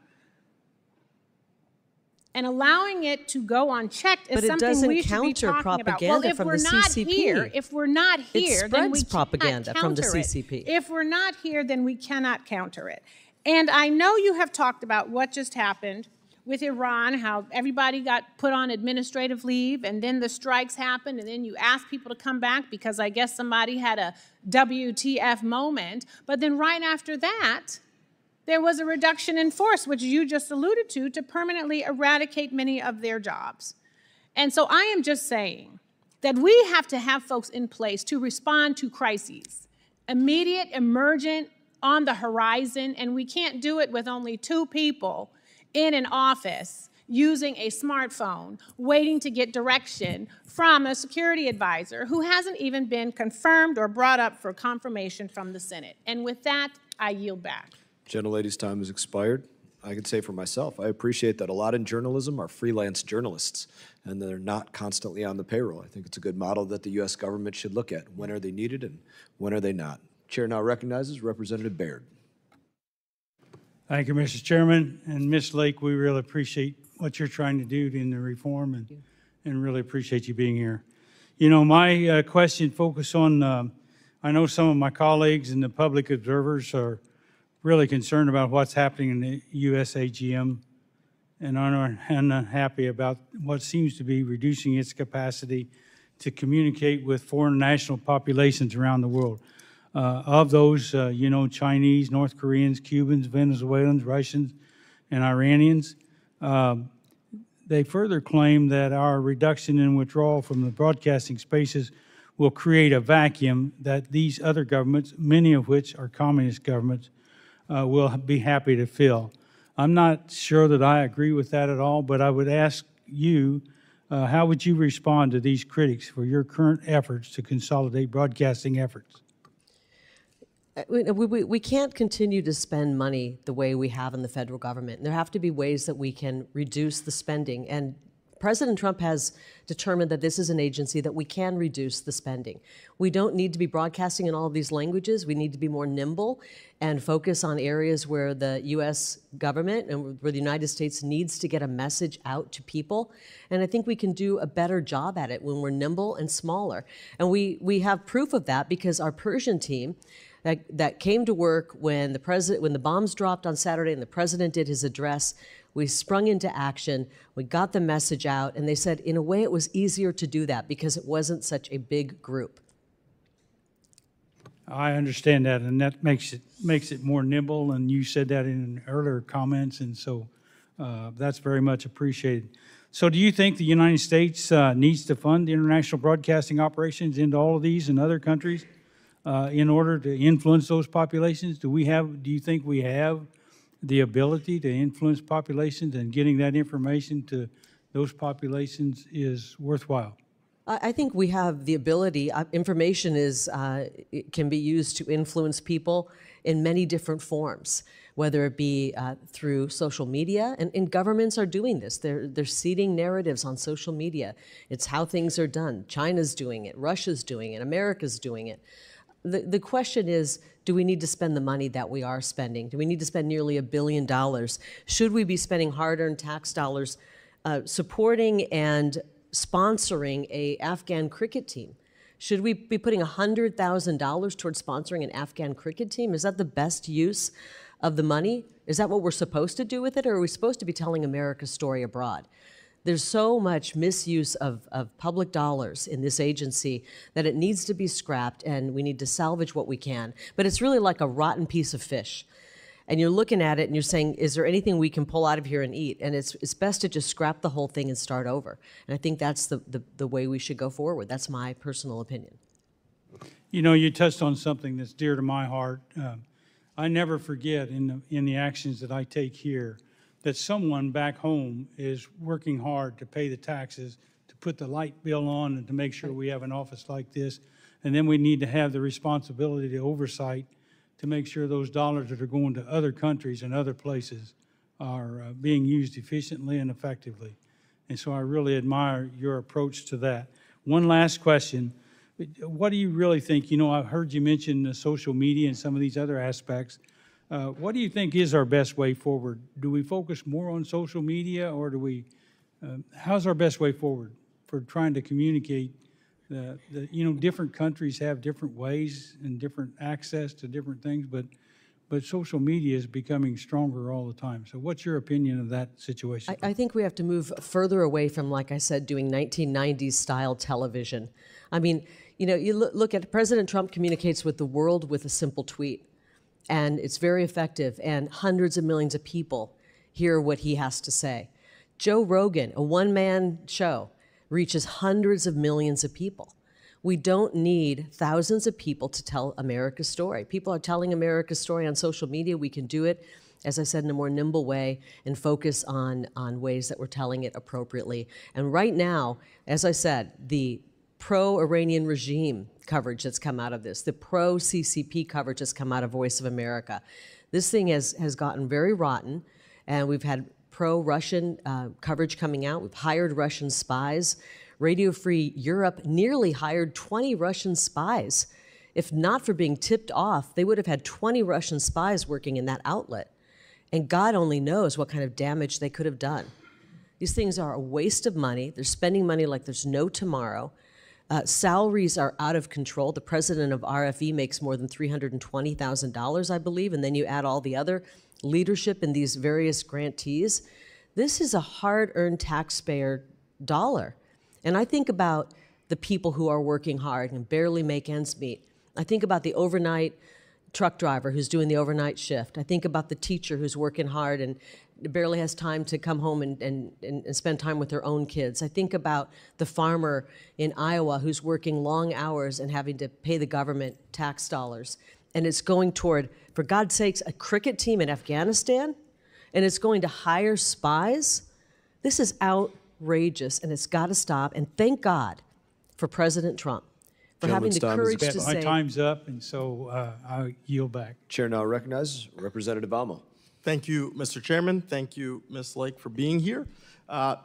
and allowing it to go unchecked is something we should be talking about. Well, if we're not here, then we propaganda cannot from the counter CCP. it. If we're not here, then we cannot counter it. And I know you have talked about what just happened with Iran, how everybody got put on administrative leave, and then the strikes happened, and then you asked people to come back because I guess somebody had a WTF moment. But then right after that, there was a reduction in force, which you just alluded to permanently eradicate many of their jobs. And so I am just saying that we have to have folks in place to respond to crises, immediate, emergent, on the horizon, and we can't do it with only 2 people in an office using a smartphone, waiting to get direction from a security advisor who hasn't even been confirmed or brought up for confirmation from the Senate. And with that, I yield back. Gentlelady's time has expired. I can say for myself, I appreciate that a lot in journalism are freelance journalists, and they're not constantly on the payroll. I think it's a good model that the U.S. government should look at. When are they needed and when are they not? Chair now recognizes Representative Baird. Thank you, Mr. Chairman. And Ms. Lake, we really appreciate what you're trying to do in the reform and really appreciate you being here. You know, my question focused on, I know some of my colleagues and the public observers are really concerned about what's happening in the USAGM and are unhappy about what seems to be reducing its capacity to communicate with foreign national populations around the world. Of those, you know, Chinese, North Koreans, Cubans, Venezuelans, Russians, and Iranians. They further claim that our reduction in withdrawal from the broadcasting spaces will create a vacuum that these other governments, many of which are communist governments, will be happy to fill. I'm not sure that I agree with that at all, but I would ask you, how would you respond to these critics for your current efforts to consolidate broadcasting efforts? We can't continue to spend money the way we have in the federal government. There have to be ways that we can reduce the spending. And President Trump has determined that this is an agency that we can reduce the spending. We don't need to be broadcasting in all of these languages. We need to be more nimble and focus on areas where the U.S. government and where the United States needs to get a message out to people. And I think we can do a better job at it when we're nimble and smaller. And we have proof of that because our Persian team that came to work when the bombs dropped on Saturday and the president did his address, we sprung into action, we got the message out, and they said, in a way, it was easier to do that because it wasn't such a big group. I understand that, and that makes it more nimble, and you said that in earlier comments, and so that's very much appreciated. So do you think the United States needs to fund the international broadcasting operations into all of these and other countries in order to influence those populations? Do you think we have the ability to influence populations, and getting that information to those populations is worthwhile? I think we have the ability. Information can be used to influence people in many different forms, whether it be through social media, and governments are doing this. They're seeding narratives on social media. It's how things are done. China's doing it, Russia's doing it, America's doing it. The question is, do we need to spend the money that we are spending? Do we need to spend nearly $1 billion? Should we be spending hard-earned tax dollars supporting and sponsoring an Afghan cricket team? Should we be putting $100,000 towards sponsoring an Afghan cricket team? Is that the best use of the money? Is that what we're supposed to do with it, or are we supposed to be telling America's story abroad? There's so much misuse of public dollars in this agency that it needs to be scrapped, and we need to salvage what we can. But it's really like a rotten piece of fish. And you're looking at it and you're saying, is there anything we can pull out of here and eat? And it's best to just scrap the whole thing and start over. And I think that's the way we should go forward. That's my personal opinion. You know, you touched on something that's dear to my heart. I never forget in the actions that I take here that someone back home is working hard to pay the taxes, to put the light bill on, and to make sure we have an office like this. And then we need to have the responsibility to oversight to make sure those dollars that are going to other countries and other places are being used efficiently and effectively. And so I really admire your approach to that. One last question. What do you really think? You know, I've heard you mention social media and some of these other aspects. What do you think is our best way forward? Do we focus more on social media, or do we, how's our best way forward for trying to communicate? You know, different countries have different ways and different access to different things, but social media is becoming stronger all the time. So what's your opinion of that situation? I think we have to move further away from, like I said, doing 1990s style television. I mean, you know, you look at President Trump communicates with the world with a simple tweet. And it's very effective, and hundreds of millions of people hear what he has to say. Joe Rogan, a one-man show, reaches hundreds of millions of people. We don't need thousands of people to tell America's story. People are telling America's story on social media. We can do it, as I said, in a more nimble way and focus on ways that we're telling it appropriately. And right now, as I said, the pro-Iranian regime coverage that's come out of this, the pro-CCP coverage that's come out of Voice of America. This thing has gotten very rotten, And we've had pro-Russian coverage coming out. We've hired Russian spies. Radio Free Europe nearly hired 20 Russian spies. If not for being tipped off, they would have had 20 Russian spies working in that outlet. And God only knows what kind of damage they could have done. These things are a waste of money. They're spending money like there's no tomorrow. Salaries are out of control. The president of RFE makes more than $320,000, I believe, and then you add all the other leadership in these various grantees. This is a hard-earned taxpayer dollar. And I think about the people who are working hard and barely make ends meet. I think about the overnight truck driver who's doing the overnight shift. I think about the teacher who's working hard and barely has time to come home and spend time with their own kids. I think about the farmer in Iowa who's working long hours and having to pay the government tax dollars. And it's going toward, for God's sakes, a cricket team in Afghanistan, and it's going to hire spies. This is outrageous, and it's got to stop. And thank God for President Trump for having the courage to say— My time's up, and so I'll yield back. Chair now recognizes Representative Almo. Thank you, Mr. Chairman. Thank you, Ms. Lake, for being here.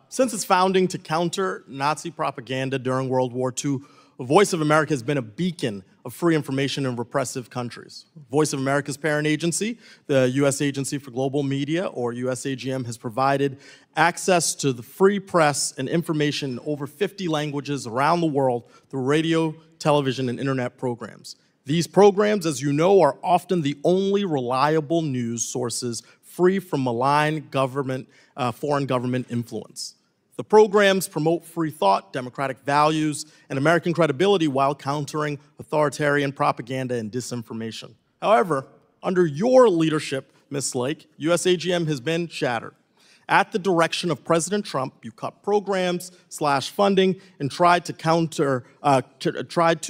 Since its founding to counter Nazi propaganda during World War II, Voice of America has been a beacon of free information in repressive countries. Voice of America's parent agency, the U.S. Agency for Global Media, or USAGM, has provided access to the free press and information in over 50 languages around the world through radio, television, and internet programs. These programs, as you know, are often the only reliable news sources free from malign government, foreign government influence. The programs promote free thought, democratic values, and American credibility while countering authoritarian propaganda and disinformation. However, under your leadership, Ms. Lake, USAGM has been shattered. At the direction of President Trump, you cut programs, slashed funding, and tried to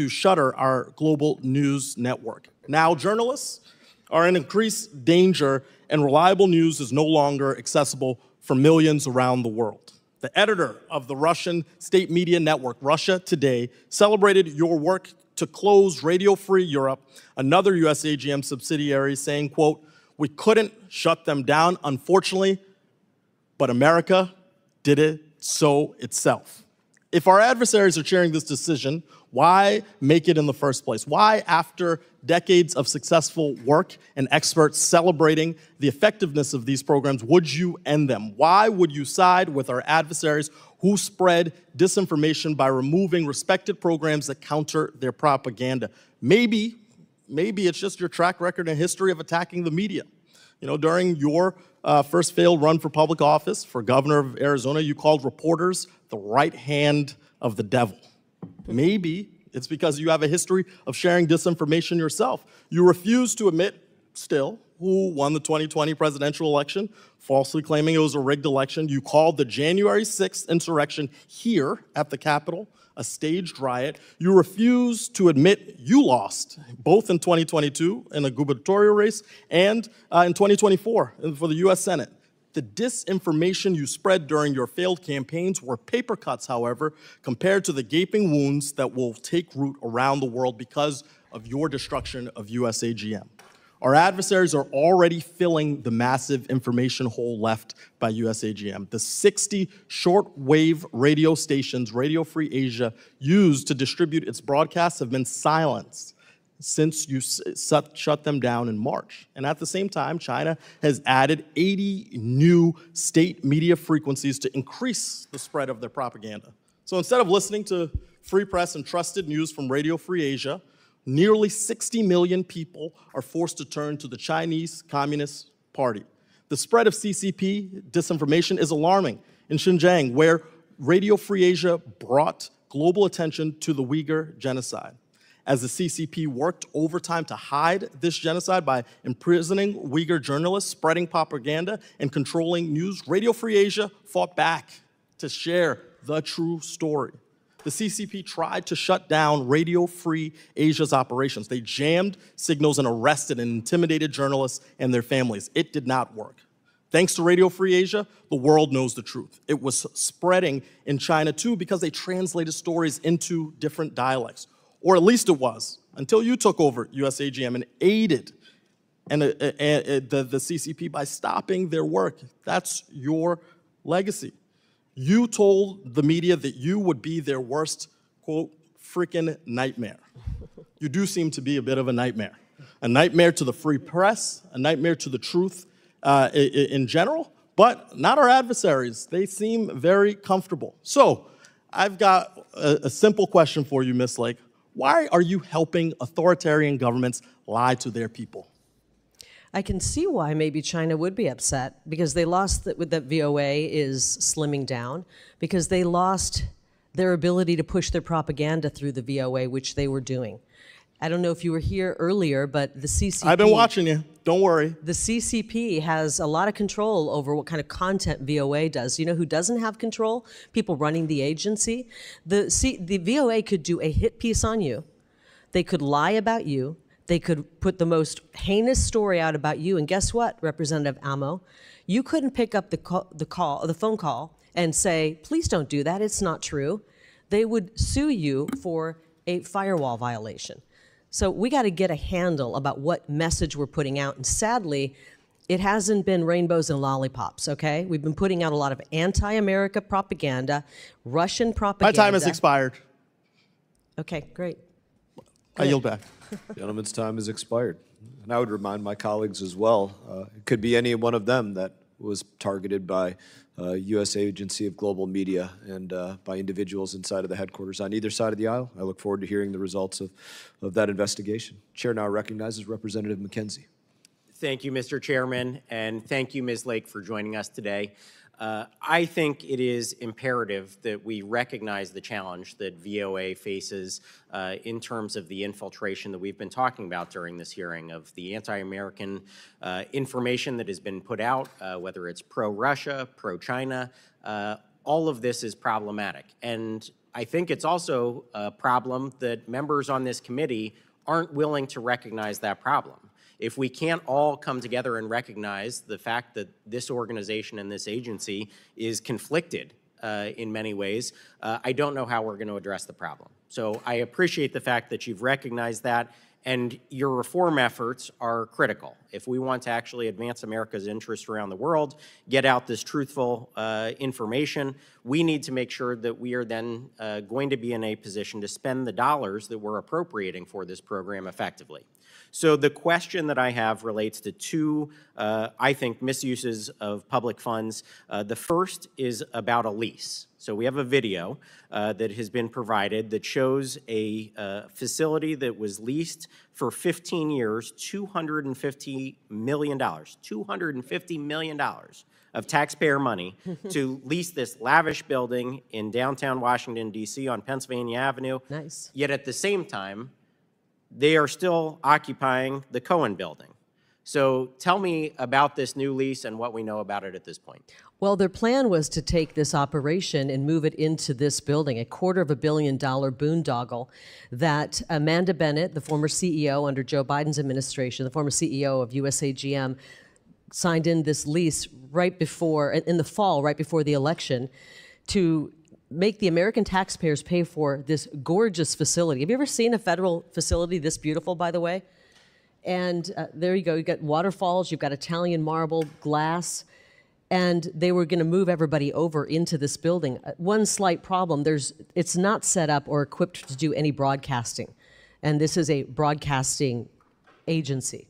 shutter our global news network. Now journalists are in increased danger, and reliable news is no longer accessible for millions around the world. The editor of the Russian state media network, Russia Today, celebrated your work to close Radio Free Europe, another USAGM subsidiary, saying, quote, "We couldn't shut them down, unfortunately, but America did it so itself." If our adversaries are cheering this decision, why make it in the first place? Why, after decades of successful work and experts celebrating the effectiveness of these programs, would you end them? Why would you side with our adversaries who spread disinformation by removing respected programs that counter their propaganda? Maybe it's just your track record and history of attacking the media. You know, during your first failed run for public office for governor of Arizona, you called reporters the right hand of the devil. Maybe it's because you have a history of sharing disinformation yourself. You refuse to admit, still, who won the 2020 presidential election, falsely claiming it was a rigged election. You called the January 6th insurrection here at the Capitol a staged riot. You refuse to admit you lost, both in 2022 in a gubernatorial race and in 2024 for the U.S. Senate. The disinformation you spread during your failed campaigns were paper cuts, however, compared to the gaping wounds that will take root around the world because of your destruction of USAGM. Our adversaries are already filling the massive information hole left by USAGM. The 60 shortwave radio stations Radio Free Asia used to distribute its broadcasts have been silenced since you shut them down in March. And at the same time, China has added 80 new state media frequencies to increase the spread of their propaganda. So instead of listening to free press and trusted news from Radio Free Asia, nearly 60 million people are forced to turn to the Chinese Communist Party. The spread of CCP disinformation is alarming. In Xinjiang, where Radio Free Asia brought global attention to the Uyghur genocide. As the CCP worked overtime to hide this genocide by imprisoning Uyghur journalists, spreading propaganda, and controlling news, Radio Free Asia fought back to share the true story. The CCP tried to shut down Radio Free Asia's operations. They jammed signals and arrested and intimidated journalists and their families. It did not work. Thanks to Radio Free Asia, the world knows the truth. It was spreading in China too because they translated stories into different dialects. Or at least it was, until you took over USAGM and aided and the CCP by stopping their work. That's your legacy. You told the media that you would be their worst, quote, freaking nightmare. You do seem to be a bit of a nightmare to the free press, a nightmare to the truth in general, but not our adversaries. They seem very comfortable. So I've got a simple question for you, Ms. Lake. Why are you helping authoritarian governments lie to their people? I can see why maybe China would be upset, because they lost that VOA is slimming down, because they lost their ability to push their propaganda through the VOA, which they were doing. I don't know if you were here earlier, but the CCP... I've been watching you. Don't worry. The CCP has a lot of control over what kind of content VOA does. You know who doesn't have control? People running the agency. The VOA could do a hit piece on you. They could lie about you. They could put the most heinous story out about you. And guess what, Representative Amo? You couldn't pick up the phone call and say, please don't do that. It's not true. They would sue you for a firewall violation. So we got to get a handle about what message we're putting out. And sadly, it hasn't been rainbows and lollipops, okay? We've been putting out a lot of anti-America propaganda, Russian propaganda. My time has expired. Okay, great. I yield back. Gentleman's time has expired. And I would remind my colleagues as well, it could be any one of them that was targeted by U.S. Agency of Global Media and by individuals inside of the headquarters on either side of the aisle. I look forward to hearing the results of that investigation. Chair now recognizes Representative McKenzie. Thank you, Mr. Chairman, and thank you, Ms. Lake, for joining us today. I think it is imperative that we recognize the challenge that VOA faces in terms of the infiltration that we've been talking about during this hearing, of the anti-American information that has been put out, whether it's pro-Russia, pro-China. All of this is problematic. And I think it's also a problem that members on this committee aren't willing to recognize that problem. If we can't all come together and recognize the fact that this organization and this agency is conflicted in many ways, I don't know how we're going to address the problem. So I appreciate the fact that you've recognized that, and your reform efforts are critical. If we want to actually advance America's interests around the world, get out this truthful information, we need to make sure that we are then going to be in a position to spend the dollars that we're appropriating for this program effectively. So the question that I have relates to two, I think, misuses of public funds. The first is about a lease. So we have a video that has been provided that shows a facility that was leased for 15 years, $250 million, $250 million of taxpayer money to lease this lavish building in downtown Washington, D.C. on Pennsylvania Avenue. Nice. Yet at the same time, they are still occupying the Cohen building. So tell me about this new lease and what we know about it at this point. Well, their plan was to take this operation and move it into this building, a $250 million boondoggle that Amanda Bennett, the former CEO under Joe Biden's administration, the former CEO of USAGM, signed in this lease right before, in the fall, right before the election, to make the American taxpayers pay for this gorgeous facility. Have you ever seen a federal facility this beautiful, by the way? And there you go. You've got waterfalls, you've got Italian marble, glass, and they were going to move everybody over into this building. One slight problem, it's not set up or equipped to do any broadcasting, and this is a broadcasting agency.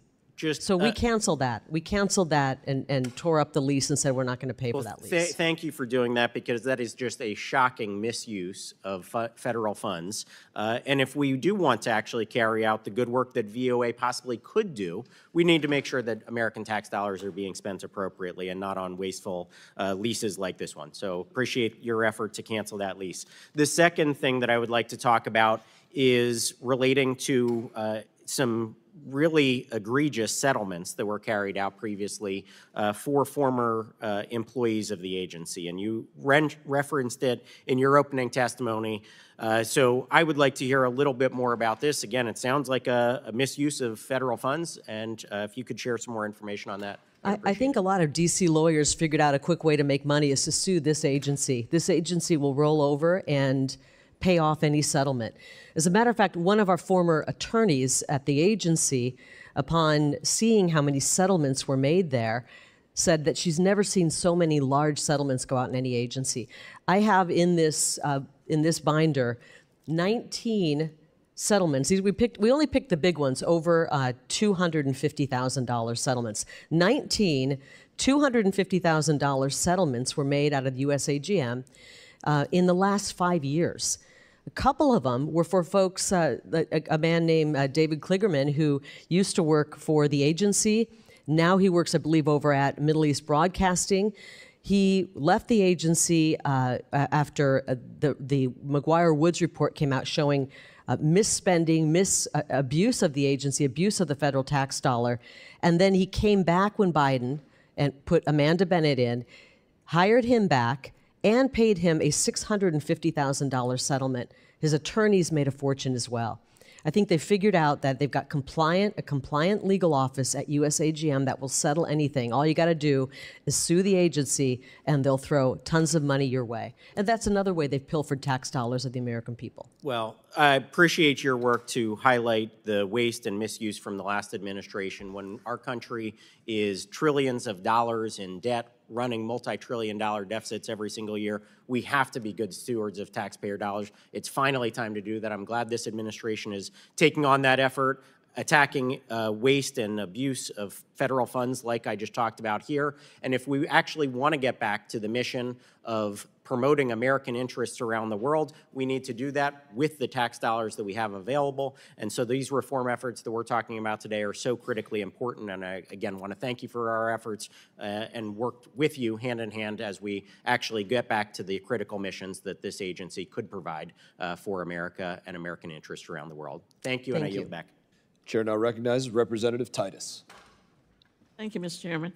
So we canceled that. We canceled that and tore up the lease and said we're not going to pay for that lease. Thank you for doing that, because that is just a shocking misuse of federal funds. And if we do want to actually carry out the good work that VOA possibly could do, we need to make sure that American tax dollars are being spent appropriately and not on wasteful leases like this one. So appreciate your effort to cancel that lease. The second thing that I would like to talk about is relating to some really egregious settlements that were carried out previously for former employees of the agency. And you referenced it in your opening testimony. So I would like to hear a little bit more about this. Again, it sounds like a misuse of federal funds, and if you could share some more information on that. I think a lot of DC lawyers figured out a quick way to make money is to sue this agency. This agency will roll over and pay off any settlement. As a matter of fact, one of our former attorneys at the agency upon seeing how many settlements were made there, said that she's never seen so many large settlements go out in any agency. I have in this binder 19 settlements. We only picked the big ones, over $250,000 settlements. 19 $250,000 settlements were made out of the USAGM in the last 5 years. A couple of them were for folks, a man named David Kligerman, who used to work for the agency. Now he works, I believe, over at Middle East Broadcasting. He left the agency after the McGuire-Woods report came out showing misspending, abuse of the agency, abuse of the federal tax dollar. And then he came back when Biden and put Amanda Bennett in, hired him back, and paid him a $650,000 settlement. His attorneys made a fortune as well. I think they figured out that they've got a compliant legal office at USAGM that will settle anything. All you got to do is sue the agency, and they'll throw tons of money your way. And that's another way they've pilfered tax dollars of the American people. Well, I appreciate your work to highlight the waste and misuse from the last administration. When our country is trillions of dollars in debt, running multi-trillion-dollar deficits every single year, we have to be good stewards of taxpayer dollars. It's finally time to do that. I'm glad this administration is taking on that effort, attacking waste and abuse of federal funds like I just talked about here. And if we actually want to get back to the mission of promoting American interests around the world, we need to do that with the tax dollars that we have available. And so these reform efforts that we're talking about today are so critically important. And I, again, want to thank you for our efforts and work with you hand in hand as we actually get back to the critical missions that this agency could provide for America and American interests around the world. Thank you, and I yield back. Chair now recognizes Representative Titus. Thank you, Mr. Chairman.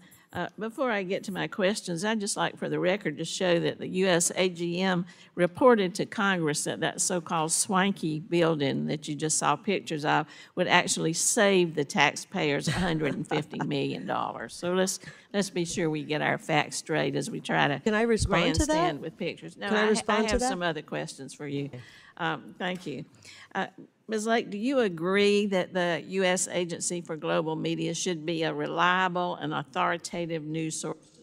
Before I get to my questions, I'd just like for the record to show that the USAGM reported to Congress that that so-called swanky building that you just saw pictures of would actually save the taxpayers $150 million. So let's be sure we get our facts straight as we try to respond to that? grandstand with pictures. No, Can I respond I to have that? some other questions for you. Thank you. Ms. Lake, do you agree that the U.S. Agency for Global Media should be a reliable and authoritative news source?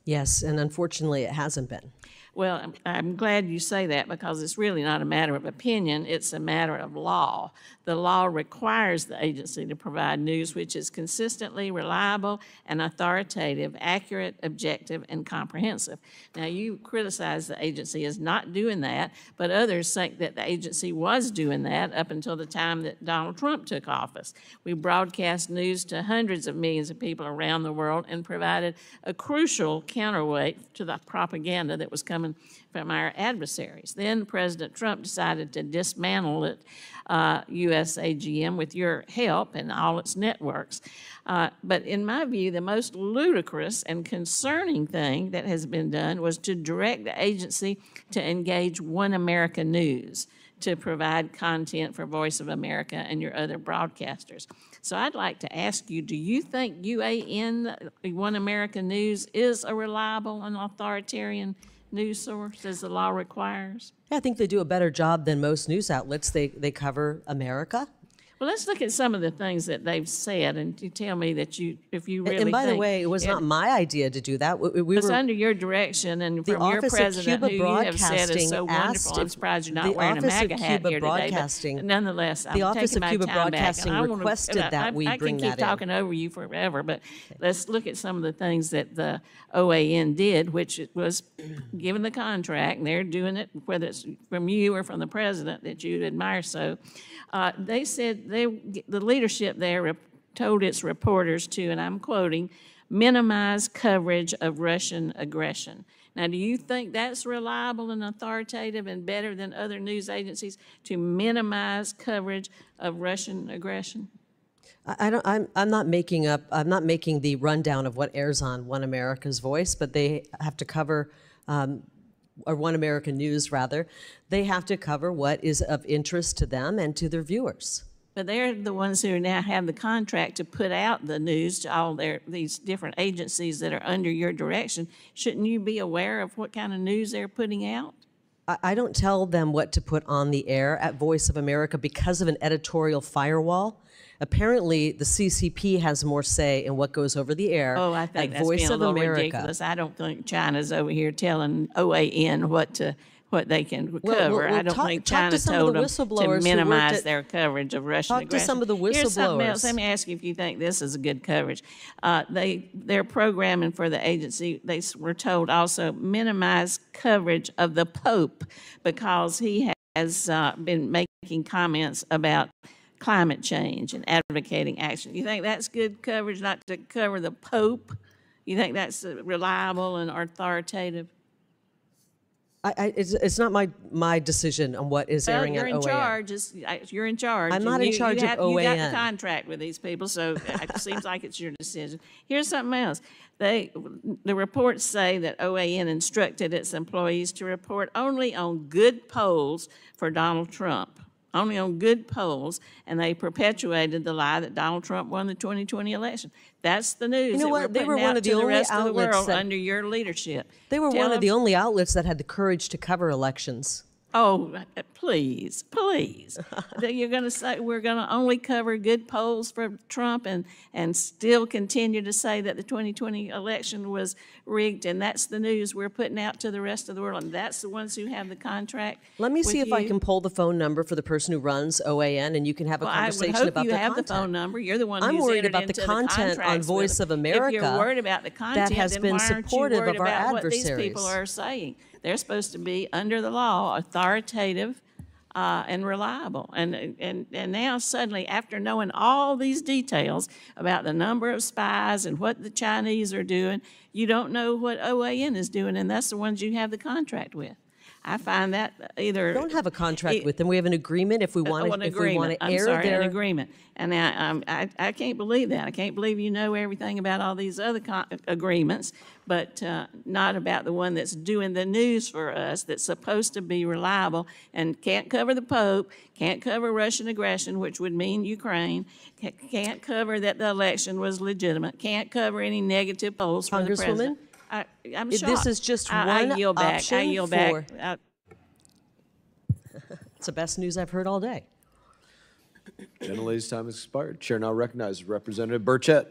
Yes, and unfortunately it hasn't been. Well, I'm glad you say that because it's really not a matter of opinion, it's a matter of law. The law requires the agency to provide news which is consistently reliable and authoritative, accurate, objective, and comprehensive. Now, you criticize the agency as not doing that, but others think that the agency was doing that up until the time that Donald Trump took office. We broadcast news to hundreds of millions of people around the world and provided a crucial counterweight to the propaganda that was coming from our adversaries. Then President Trump decided to dismantle it, USAGM, with your help and all its networks. But in my view, the most ludicrous and concerning thing that has been done was to direct the agency to engage One America News to provide content for Voice of America and your other broadcasters. So I'd like to ask you, do you think UAN, One America News, is a reliable and authoritarian news source as the law requires? Yeah, I think they do a better job than most news outlets. They cover America. Well, let's look at some of the things that they've said, and you tell me that if you really And by the think way, it was not my idea to do that. We it's were under your direction, and from your Office of president, Cuba who you have said is so Broadcasting wonderful. I'm asked surprised you're not the wearing a Office of MAGA hat Cuba here today. Broadcasting- But nonetheless, I'm the Office taking of my Cuba time back, Broadcasting and I wanna- requested that we bring I that can keep talking over you forever, but let's look at some of the things that the OAN did, which it was given the contract, and they're doing it, whether it's from you or from the president that you admire so. They said the leadership there told its reporters to, and I'm quoting, minimize coverage of Russian aggression. Now, do you think that's reliable and authoritative and better than other news agencies to minimize coverage of Russian aggression? I'm not making the rundown of what airs on One America's Voice, but they have to cover, or One American News rather, they have to cover what is of interest to them and to their viewers. But they're the ones who now have the contract to put out the news to all these different agencies that are under your direction. Shouldn't you be aware of what kind of news they're putting out? I don't tell them what to put on the air at Voice of America because of an editorial firewall. Apparently, the CCP has more say in what goes over the air Oh, I think at that's Voice being a of little America. ridiculous. I don't think China's over here telling OAN what they can cover. I don't think China told them to minimize their coverage of Russian aggression. Talk to some of the whistleblowers. Here's something else. Let me ask you if you think this is a good coverage. Their programming for the agency, they were told also minimize coverage of the Pope because he has been making comments about climate change and advocating action. You think that's good coverage, not to cover the Pope? You think that's reliable and authoritative? It's not my decision on what is airing on OAN. You're in charge. You're in charge. I'm not in charge of OAN. You got the contract with these people, so it seems like it's your decision. Here's something else. The reports say that OAN instructed its employees to report only on good polls for Donald Trump. Only on good polls, and they perpetuated the lie that Donald Trump won the 2020 election. That's the news that we're putting out to the rest of the world under your leadership. They were one of the only outlets that had the courage to cover elections. Oh, please, please. You're going to say we're going to only cover good polls for Trump and still continue to say that the 2020 election was rigged, and that's the news we're putting out to the rest of the world, and that's the ones who have the contract. Let me see if I can pull the phone number for the person who runs OAN, and you can have a conversation about the content. I would hope you have the phone number. You're the one I'm who's worried entered about the into content on Voice of America. If you're worried about the content, that has then been why aren't you supportive worried of our about what adversaries? these people are saying? They're supposed to be, under the law, authoritative and reliable. And now suddenly, after knowing all these details about the number of spies and what the Chinese are doing, you don't know what OAN is doing, and that's the ones you have the contract with. I find that either... We don't have a contract with them. We have an agreement if we want to air their... an agreement. And I can't believe that. I can't believe you know everything about all these other agreements, but not about the one that's doing the news for us, that's supposed to be reliable and can't cover the Pope, can't cover Russian aggression, which would mean Ukraine, can't cover that the election was legitimate, can't cover any negative polls for the president. I'm shocked. This is just one I yield back. option I yield for... back. It's the best news I've heard all day. Gentlelady's time has expired. Chair now recognizes Representative Burchett.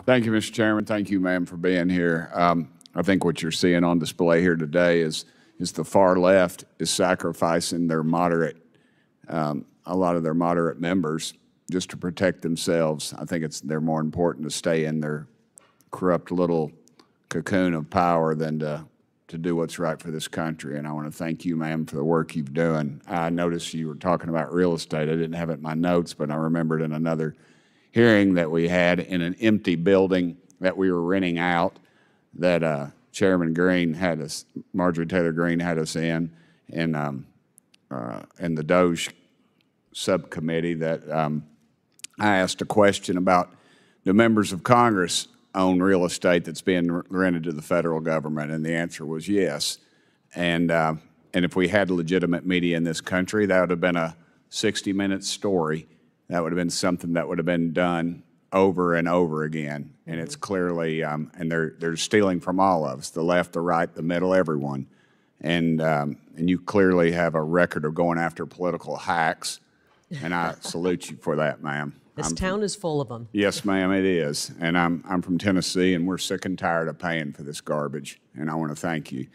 Thank you, Mr. Chairman. Thank you, ma'am, for being here. I think what you're seeing on display here today is the far left is sacrificing their moderate, a lot of their moderate members just to protect themselves. I think they're more important to stay in their corrupt little cocoon of power than to do what's right for this country. And I want to thank you, ma'am, for the work you've done. I noticed you were talking about real estate. I didn't have it in my notes, but I remembered in another hearing that we had in an empty building that we were renting out that Chairman Green had us, Marjorie Taylor Greene had us in the Doge subcommittee that I asked a question about the members of Congress own real estate that's being rented to the federal government, and the answer was yes. And if we had legitimate media in this country, that would have been a 60-minute story. That would have been something that would have been done over and over again. And it's clearly, and they're stealing from all of us, the left, the right, the middle, everyone. And you clearly have a record of going after political hacks, and I salute you for that, ma'am. This town is full of them. Yes, ma'am, it is. And I'm from Tennessee, and we're sick and tired of paying for this garbage, and I want to thank you.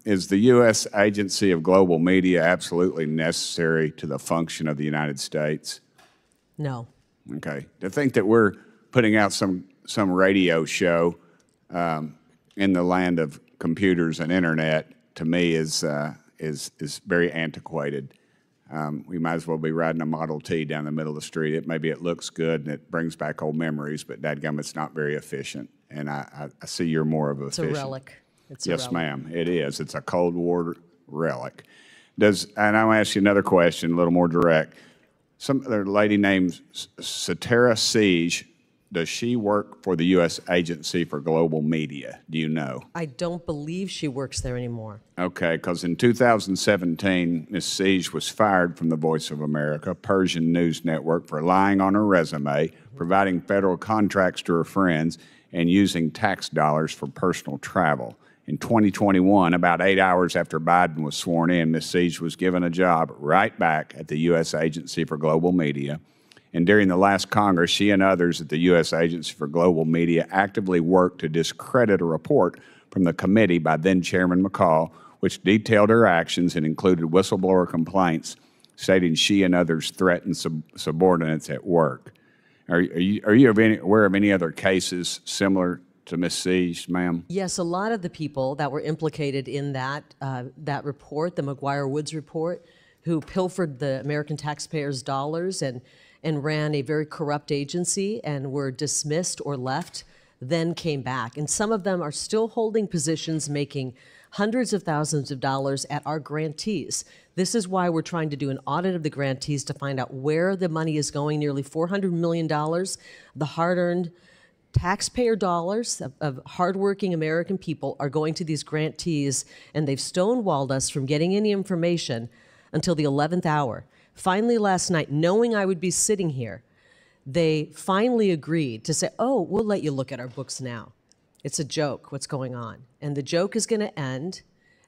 Is the U.S. Agency of Global Media absolutely necessary to the function of the United States? No. Okay. To think that we're putting out some radio show in the land of computers and internet, to me, is very antiquated. We might as well be riding a Model T down the middle of the street. Maybe it looks good and it brings back old memories, but dadgum, it's not very efficient. And I see you're more of a efficient. It's a relic. Yes, ma'am, it is. It's a Cold War relic. And I'll ask you another question, a little more direct. There's a lady named Satara Siege. Does she work for the U.S. Agency for Global Media? Do you know? I don't believe she works there anymore. Okay, because in 2017, Ms. Siege was fired from the Voice of America, Persian news network, for lying on her resume, providing federal contracts to her friends, and using tax dollars for personal travel. In 2021, about 8 hours after Biden was sworn in, Ms. Siege was given a job right back at the U.S. Agency for Global Media. And during the last Congress, she and others at the U.S. Agency for Global Media actively worked to discredit a report from the committee by then-Chairman McCall, which detailed her actions and included whistleblower complaints stating she and others threatened subordinates at work. Are you aware of any other cases similar to Ms. Siege, ma'am? Yes, a lot of the people that were implicated in that report, the McGuire-Woods report, who pilfered the American taxpayers' dollars and ran a very corrupt agency and were dismissed or left, then came back. And some of them are still holding positions, making hundreds of thousands of dollars at our grantees. This is why we're trying to do an audit of the grantees to find out where the money is going. Nearly $400 million, the hard-earned taxpayer dollars of hardworking American people are going to these grantees, and they've stonewalled us from getting any information until the 11th hour. Finally, last night, knowing I would be sitting here, they finally agreed to say, oh, we'll let you look at our books now. It's a joke, what's going on. And the joke is going to end,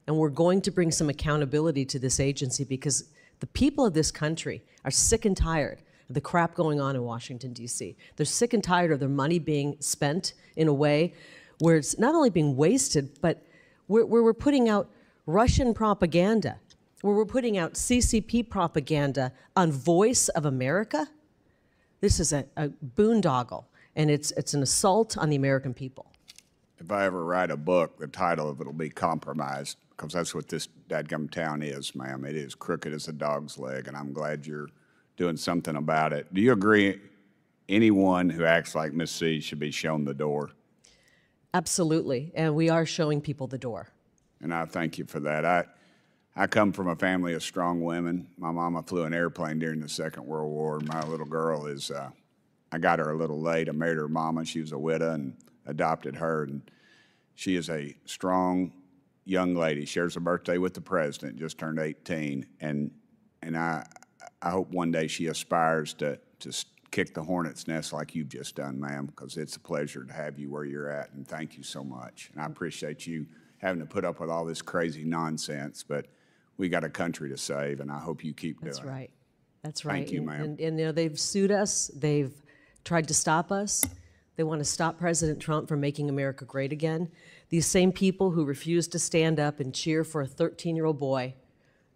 and we're going to bring some accountability to this agency because the people of this country are sick and tired of the crap going on in Washington, D.C. They're sick and tired of their money being spent in a way where it's not only being wasted, but where we're putting out Russian propaganda, where we're putting out CCP propaganda on Voice of America. This is a boondoggle, and it's an assault on the American people. If I ever write a book, the title of it will be Compromised, because that's what this dadgum town is, ma'am. It is crooked as a dog's leg, and I'm glad you're doing something about it. Do you agree anyone who acts like Ms. C should be shown the door? Absolutely, and we are showing people the door. And I thank you for that. I come from a family of strong women. My mama flew an airplane during the Second World War. My little girl is, I got her a little late. I married her mama. She was a widow and adopted her. And she is a strong young lady. Shares her birthday with the president, just turned 18. And I hope one day she aspires to kick the hornet's nest like you've just done, ma'am, because it's a pleasure to have you where you're at. And thank you so much. And I appreciate you having to put up with all this crazy nonsense, but we got a country to save, and I hope you keep doing it. That's right. That's right. Thank you, ma'am. And you know, they've sued us. They've tried to stop us. They want to stop President Trump from making America great again. These same people who refuse to stand up and cheer for a 13-year-old boy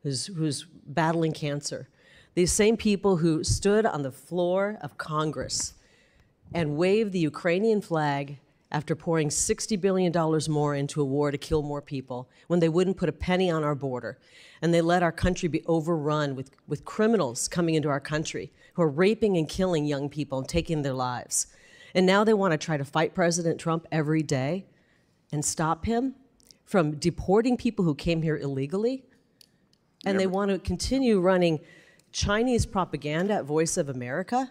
who's battling cancer. These same people who stood on the floor of Congress and waved the Ukrainian flag after pouring $60 billion more into a war to kill more people, when they wouldn't put a penny on our border. And they let our country be overrun with criminals coming into our country who are raping and killing young people and taking their lives. And now they want to try to fight President Trump every day and stop him from deporting people who came here illegally. And they want to continue running Chinese propaganda at Voice of America.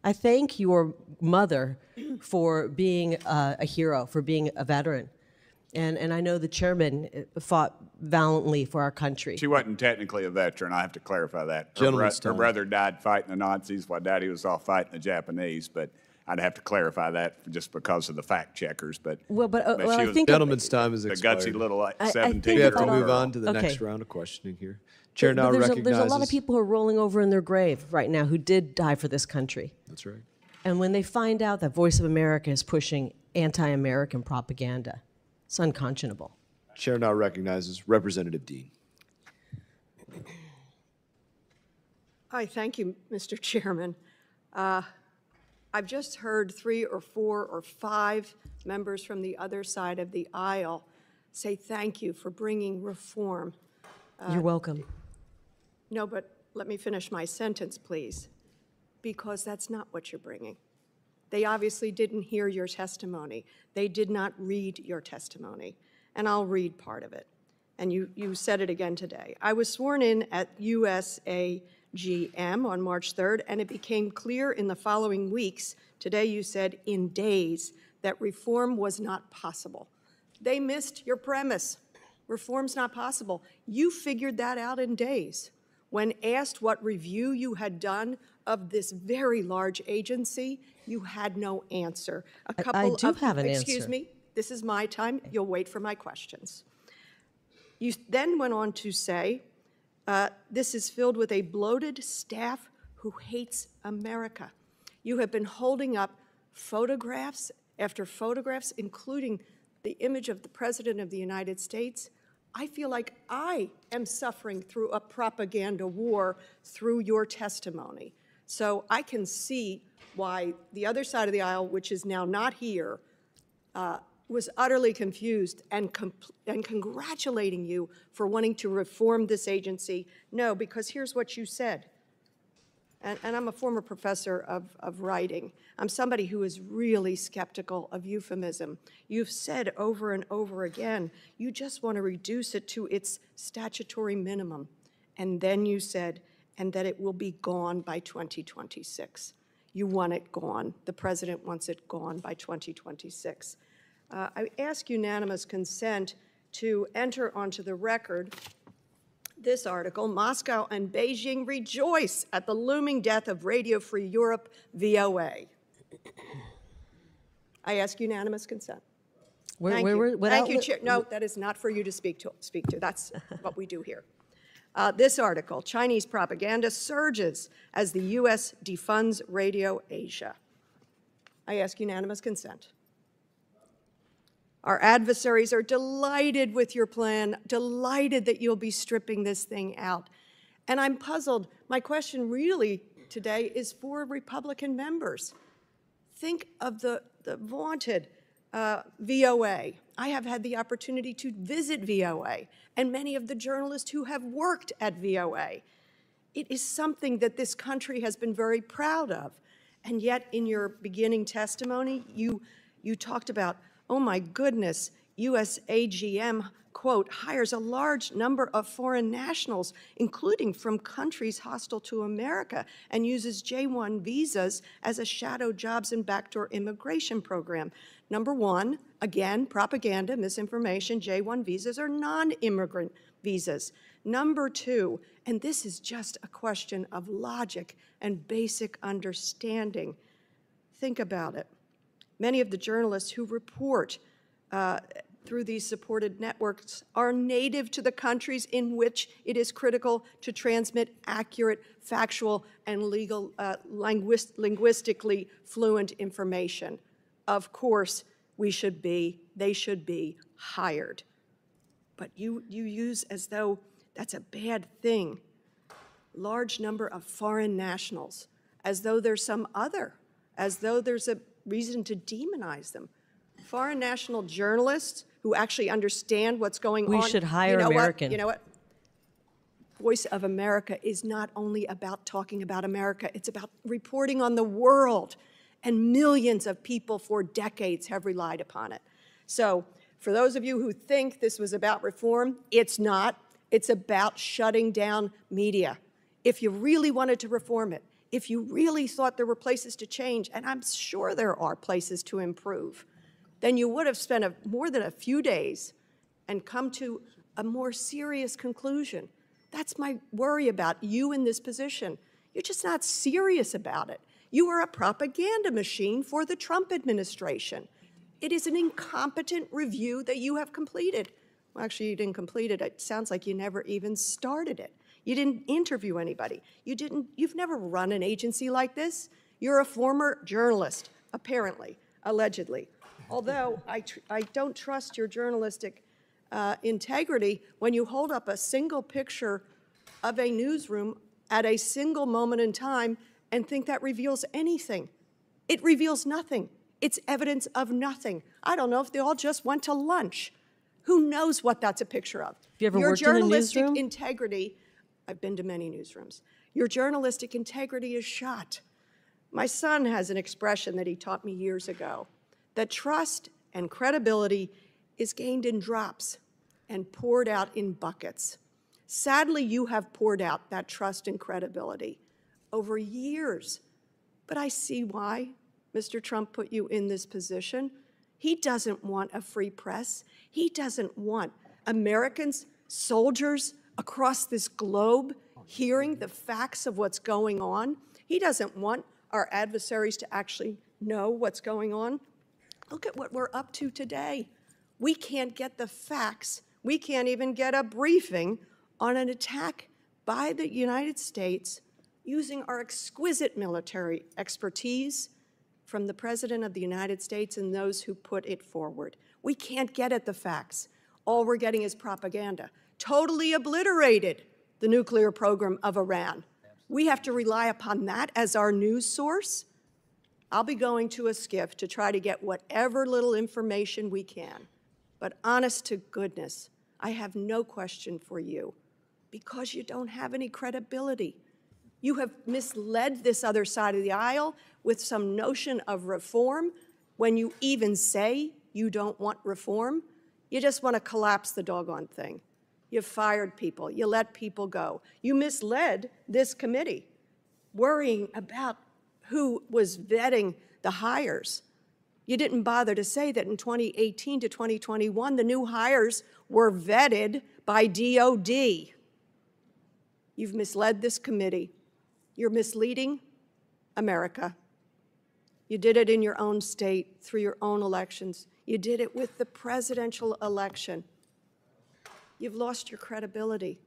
I thank your mother for being a hero, for being a veteran. And I know the chairman fought valiantly for our country. She wasn't technically a veteran. I have to clarify that. Her brother died fighting the Nazis while Daddy was off fighting the Japanese, but I'd have to clarify that just because of the fact checkers. But I think gentleman's time is expired. The gutsy little 17-year-old. We have to move on to the next round of questioning here. Chair now recognizes. There's a lot of people who are rolling over in their grave right now who did die for this country. That's right. And when they find out that Voice of America is pushing anti-American propaganda, it's unconscionable. Chair now recognizes Representative Dean. Hi, thank you, Mr. Chairman. I've just heard 3 or 4 or 5 members from the other side of the aisle say thank you for bringing reform. You're welcome. No, but let me finish my sentence, please, because that's not what you're bringing. They obviously didn't hear your testimony. They did not read your testimony, and I'll read part of it. And you said it again today. I was sworn in at USAGM on March 3rd, and it became clear in the following weeks, today you said in days, that reform was not possible. They missed your premise. Reform's not possible. You figured that out in days. When asked what review you had done of this very large agency, you had no answer. I do have an answer. Excuse me? This is my time. You'll wait for my questions. You then went on to say, this is filled with a bloated staff who hates America. You have been holding up photographs after photographs, including the image of the President of the United States. I feel like I am suffering through a propaganda war through your testimony. So I can see why the other side of the aisle, which is now not here, was utterly confused and congratulating you for wanting to reform this agency. No, because here's what you said. And I'm a former professor of writing. I'm somebody who is really skeptical of euphemism. You've said over and over again, you just want to reduce it to its statutory minimum. And then you said, and that it will be gone by 2026. You want it gone. The president wants it gone by 2026. I ask unanimous consent to enter onto the record this article: Moscow and Beijing rejoice at the looming death of Radio Free Europe, VOA. I ask unanimous consent. Thank you. Thank you, Chair. No, that is not for you to speak to. That's what we do here. This article: Chinese propaganda surges as the U.S. defunds Radio Asia. I ask unanimous consent. Our adversaries are delighted with your plan, delighted that you'll be stripping this thing out. And I'm puzzled. My question really today is for Republican members. Think of the vaunted VOA. I have had the opportunity to visit VOA and many of the journalists who have worked at VOA. It is something that this country has been very proud of. And yet in your beginning testimony, you talked about, oh my goodness, USAGM, quote, hires a large number of foreign nationals, including from countries hostile to America, and uses J-1 visas as a shadow jobs and backdoor immigration program. Number one, again, propaganda, misinformation, J-1 visas are non-immigrant visas. Number two, and this is just a question of logic and basic understanding. Think about it. Many of the journalists who report through these supported networks are native to the countries in which it is critical to transmit accurate, factual, and linguistically fluent information. Of course, they should be hired. But you use as though that's a bad thing. Large number of foreign nationals, as though there's some other, as though there's a reason to demonize them. Foreign national journalists who actually understand what's going on. We should hire American. You know what? Voice of America is not only about talking about America, it's about reporting on the world. And millions of people for decades have relied upon it. So for those of you who think this was about reform, it's not. It's about shutting down media. If you really wanted to reform it, if you really thought there were places to change, and I'm sure there are places to improve, then you would have spent more than a few days and come to a more serious conclusion. That's my worry about you in this position. You're just not serious about it. You are a propaganda machine for the Trump administration. It is an incompetent review that you have completed. Well, actually, you didn't complete it. It sounds like you never even started it. You didn't interview anybody. You've never run an agency like this. You're a former journalist, apparently, allegedly. Although I don't trust your journalistic integrity when you hold up a single picture of a newsroom at a single moment in time and think that reveals anything. It reveals nothing. It's evidence of nothing. I don't know if they all just went to lunch. Who knows what that's a picture of? Have you ever your worked in a journalistic newsroom? integrity, I've been to many newsrooms. Your journalistic integrity is shot. My son has an expression that he taught me years ago, that trust and credibility is gained in drops and poured out in buckets. Sadly, you have poured out that trust and credibility over years. But I see why Mr. Trump put you in this position. He doesn't want a free press. He doesn't want Americans, soldiers across this globe hearing the facts of what's going on. He doesn't want our adversaries to actually know what's going on. Look at what we're up to today. We can't get the facts. We can't even get a briefing on an attack by the United States using our exquisite military expertise from the President of the United States and those who put it forward. We can't get at the facts. All we're getting is propaganda. Totally obliterated the nuclear program of Iran. We have to rely upon that as our news source. I'll be going to a SCIF to try to get whatever little information we can. But honest to goodness, I have no question for you because you don't have any credibility. You have misled this other side of the aisle with some notion of reform when you even say you don't want reform. You just want to collapse the doggone thing. You fired people. You let people go. You misled this committee, worrying about who was vetting the hires. You didn't bother to say that in 2018 to 2021, the new hires were vetted by DOD. You've misled this committee. You're misleading America. You did it in your own state through your own elections. You did it with the presidential election. You've lost your credibility.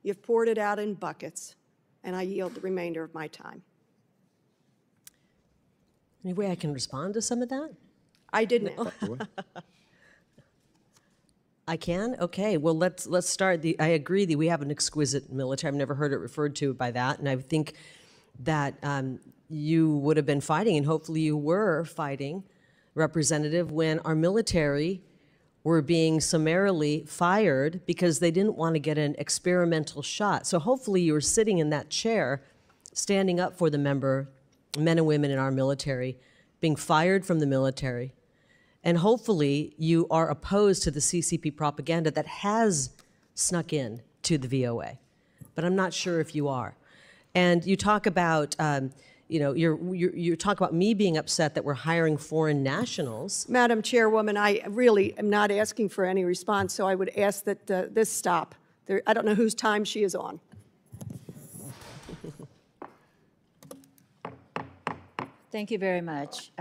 You've poured it out in buckets, and I yield the remainder of my time. Any way I can respond to some of that? I didn't. I can? Okay, well, let's start. I agree that we have an exquisite military. I've never heard it referred to by that, and I think that you would have been fighting, and hopefully you were fighting, Representative, when our military were being summarily fired because they didn't want to get an experimental shot. So hopefully you were sitting in that chair, standing up for the men and women in our military, being fired from the military. And hopefully you are opposed to the CCP propaganda that has snuck in to the VOA. But I'm not sure if you are. And you talk about, you talk about me being upset that we're hiring foreign nationals. Madam Chairwoman, I really am not asking for any response, so I would ask that this stop. I don't know whose time she is on. Thank you very much.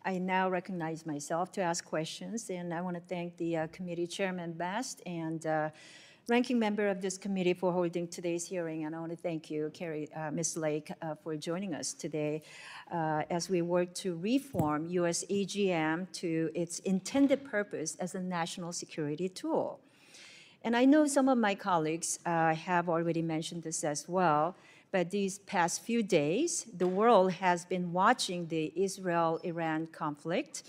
I now recognize myself to ask questions, and I want to thank the committee chairman Bast and ranking member of this committee for holding today's hearing. And I want to thank you, Kari, Ms. Lake, for joining us today as we work to reform U.S. AGM to its intended purpose as a national security tool. And I know some of my colleagues have already mentioned this as well, but these past few days, the world has been watching the Israel-Iran conflict.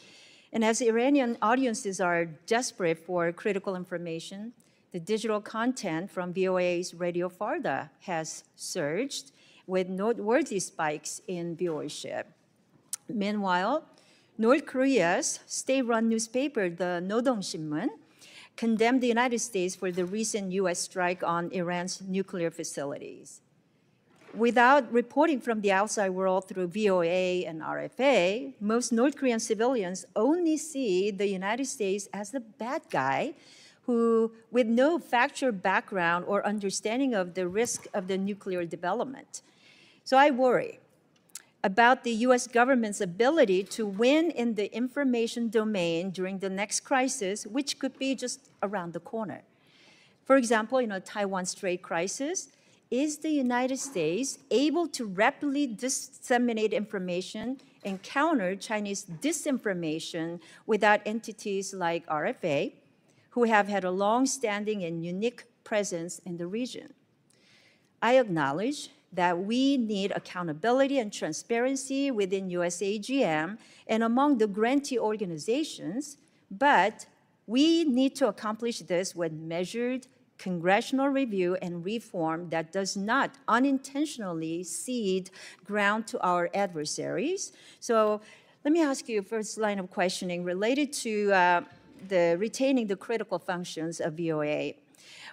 And as Iranian audiences are desperate for critical information, the digital content from VOA's Radio Farda has surged with noteworthy spikes in viewership. Meanwhile, North Korea's state-run newspaper, the Nodong Shinmun, condemned the United States for the recent U.S. strike on Iran's nuclear facilities. Without reporting from the outside world through VOA and RFA, most North Korean civilians only see the United States as the bad guy who, with no factual background or understanding of the risk of the nuclear development. So I worry about the US government's ability to win in the information domain during the next crisis, which could be just around the corner. For example, Taiwan Strait crisis. Is the United States able to rapidly disseminate information and counter Chinese disinformation without entities like RFA, who have had a long-standing and unique presence in the region? I acknowledge that we need accountability and transparency within US AGM and among the grantee organizations, but we need to accomplish this with measured congressional review and reform that does not unintentionally cede ground to our adversaries. So let me ask you first line of questioning related to the retaining the critical functions of VOA.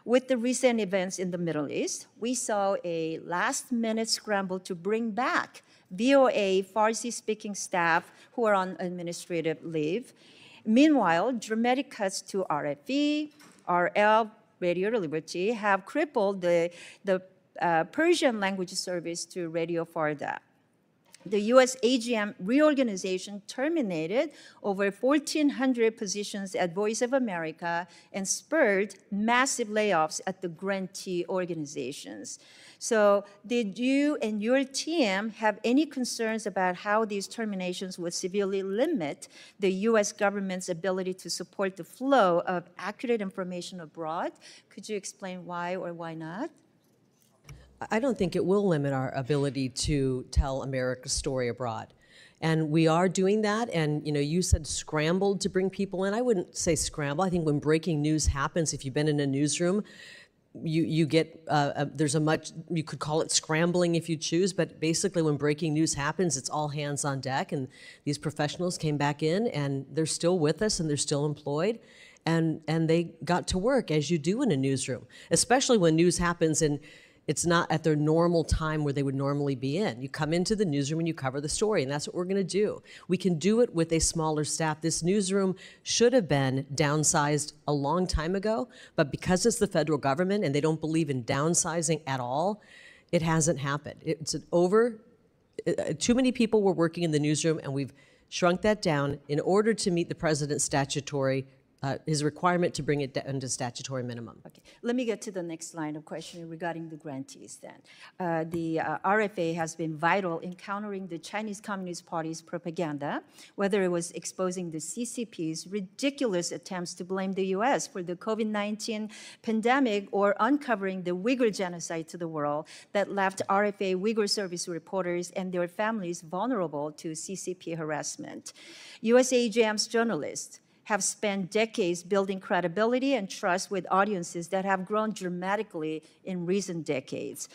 With the recent events in the Middle East, we saw a last-minute scramble to bring back VOA Farsi-speaking staff who are on administrative leave. Meanwhile, dramatic cuts to RFE, RL, Radio Liberty have crippled the Persian language service to Radio Farda. The U.S. AGM reorganization terminated over 1,400 positions at Voice of America and spurred massive layoffs at the grantee organizations. So did you and your team have any concerns about how these terminations would severely limit the U.S. government's ability to support the flow of accurate information abroad? Could you explain why or why not? I don't think it will limit our ability to tell America's story abroad. And we are doing that. And you said scrambled to bring people in. I wouldn't say scramble. I think when breaking news happens, if you've been in a newsroom, you get, you could call it scrambling if you choose, but basically when breaking news happens, it's all hands on deck. And these professionals came back in and they're still with us and they're still employed. And they got to work as you do in a newsroom, especially when news happens and it's not at their normal time where they would normally be in. You come into the newsroom and you cover the story, and that's what we're going to do. We can do it with a smaller staff. This newsroom should have been downsized a long time ago, but because it's the federal government and they don't believe in downsizing at all, it hasn't happened. Too many people were working in the newsroom, and we've shrunk that down in order to meet the president's statutory his requirement to bring it down to statutory minimum. Okay, let me get to the next line of questioning regarding the grantees then. The RFA has been vital in countering the Chinese Communist Party's propaganda, whether it was exposing the CCP's ridiculous attempts to blame the US for the COVID-19 pandemic or uncovering the Uyghur genocide to the world that left RFA Uyghur service reporters and their families vulnerable to CCP harassment. US AGM's journalists have spent decades building credibility and trust with audiences that have grown dramatically in recent decades.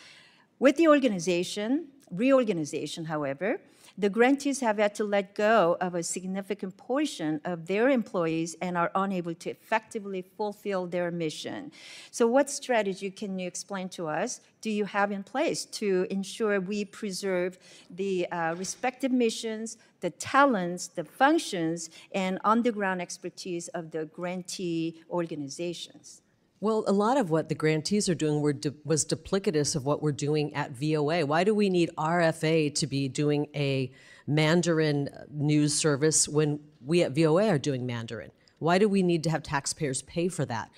With the reorganization, however, the grantees have had to let go of a significant portion of their employees and are unable to effectively fulfill their mission. So what strategy can you explain to us do you have in place to ensure we preserve the respective missions, the talents, the functions, and on-the-ground expertise of the grantee organizations? Well, a lot of what the grantees are doing was duplicitous of what we're doing at VOA. Why do we need RFA to be doing a Mandarin news service when we at VOA are doing Mandarin? Why do we need to have taxpayers pay for that?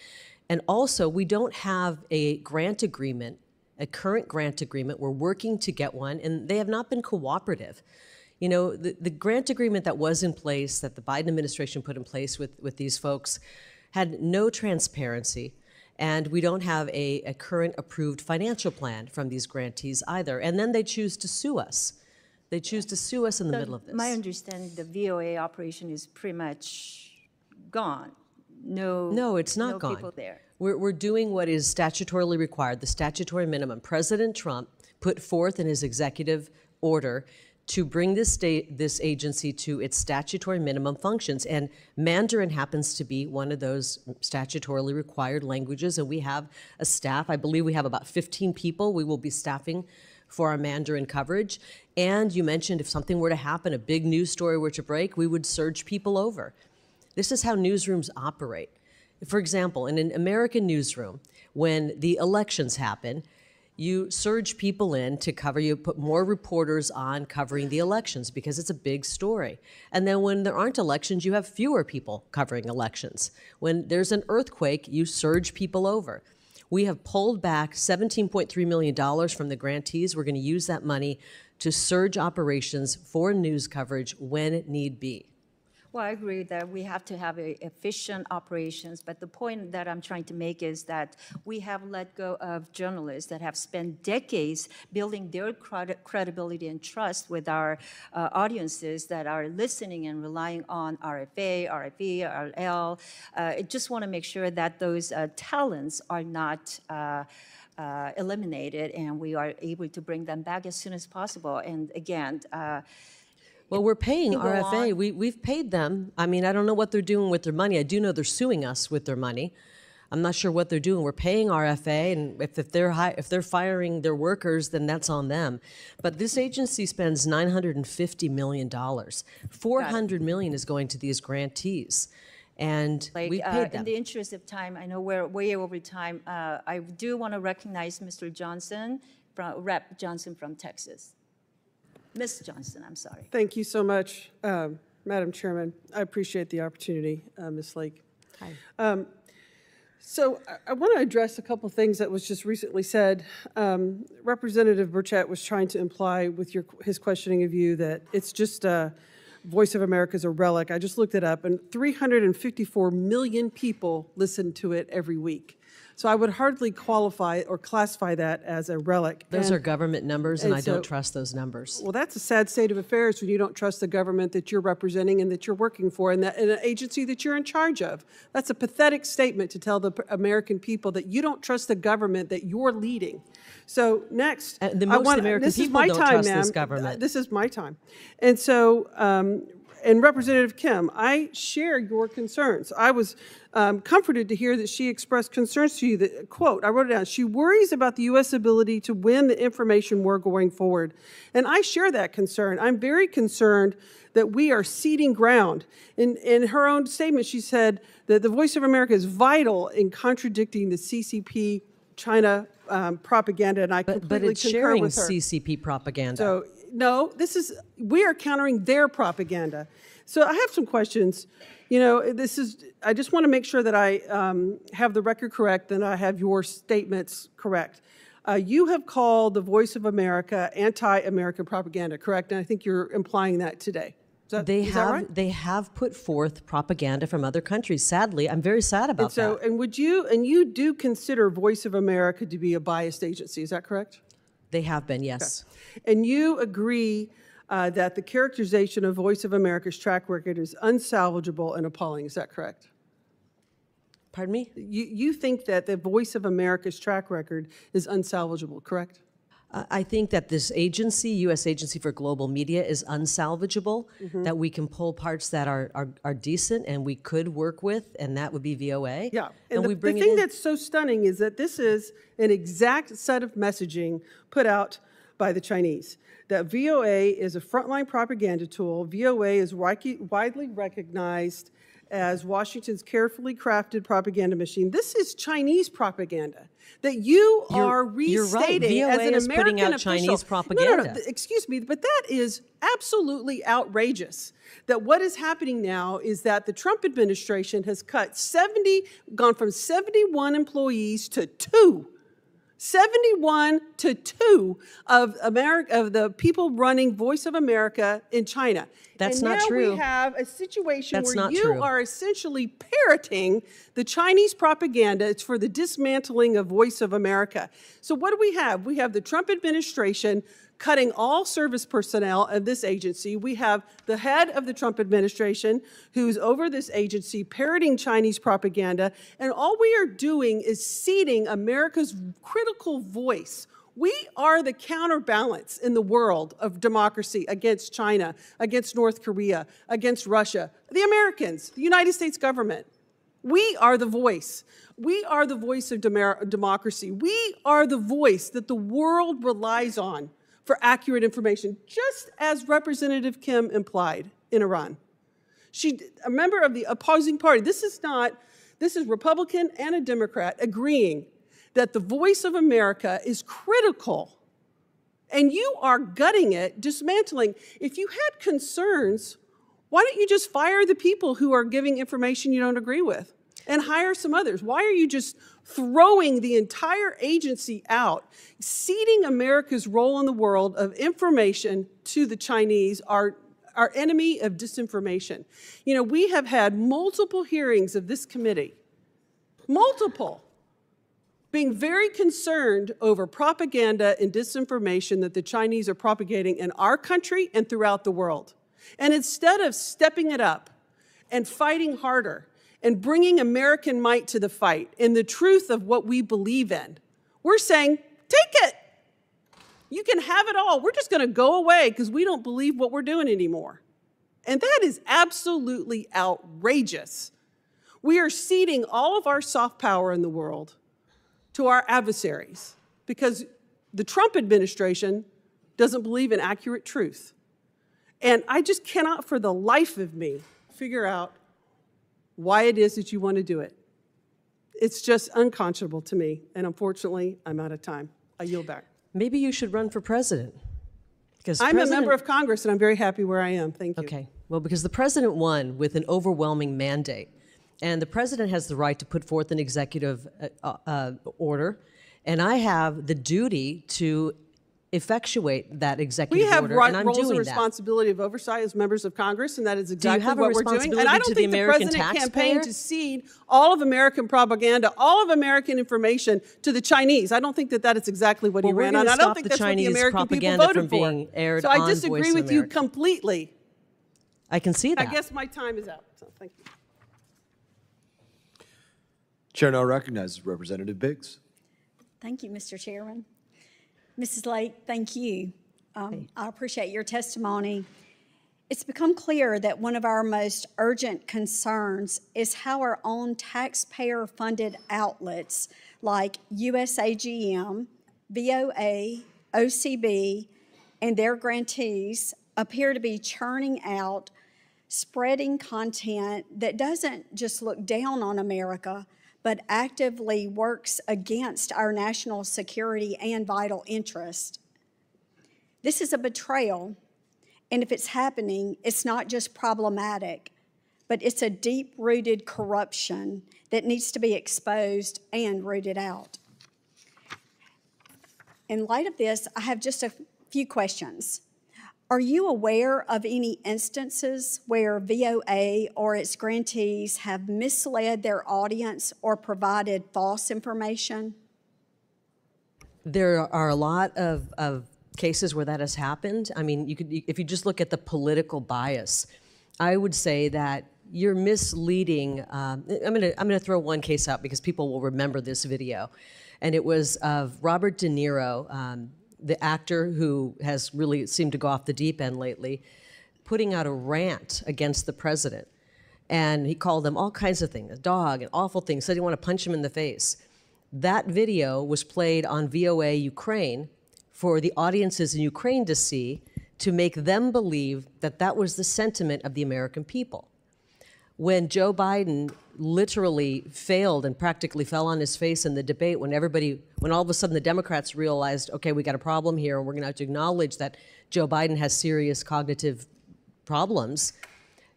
And also, we don't have a grant agreement, a current grant agreement. We're working to get one, and they have not been cooperative. You know, the grant agreement that was in place, that the Biden administration put in place with these folks, had no transparency. And we don't have a current approved financial plan from these grantees either. And then they choose to sue us. They choose to sue us in the middle of this. My understanding, the VOA operation is pretty much gone. No, it's not no gone. People there. We're doing what is statutorily required, the statutory minimum. President Trump put forth in his executive order to bring this agency to its statutory minimum functions. And Mandarin happens to be one of those statutorily required languages. And we have a staff, I believe we have about 15 people we will be staffing for our Mandarin coverage. And you mentioned if something were to happen, a big news story were to break, we would surge people over. This is how newsrooms operate. For example, in an American newsroom, when the elections happen, you surge people in to cover, you put more reporters on covering the elections because it's a big story. And then when there aren't elections, you have fewer people covering elections. When there's an earthquake, you surge people over. We have pulled back $17.3 million from the grantees. We're going to use that money to surge operations for news coverage when need be. Well, I agree that we have to have efficient operations, but the point that I'm trying to make is that we have let go of journalists that have spent decades building their credibility and trust with our audiences that are listening and relying on RFA, RFE, RL. I just want to make sure that those talents are not eliminated and we are able to bring them back as soon as possible. And again, well, we're paying RFA. We've paid them. I mean, I don't know what they're doing with their money. I do know they're suing us with their money. I'm not sure what they're doing. We're paying RFA, and if they're firing their workers, then that's on them. But this agency spends $950 million. $400 million is going to these grantees, and we paid them. In the interest of time, I know we're way over time. I do want to recognize Mr. Johnson, Rep. Johnson from Texas. Ms. Johnson, I'm sorry. Thank you so much, Madam Chairman. I appreciate the opportunity, Ms. Lake. Hi. So I want to address a couple things that was just recently said. Representative Burchett was trying to imply with his questioning of you that it's just Voice of America is a relic. I just looked it up, and 354 million people listen to it every week. So I would hardly qualify or classify that as a relic. Those are government numbers, and I so- don't trust those numbers. Well, that's a sad state of affairs when you don't trust the government that you're representing and that you're working for and an agency that you're in charge of. That's a pathetic statement to tell the American people that you don't trust the government that you're leading. So next, The most American this is people my don't time, trust ma'am. this government. This is my time. And so, and Representative Kim, I share your concerns. I was comforted to hear that she expressed concerns to you that, quote, I wrote it down, she worries about the U.S. ability to win the information war going forward. And I share that concern. I'm very concerned that we are ceding ground. In her own statement, she said that the Voice of America is vital in contradicting the CCP China propaganda, and I completely But it's concur sharing with her. CCP propaganda. So, no, we are countering their propaganda. So I have some questions. You know, I just want to make sure that I have the record correct and I have your statements correct. You have called the Voice of America anti-American propaganda, correct? And I think you're implying that today. Is that right? They have put forth propaganda from other countries. Sadly, I'm very sad about that. And you do consider Voice of America to be a biased agency, is that correct? They have been, yes. Okay. And you agree that the characterization of Voice of America's track record is unsalvageable and appalling, is that correct? Pardon me? You think that the Voice of America's track record is unsalvageable, correct? I think that this agency, U.S. Agency for Global Media, is unsalvageable, that we can pull parts that are decent and we could work with, and that would be VOA. Yeah, and we the bring it thing in. that's so stunning is that this is an exact set of messaging put out by the Chinese. That VOA is a frontline propaganda tool. VOA is widely recognized as Washington's carefully crafted propaganda machine. This is Chinese propaganda that you are restating you're right. as an VOA is American putting out official. Chinese propaganda. No, excuse me, but that is absolutely outrageous. That what is happening now is that the Trump administration has gone from 71 employees to 2. 71 to 2 of the people running Voice of America in China. That's and not now true. We have a situation That's where not you true. are essentially parroting the Chinese propaganda. It's for the dismantling of Voice of America. So what do we have? We have the Trump administration cutting all service personnel of this agency. We have the head of the Trump administration who's over this agency parroting Chinese propaganda, and all we are doing is ceding America's critical voice. We are the counterbalance in the world of democracy against China, against North Korea, against Russia, the Americans, the United States government. We are the voice. We are the voice of democracy. We are the voice that the world relies on for accurate information, just as Representative Kim implied in Iran. A member of the opposing party, this is Republican and a Democrat agreeing that the Voice of America is critical, and you are gutting it, dismantling. If you had concerns, why don't you just fire the people who are giving information you don't agree with and hire some others? Why are you just throwing the entire agency out, ceding America's role in the world of information to the Chinese, our enemy of disinformation? You know, we have had multiple hearings of this committee, multiple, being very concerned over propaganda and disinformation that the Chinese are propagating in our country and throughout the world. And instead of stepping it up and fighting harder and bringing American might to the fight and the truth of what we believe in, we're saying, take it. You can have it all. We're just going to go away because we don't believe what we're doing anymore. And that is absolutely outrageous. We are ceding all of our soft power in the world to our adversaries because the Trump administration doesn't believe in accurate truth. And I just cannot for the life of me figure out why it is that you want to do it. It's just unconscionable to me, and unfortunately, I'm out of time. I yield back. Maybe you should run for president, I'm a member of Congress, and I'm very happy where I am. Thank you. Okay. Well, because the president won with an overwhelming mandate, and the president has the right to put forth an executive order, and I have the duty to effectuate that executive order, and I'm roles doing and that. responsibility of oversight as members of Congress, and that is exactly have a what we're doing. responsibility And I to don't the think the American president taxpayer? campaigned to cede all of American propaganda, all of American information to the Chinese. I don't think that that is exactly what he ran on. I don't think that's what the American people voted for. So I disagree with you completely. I can see that. I guess my time is out. So thank you. Chair now recognizes Representative Biggs. Thank you, Mr. Chairman. Mrs. Lake, thank you. I appreciate your testimony. It's become clear that one of our most urgent concerns is how our own taxpayer-funded outlets like USAGM, VOA, OCB, and their grantees appear to be churning out, spreading content that doesn't just look down on America, but actively works against our national security and vital interest. This is a betrayal, and if it's happening, it's not just problematic, but it's a deep-rooted corruption that needs to be exposed and rooted out. In light of this, I have just a few questions. Are you aware of any instances where VOA or its grantees have misled their audience or provided false information? There are a lot of cases where that has happened. I mean, if you just look at the political bias, I would say that you're misleading. I'm gonna throw one case out because people will remember this video, and it was of Robert De Niro, the actor who has really seemed to go off the deep end lately, putting out a rant against the president. And he called him all kinds of things, a dog and awful things, said he wanted to punch him in the face. That video was played on VOA Ukraine for the audiences in Ukraine to see, to make them believe that that was the sentiment of the American people. When Joe Biden literally failed and practically fell on his face in the debate, when all of a sudden the Democrats realized, okay, we got a problem here, and we're gonna have to acknowledge that Joe Biden has serious cognitive problems,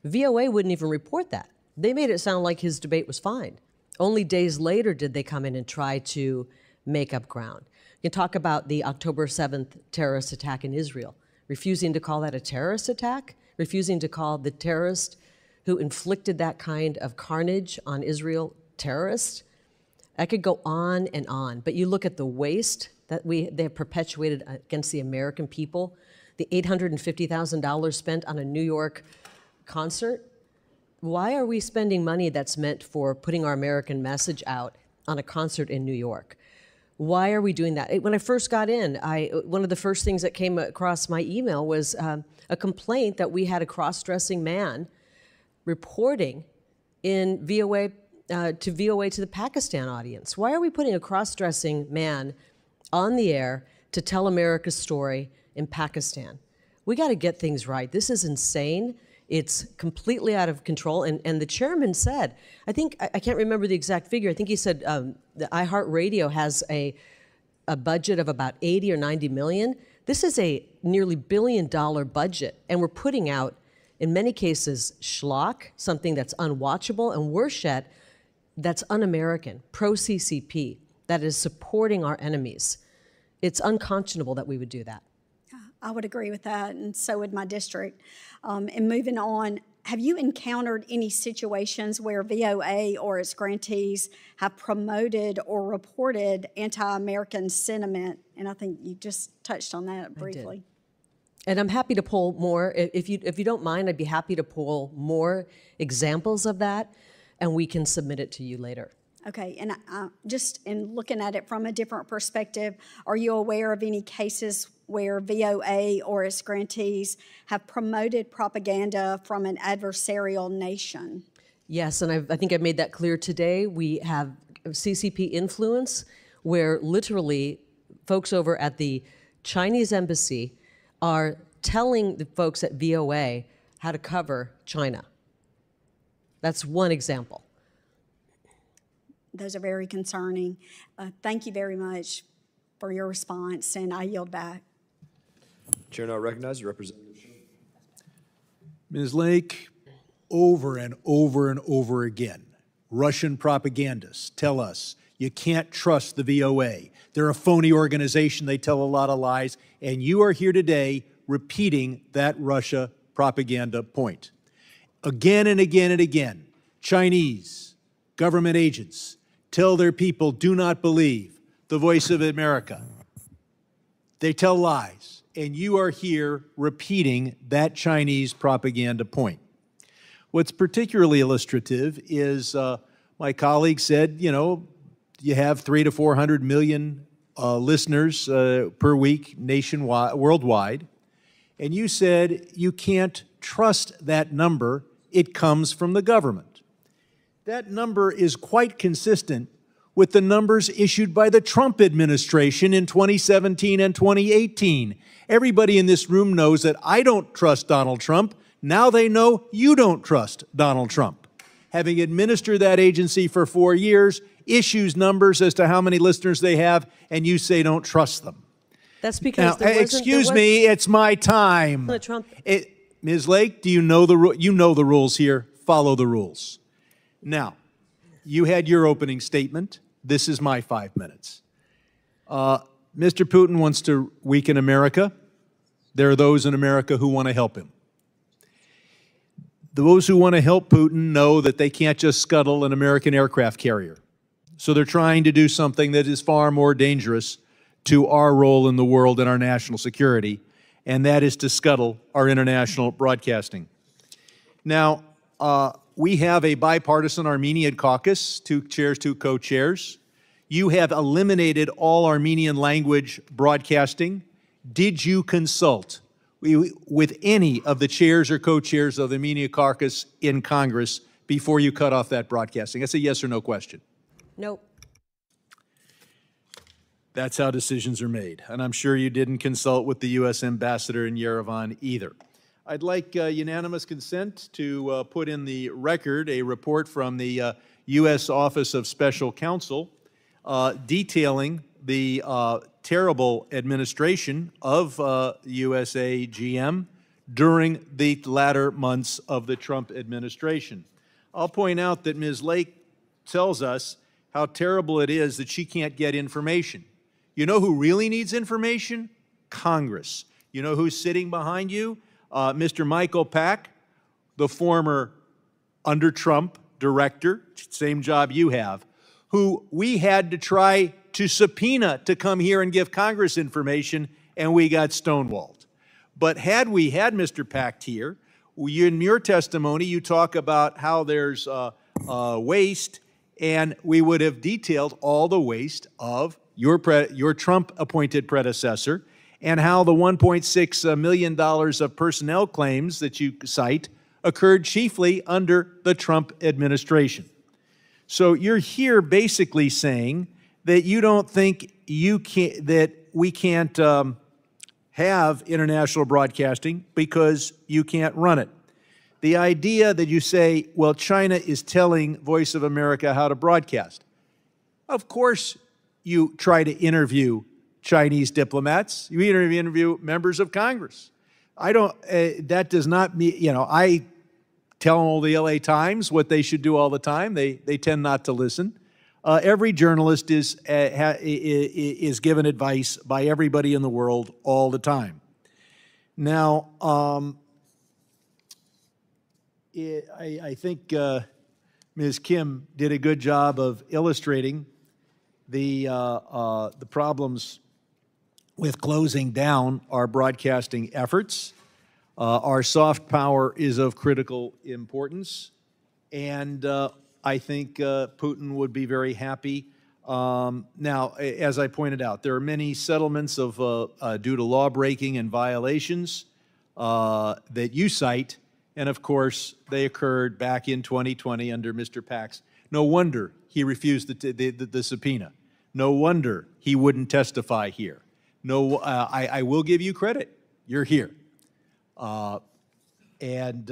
VOA wouldn't even report that. They made it sound like his debate was fine. Only days later did they come in and try to make up ground. You can talk about the October 7th terrorist attack in Israel, refusing to call that a terrorist attack, refusing to call the terrorist who inflicted that kind of carnage on Israel terrorist. I could go on and on, but you look at the waste that they have perpetuated against the American people, the $850,000 spent on a New York concert. Why are we spending money that's meant for putting our American message out on a concert in New York? Why are we doing that? When I first got in, one of the first things that came across my email was a complaint that we had a cross-dressing man reporting in VOA to the Pakistan audience. Why are we putting a cross-dressing man on the air to tell America's story in Pakistan? We got to get things right. This is insane. It's completely out of control. And the chairman said, I can't remember the exact figure. I think he said the iHeartRadio has a budget of about 80 or 90 million. This is a nearly $1 billion budget, and we're putting out, in many cases, schlock, something that's unwatchable, and worse yet, that's un-American, pro-CCP, that is supporting our enemies. It's unconscionable that we would do that. I would agree with that, and so would my district. And moving on, have you encountered any situations where VOA or its grantees have promoted or reported anti-American sentiment? And I think you just touched on that briefly. And I'm happy to pull more. If you don't mind, I'd be happy to pull more examples of that, and we can submit it to you later. Okay, and just in looking at it from a different perspective, are you aware of any cases where VOA or its grantees have promoted propaganda from an adversarial nation? Yes, and I think I made that clear today. We have CCP influence where literally folks over at the Chinese embassy are telling the folks at VOA how to cover China. That's one example. Those are very concerning. Thank you very much for your response, and I yield back. Chair now recognizes Representative. Ms. Lake, over and over and over again, Russian propagandists tell us you can't trust the VOA. They're a phony organization. They tell a lot of lies. And you are here today repeating that Russia propaganda point. Again and again and again, Chinese government agents tell their people, do not believe the voice of America. They tell lies. And you are here repeating that Chinese propaganda point. What's particularly illustrative is my colleague said, you know, you have 300 to 400 million listeners per week nationwide, worldwide, and you said you can't trust that number. It comes from the government. That number is quite consistent with the numbers issued by the Trump administration in 2017 and 2018. Everybody in this room knows that I don't trust Donald Trump. Now they know you don't trust Donald Trump. Having administered that agency for 4 years, issues numbers as to how many listeners they have, and you say don't trust them. That's because now, excuse me, it's my time. Ms. Lake, do you know the rules here? Follow the rules. Now, you had your opening statement. This is my 5 minutes. Mr. Putin wants to weaken America. There are those in America who want to help him. Those who want to help Putin know that they can't just scuttle an American aircraft carrier. So they're trying to do something that is far more dangerous to our role in the world and our national security, and that is to scuttle our international broadcasting. Now, we have a bipartisan Armenian caucus, 2 chairs, 2 co-chairs. You have eliminated all Armenian language broadcasting. Did you consult with any of the chairs or co-chairs of the Armenian caucus in Congress before you cut off that broadcasting? That's a yes or no question. Nope. That's how decisions are made. And I'm sure you didn't consult with the U.S. ambassador in Yerevan either. I'd like unanimous consent to put in the record a report from the U.S. Office of Special Counsel detailing the terrible administration of USAGM during the latter months of the Trump administration. I'll point out that Ms. Lake tells us how terrible it is that she can't get information. You know who really needs information? Congress. You know who's sitting behind you? Mr. Michael Pack, the former under Trump director, same job you have, who we had to try to subpoena to come here and give Congress information, and we got stonewalled. But had we had Mr. Pack here, in your testimony, you talk about how there's waste, and we would have detailed all the waste of your Trump-appointed predecessor, and how the $1.6 million of personnel claims that you cite occurred chiefly under the Trump administration. So you're here basically saying that you don't think that we can't have international broadcasting because you can't run it. The idea that you say, well, China is telling Voice of America how to broadcast. Of course you try to interview Chinese diplomats. You interview members of Congress. That does not mean, I tell all the LA Times what they should do all the time. They tend not to listen. Every journalist is given advice by everybody in the world all the time. Now, I think Ms. Kim did a good job of illustrating the problems with closing down our broadcasting efforts. Our soft power is of critical importance, and I think Putin would be very happy. Now, as I pointed out, there are many settlements of due to law breaking and violations that you cite, and of course, they occurred back in 2020 under Mr. Pax. No wonder he refused the subpoena. No wonder he wouldn't testify here. No, I will give you credit. You're here. And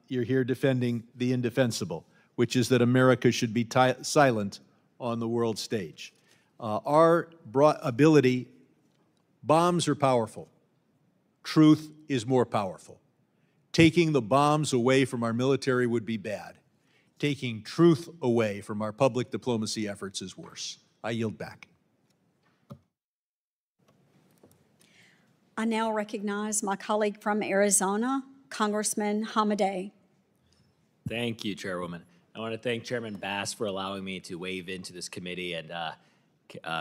you're here defending the indefensible, which is that America should be silent on the world stage. Our ability, bombs are powerful. truth is more powerful. Taking the bombs away from our military would be bad. Taking truth away from our public diplomacy efforts is worse. I yield back. I now recognize my colleague from Arizona, Congressman Hamadeh. Thank you, Chairwoman. I want to thank Chairman Bass for allowing me to wave into this committee, and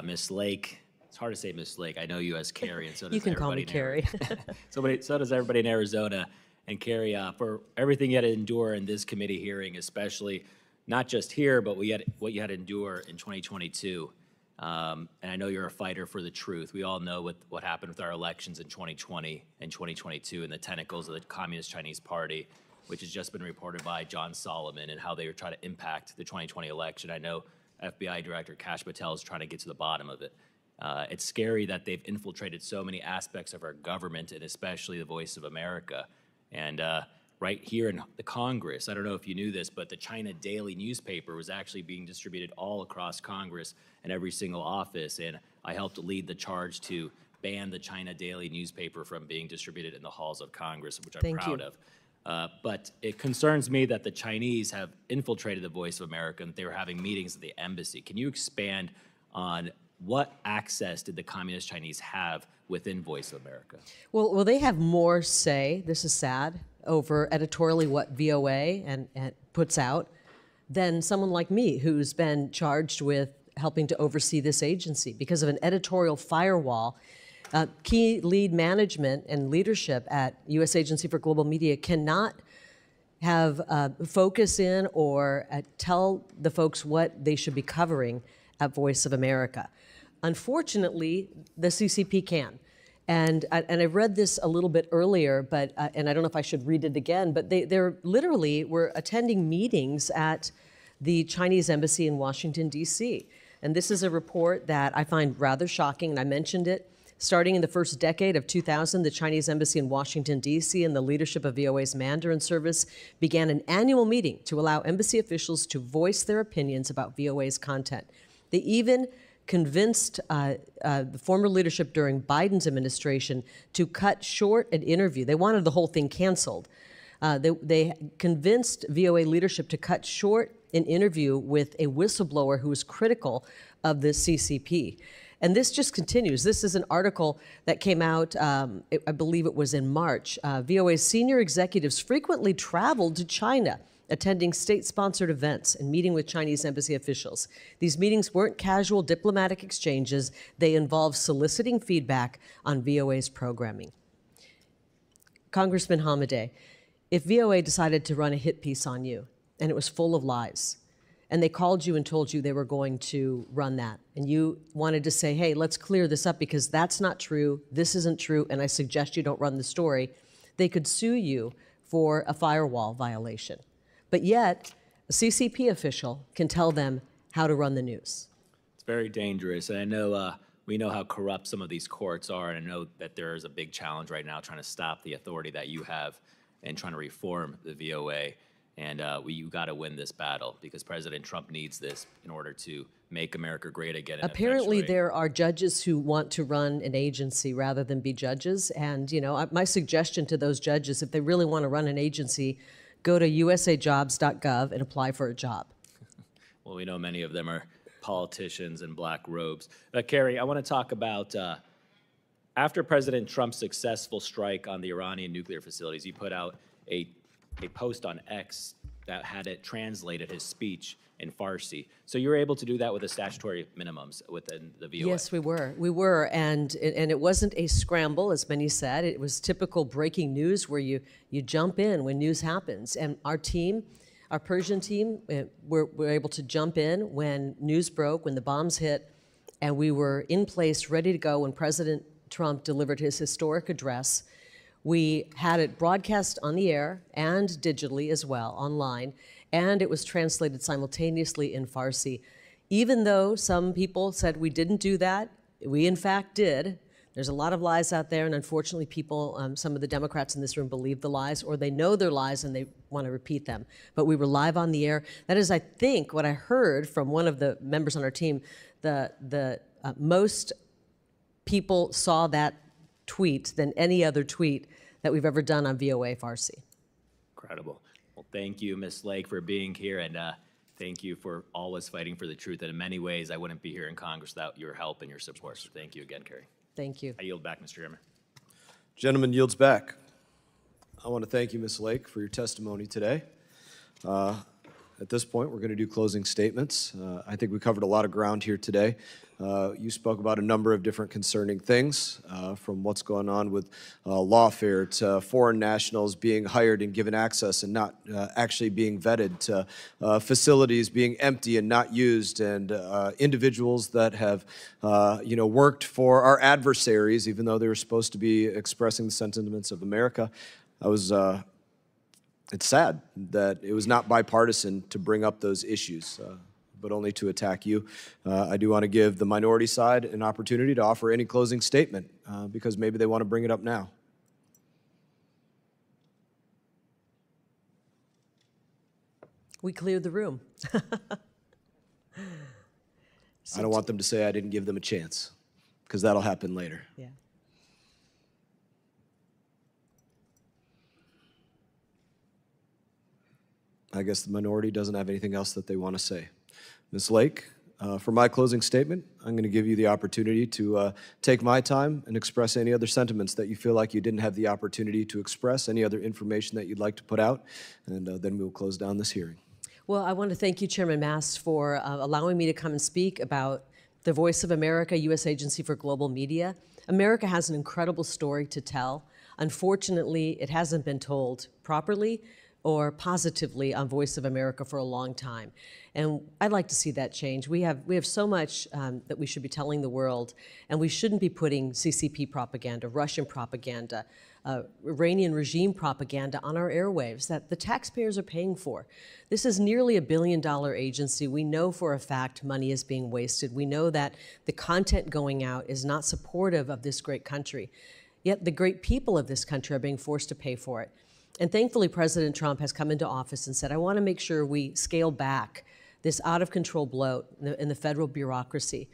Ms. Lake. It's hard to say Ms. Lake. I know you as Kari, and so does you can everybody call me Kari. So does everybody in Arizona. And Kari, for everything you had to endure in this committee hearing, especially not just here, but what you had to endure in 2022. And I know you're a fighter for the truth. We all know what happened with our elections in 2020 and 2022 and the tentacles of the Communist Chinese Party, which has just been reported by John Solomon, and how they were trying to impact the 2020 election. I know FBI Director Kash Patel is trying to get to the bottom of it. It's scary that they've infiltrated so many aspects of our government, and especially the Voice of America. And right here in the Congress, I don't know if you knew this, but the China Daily newspaper was actually being distributed all across Congress and every single office. And I helped lead the charge to ban the China Daily newspaper from being distributed in the halls of Congress, which I'm proud of. But it concerns me that the Chinese have infiltrated the Voice of America, and they were having meetings at the embassy. Can you expand on what access did the Communist Chinese have within Voice of America? Well, they have more say, this is sad, over editorially what VOA and puts out than someone like me, who's been charged with helping to oversee this agency because of an editorial firewall. Key lead management and leadership at U.S. Agency for Global Media cannot have focus in or tell the folks what they should be covering at Voice of America. Unfortunately, the CCP can. And I read this a little bit earlier, but and I don't know if I should read it again, but they're literally were attending meetings at the Chinese embassy in Washington, D.C. And this is a report that I find rather shocking, and I mentioned it. Starting in the first decade of 2000, the Chinese embassy in Washington, D.C. and the leadership of VOA's Mandarin service began an annual meeting to allow embassy officials to voice their opinions about VOA's content. They even convinced the former leadership during Biden's administration to cut short an interview. They wanted the whole thing canceled. They convinced VOA leadership to cut short an interview with a whistleblower who was critical of the CCP. And this just continues. This is an article that came out, I believe it was in March. VOA's senior executives frequently traveled to China, attending state-sponsored events and meeting with Chinese embassy officials. These meetings weren't casual diplomatic exchanges. They involved soliciting feedback on VOA's programming. Congressman Hamadeh, if VOA decided to run a hit piece on you, and it was full of lies, and they called you and told you they were going to run that, and you wanted to say, hey, let's clear this up because that's not true, this isn't true, and I suggest you don't run the story, they could sue you for a firewall violation. But yet, a CCP official can tell them how to run the news. It's very dangerous. And I know we know how corrupt some of these courts are, and I know that there is a big challenge right now trying to stop the authority that you have and trying to reform the VOA. And you got to win this battle because President Trump needs this in order to make America great again. Apparently, there are judges who want to run an agency rather than be judges. And, you know, my suggestion to those judges, if they really want to run an agency, go to usajobs.gov and apply for a job. Well, we know many of them are politicians in black robes. Kari, I want to talk about after President Trump's successful strike on the Iranian nuclear facilities, he put out a post on X that had it translated his speech in Farsi. So you were able to do that with the statutory minimums within the VOA? Yes, we were. We were, and it wasn't a scramble, as many said. It was typical breaking news where you jump in when news happens. And our team, our Persian team, were able to jump in when news broke, when the bombs hit, and we were in place, ready to go when President Trump delivered his historic address. We had it broadcast on the air and digitally as well, online, and it was translated simultaneously in Farsi. Even though some people said we didn't do that, we in fact did. There's a lot of lies out there, and unfortunately people, some of the Democrats in this room believe the lies, or they know they're lies and they want to repeat them. But we were live on the air. That is, I think, what I heard from one of the members on our team, most people saw that tweet than any other tweet that we've ever done on VOA Farsi. Incredible. Well, thank you, Ms. Lake, for being here, and thank you for always fighting for the truth. And in many ways, I wouldn't be here in Congress without your help and your support. So thank you again, Kari. Thank you. I yield back, Mr. Chairman. Gentleman yields back. I want to thank you, Ms. Lake, for your testimony today. At this point, we're going to do closing statements. I think we covered a lot of ground here today. You spoke about a number of different concerning things, from what's going on with lawfare to foreign nationals being hired and given access and not actually being vetted, to facilities being empty and not used, and individuals that have worked for our adversaries, even though they were supposed to be expressing the sentiments of America. It's sad that it was not bipartisan to bring up those issues, but only to attack you. I do want to give the minority side an opportunity to offer any closing statement, because maybe they want to bring it up now. We cleared the room. I don't want them to say I didn't give them a chance, because that'll happen later. Yeah. I guess the minority doesn't have anything else that they want to say. Ms. Lake, for my closing statement, I'm going to give you the opportunity to take my time and express any other sentiments that you feel like you didn't have the opportunity to express, any other information that you'd like to put out, and then we'll close down this hearing. Well, I want to thank you, Chairman Mast, for allowing me to come and speak about the Voice of America, U.S. Agency for Global Media. America has an incredible story to tell. Unfortunately, it hasn't been told properly or positively on Voice of America for a long time. And I'd like to see that change. We have so much that we should be telling the world, and we shouldn't be putting CCP propaganda, Russian propaganda, Iranian regime propaganda on our airwaves that the taxpayers are paying for. This is nearly $1 billion agency. We know for a fact money is being wasted. We know that the content going out is not supportive of this great country. Yet the great people of this country are being forced to pay for it. And thankfully, President Trump has come into office and said, I want to make sure we scale back this out-of-control bloat in the federal bureaucracy.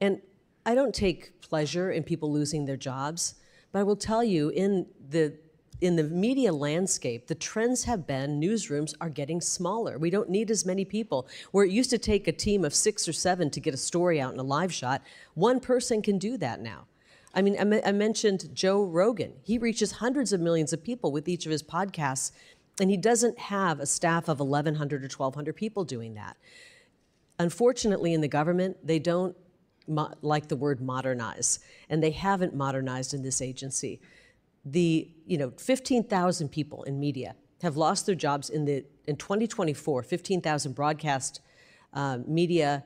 And I don't take pleasure in people losing their jobs, but I will tell you, in the media landscape, the trends have been newsrooms are getting smaller. We don't need as many people. Where it used to take a team of 6 or 7 to get a story out in a live shot, one person can do that now. I mean, I mentioned Joe Rogan. He reaches hundreds of millions of people with each of his podcasts, and he doesn't have a staff of 1,100 or 1,200 people doing that. Unfortunately, in the government, they don't like the word modernize, and they haven't modernized in this agency. 15,000 people in media have lost their jobs in 2024. 15,000 broadcast media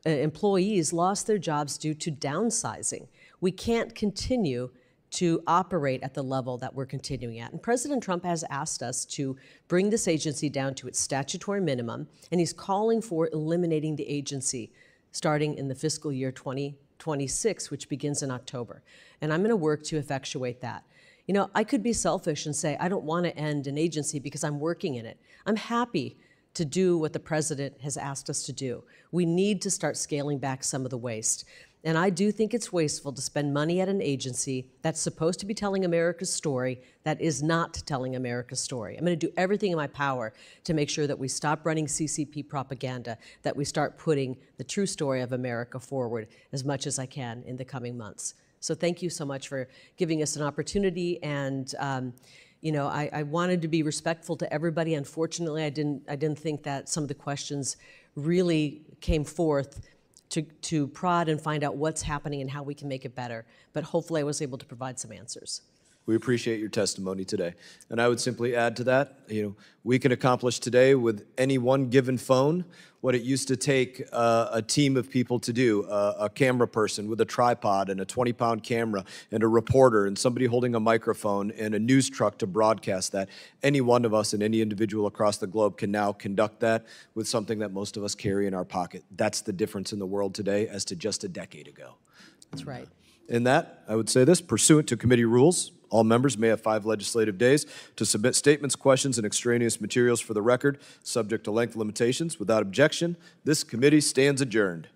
employees lost their jobs due to downsizing. We can't continue to operate at the level that we're continuing at. And President Trump has asked us to bring this agency down to its statutory minimum, and he's calling for eliminating the agency starting in the fiscal year 2026, which begins in October. And I'm going to work to effectuate that. You know, I could be selfish and say, I don't want to end an agency because I'm working in it. I'm happy to do what the president has asked us to do. We need to start scaling back some of the waste. And I do think it's wasteful to spend money at an agency that's supposed to be telling America's story that is not telling America's story. I'm going to do everything in my power to make sure that we stop running CCP propaganda, that we start putting the true story of America forward as much as I can in the coming months. So thank you so much for giving us an opportunity. And I wanted to be respectful to everybody. Unfortunately, I didn't think that some of the questions really came forth to prod and find out what's happening and how we can make it better. But hopefully I was able to provide some answers. We appreciate your testimony today. And I would simply add to that, we can accomplish today with any one given phone what it used to take a team of people to do, a camera person with a tripod and a 20-pound camera and a reporter and somebody holding a microphone and a news truck to broadcast that. Any one of us and any individual across the globe can now conduct that with something that most of us carry in our pocket. That's the difference in the world today as to just a decade ago. That's right. In that, I would say this, pursuant to committee rules, all members may have 5 legislative days to submit statements, questions, and extraneous materials for the record, subject to length limitations. Without objection, this committee stands adjourned.